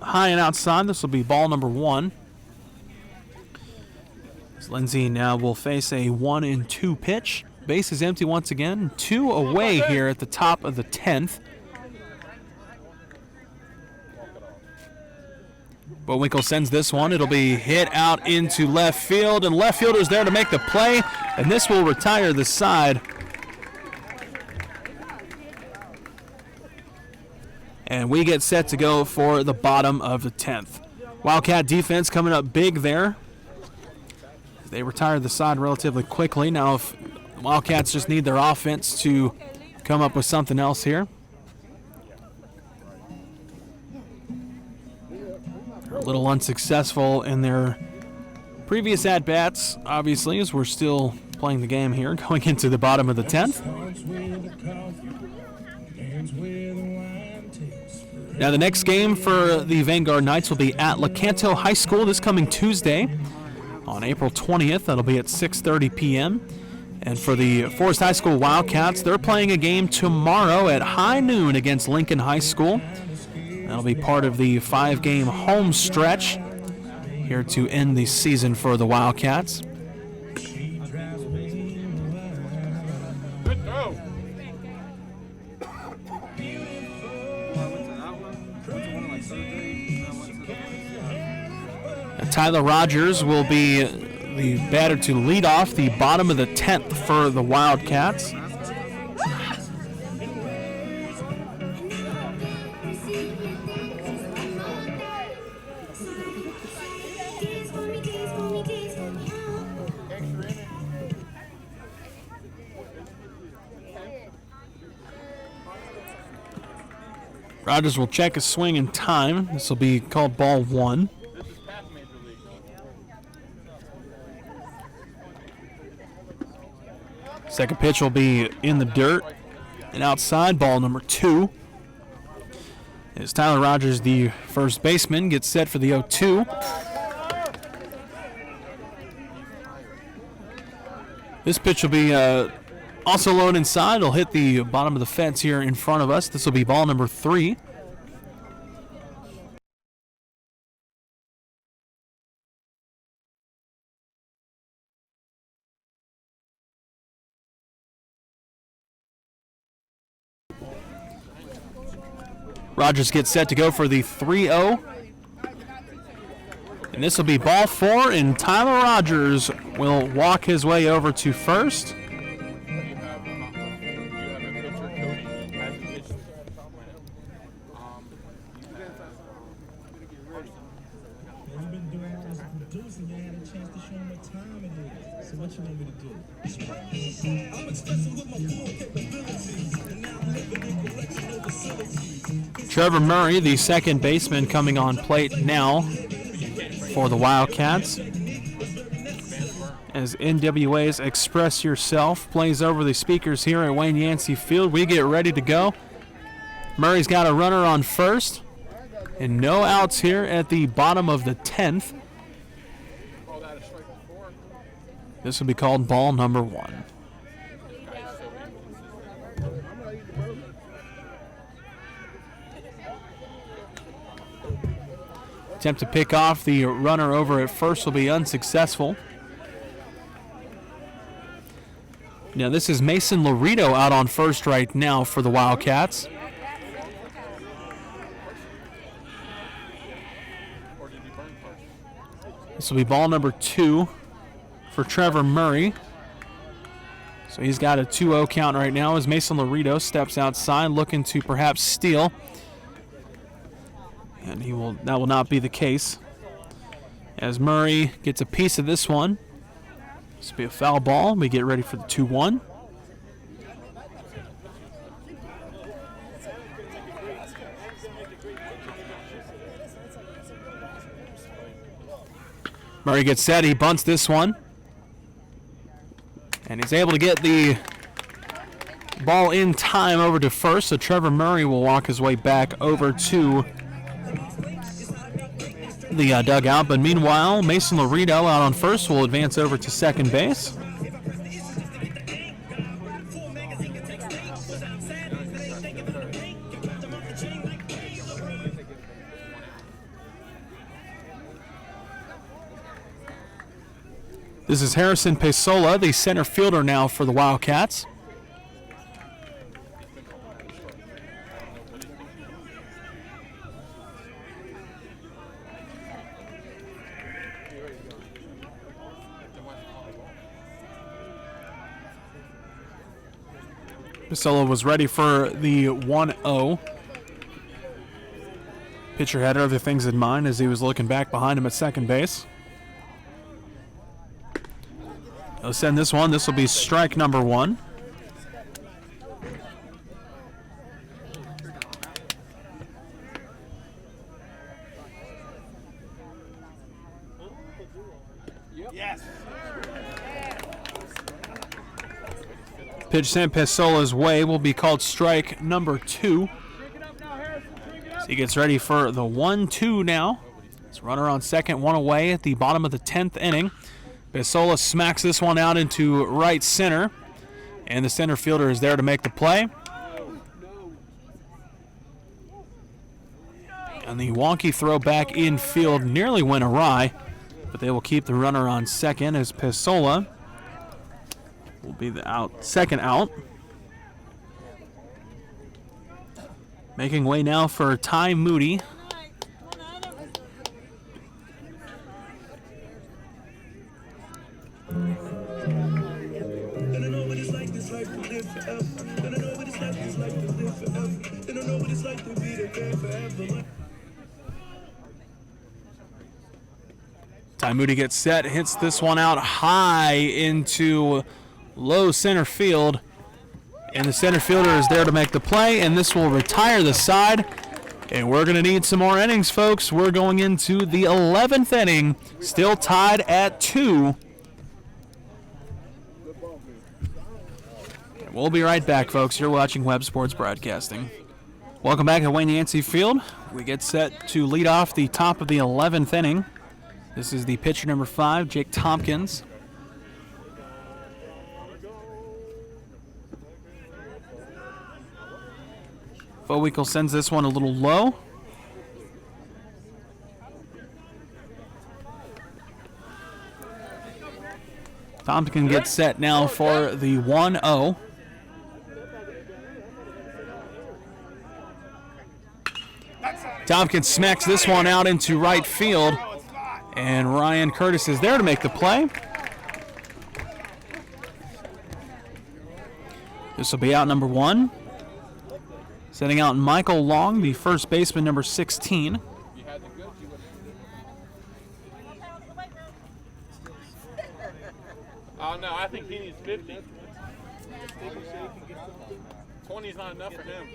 high and outside. This will be ball number 1. So Lindsay now will face a 1-2 pitch. Base is empty once again. 2 away here at the top of the 10th. Vowinkle sends this one. It'll be hit out into left field, and left fielder's there to make the play, and this will retire the side. And we get set to go for the bottom of the 10th. Wildcat defense coming up big there. They retired the side relatively quickly. Now if Wildcats just need their offense to come up with something else here. They're a little unsuccessful in their previous at-bats, obviously, as we're still playing the game here, going into the bottom of the 10th. Now the next game for the Vanguard Knights will be at Lecanto High School this coming Tuesday on April 20th. That'll be at 6:30 p.m. And for the Forest High School Wildcats, they're playing a game tomorrow at high noon against Lincoln High School. That'll be part of the 5-game home stretch here to end the season for the Wildcats. Good throw. Tyler Rogers will be the batter to lead off the bottom of the 10th for the Wildcats. Rogers will check his swing in time. This will be called ball 1. Second pitch will be in the dirt and outside, ball number 2. As Tyler Rogers, the first baseman, gets set for the 0-2. This pitch will be also low and inside. It'll hit the bottom of the fence here in front of us. This will be ball number 3. Rogers gets set to go for the 3-0. And this will be ball 4, and Tyler Rogers will walk his way over to first. Trevor Murray, the second baseman, coming on plate now for the Wildcats. As NWA's Express Yourself plays over the speakers here at Wayne Yancey Field, we get ready to go. Murray's got a runner on first, and no outs here at the bottom of the 10th. This will be called ball number 1. Attempt to pick off the runner over at first will be unsuccessful. Now this is Mason Laredo out on first right now for the Wildcats. This will be ball number 2 for Trevor Murray. So he's got a 2-0 count right now as Mason Laredo steps outside looking to perhaps steal. And that will not be the case. As Murray gets a piece of this one. This will be a foul ball. We get ready for the 2-1. Murray gets set. He bunts this one. And he's able to get the ball in time over to first. So Trevor Murray will walk his way back over to the dugout, but meanwhile, Mason Laredo out on first will advance over to second base. This is Harrison Pisola, the center fielder now for the Wildcats. Pisola was ready for the 1-0. Pitcher had other things in mind as he was looking back behind him at second base. He'll send this one. This will be strike number 1. Yes. Pitch sent Pisola's way will be called strike number 2. So he gets ready for the 1-2 now. It's runner on second, one away at the bottom of the 10th inning. Pisola smacks this one out into right center, and the center fielder is there to make the play. And the wonky throw back infield nearly went awry, but they will keep the runner on second as Pisola will be the second out. Making way now for Ty Moody. Ty Moody gets set, hits this one out high into low center field. And the center fielder is there to make the play, and this will retire the side. And we're going to need some more innings, folks. We're going into the 11th inning, still tied at 2. And we'll be right back, folks. You're watching Webb Sports Broadcasting. Welcome back to Wayne Yancey Field. We get set to lead off the top of the 11th inning. This is the pitcher number 5, Jake Tompkins. Bowinkle sends this one a little low. Tompkins gets set now for the 1-0. Tompkins smacks this one out into right field, and Ryan Curtis is there to make the play. This will be out number 1. Setting out Michael Long, the first baseman, number 16. Oh, no, I think he needs 50. 20 is not enough for him.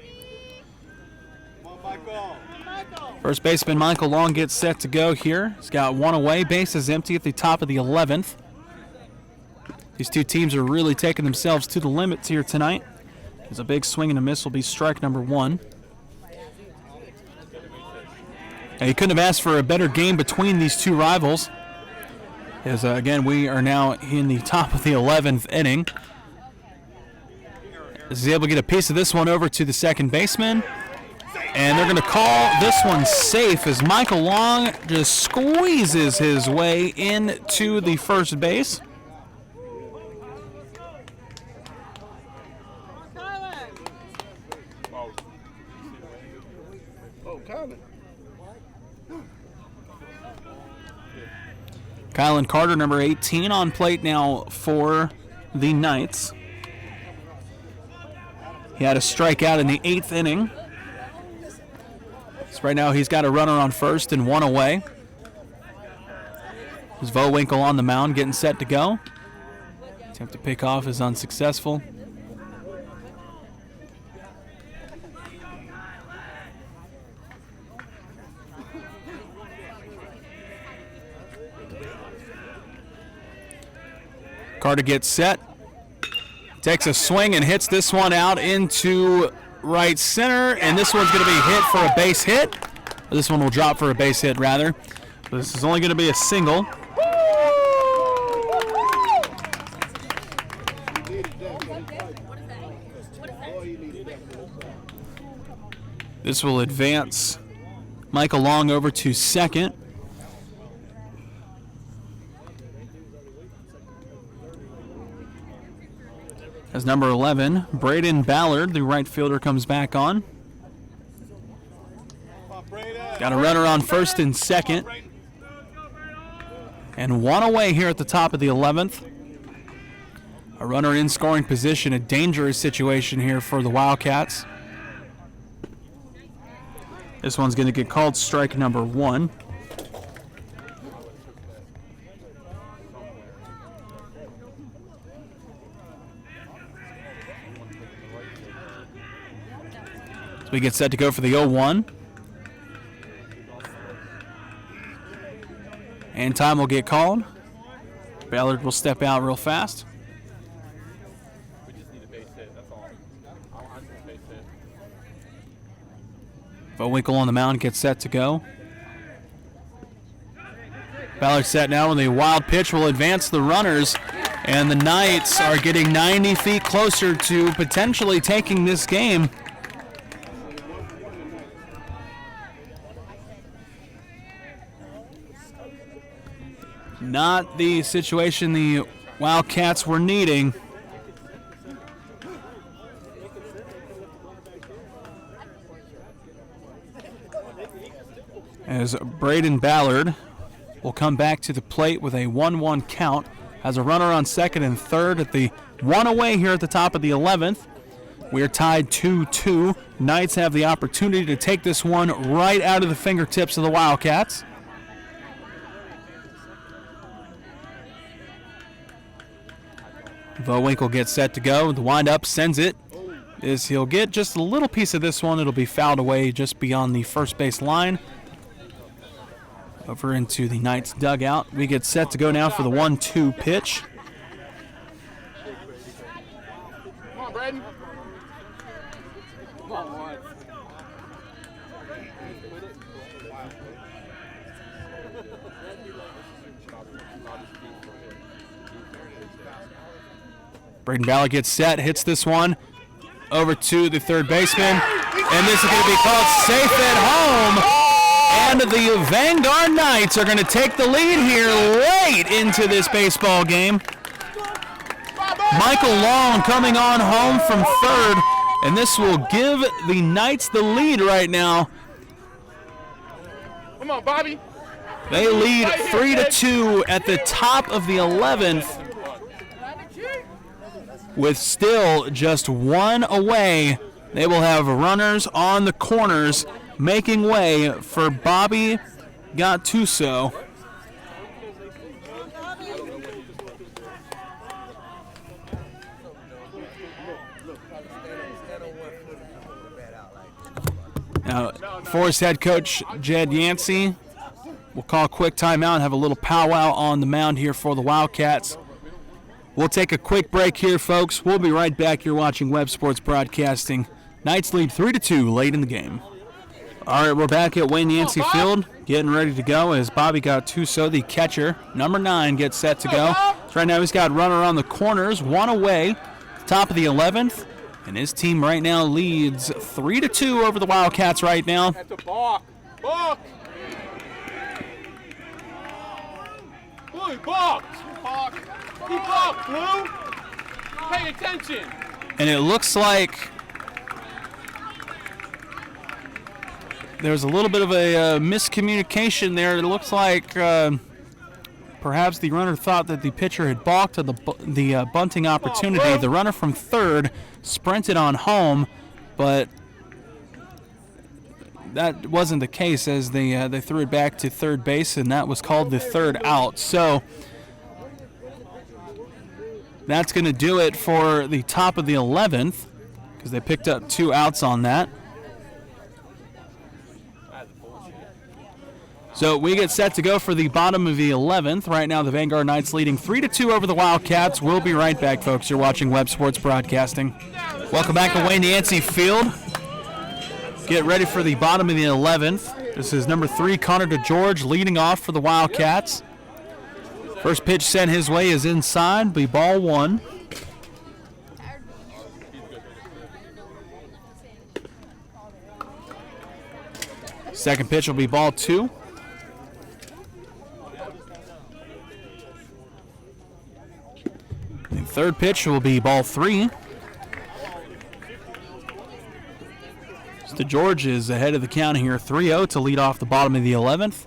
Come on, Michael. First baseman Michael Long gets set to go here. He's got one away. Base is empty at the top of the 11th. These two teams are really taking themselves to the limits here tonight. As a big swing and a miss will be strike number 1. And you couldn't have asked for a better game between these two rivals. As again, we are now in the top of the 11th inning. As he's able to get a piece of this one over to the second baseman. And they're going to call this one safe as Michael Long just squeezes his way into the first base. Kylan Carter, number 18, on plate now for the Knights. He had a strikeout in the 8th inning. So right now he's got a runner on first and one away. There's Vowinkle on the mound getting set to go. Attempt to pick off is unsuccessful. Carter gets set, takes a swing and hits this one out into right center, and this one's going to be hit for a base hit. This one will drop for a base hit, rather. This is only going to be a single. This will advance Michael Long over to second. As number 11, Braden Ballard, the right fielder, comes back on. Got a runner on first and second. And one away here at the top of the 11th. A runner in scoring position, a dangerous situation here for the Wildcats. This one's going to get called strike number 1. So we get set to go for the 0-1. And time will get called. Ballard will step out real fast. We just need a base hit, that's all. I need a base hit. Vowinkle on the mound gets set to go. Ballard set now with a wild pitch will advance the runners, and the Knights are getting 90 feet closer to potentially taking this game. Not the situation the Wildcats were needing. As Braden Ballard will come back to the plate with a 1-1 count. Has a runner on second and third at the one away here at the top of the 11th. We're tied 2-2. Knights have the opportunity to take this one right out of the fingertips of the Wildcats. Vowinkle gets set to go. The windup sends it. He'll get just a little piece of this one. It'll be fouled away just beyond the first base line. Over into the Knights dugout. We get set to go now for the 1-2 pitch. Come on, Braden. Come on, Braden Ballard gets set, hits this one over to the third baseman, and this is going to be called safe at home. And the Vanguard Knights are going to take the lead here late into this baseball game. Michael Long coming on home from third, and this will give the Knights the lead right now. Come on, Bobby. They lead 3-2 at the top of the 11th, with still just one away. They will have runners on the corners making way for Bobby Gattuso. Now, Forest head coach Jed Yancey will call a quick timeout and have a little powwow on the mound here for the Wildcats. We'll take a quick break here, folks. We'll be right back. You're watching Webb Sports Broadcasting. Knights lead 3-2 late in the game. All right, we're back at Wayne Yancey Field, getting ready to go as Bobby Gattuso, the catcher, number 9, gets set to go. So right now he's got runner on the corners, one away, top of the 11th, and his team right now leads 3-2 over the Wildcats right now. That's a balk. Balk. Blue, balk. Balk. He balked, Blue. Pay attention. And it looks like there's a little bit of a miscommunication there. It looks like perhaps the runner thought that the pitcher had balked at the bunting opportunity. The runner from third sprinted on home, but that wasn't the case as they threw it back to third base, and that was called the third out. So that's going to do it for the top of the 11th because they picked up 2 outs on that. So we get set to go for the bottom of the 11th. Right now, the Vanguard Knights leading 3-2 over the Wildcats. We'll be right back, folks. You're watching Webb Sports Broadcasting. Welcome back to Wayne Yancey Field. Get ready for the bottom of the 11th. This is number 3, Connor DeGeorge, leading off for the Wildcats. First pitch sent his way is inside, be ball 1. Second pitch will be ball 2. The third pitch will be ball 3. DeGeorge is ahead of the count here, 3-0 to lead off the bottom of the 11th.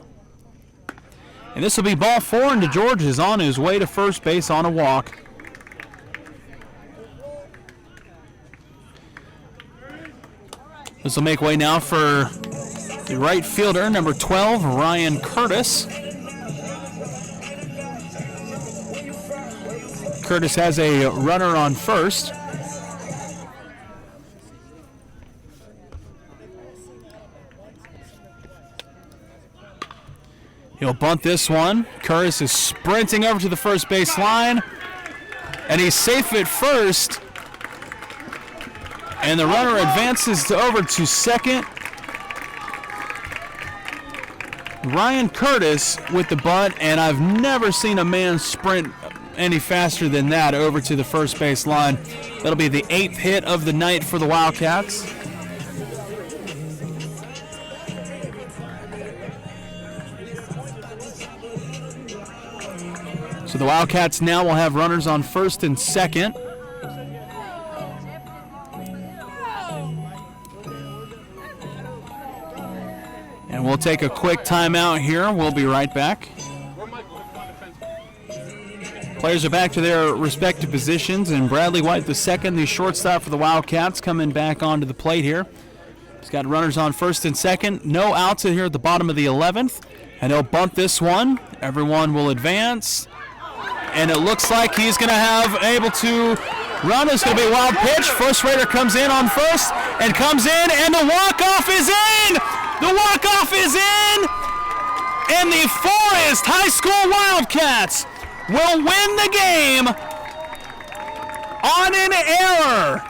And this will be ball 4, and DeGeorge is on his way to first base on a walk. This will make way now for the right fielder, number 12, Ryan Curtis. Curtis has a runner on first. He'll bunt this one. Curtis is sprinting over to the first base line, and he's safe at first. And the runner advances over to second. Ryan Curtis with the bunt, and I've never seen a man sprint any faster than that over to the first base line. That'll be the 8th hit of the night for the Wildcats. So the Wildcats now will have runners on first and second. And we'll take a quick timeout here. We'll be right back. Players are back to their respective positions, and Bradley White, the second, the shortstop for the Wildcats, coming back onto the plate here. He's got runners on first and second. No outs here at the bottom of the 11th, and he'll bunt this one. Everyone will advance, and it looks like he's going to have able to run. It's going to be a wild pitch. First Raider comes in on first and comes in, and the walk-off is in! The walk-off is in! And the Forest High School Wildcats will win the game on an error.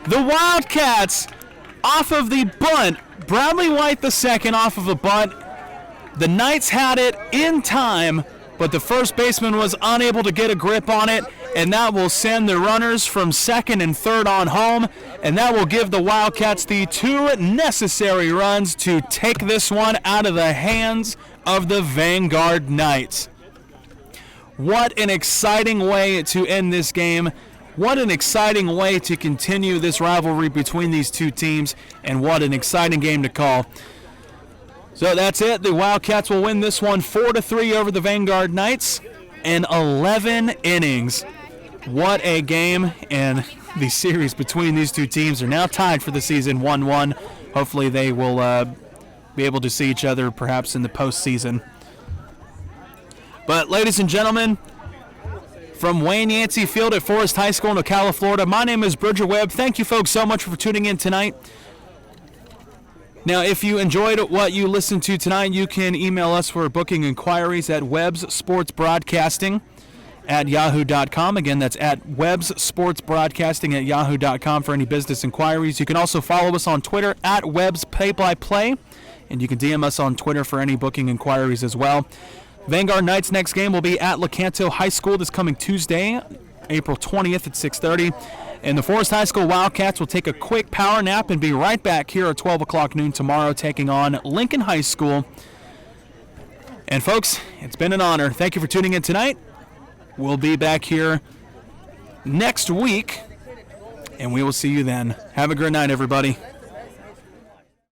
The Wildcats off of the bunt. Bradley White the second off of the bunt. The Knights had it in time, but the first baseman was unable to get a grip on it, and that will send the runners from second and third on home, and that will give the Wildcats the 2 necessary runs to take this one out of the hands of the Vanguard Knights. What an exciting way to end this game. What an exciting way to continue this rivalry between these two teams, and what an exciting game to call. So that's it. The Wildcats will win this one 4-3 over the Vanguard Knights in 11 innings. What a game, and the series between these two teams are now tied for the season 1-1. Hopefully they will be able to see each other perhaps in the postseason. But ladies and gentlemen, from Wayne Yancey Field at Forest High School in Ocala, Florida, my name is Bridger Webb. Thank you folks so much for tuning in tonight. Now, if you enjoyed what you listened to tonight, you can email us for booking inquiries at webbsportsbroadcasting@yahoo.com. Again, that's at webbsportsbroadcasting@yahoo.com for any business inquiries. You can also follow us on Twitter at webbsplay-by-play, and you can DM us on Twitter for any booking inquiries as well. Vanguard Knights' next game will be at Lecanto High School this coming Tuesday, April 20th at 6:30. And the Forest High School Wildcats will take a quick power nap and be right back here at 12 o'clock noon tomorrow, taking on Lincoln High School. And folks, it's been an honor. Thank you for tuning in tonight. We'll be back here next week, and we will see you then. Have a good night, everybody.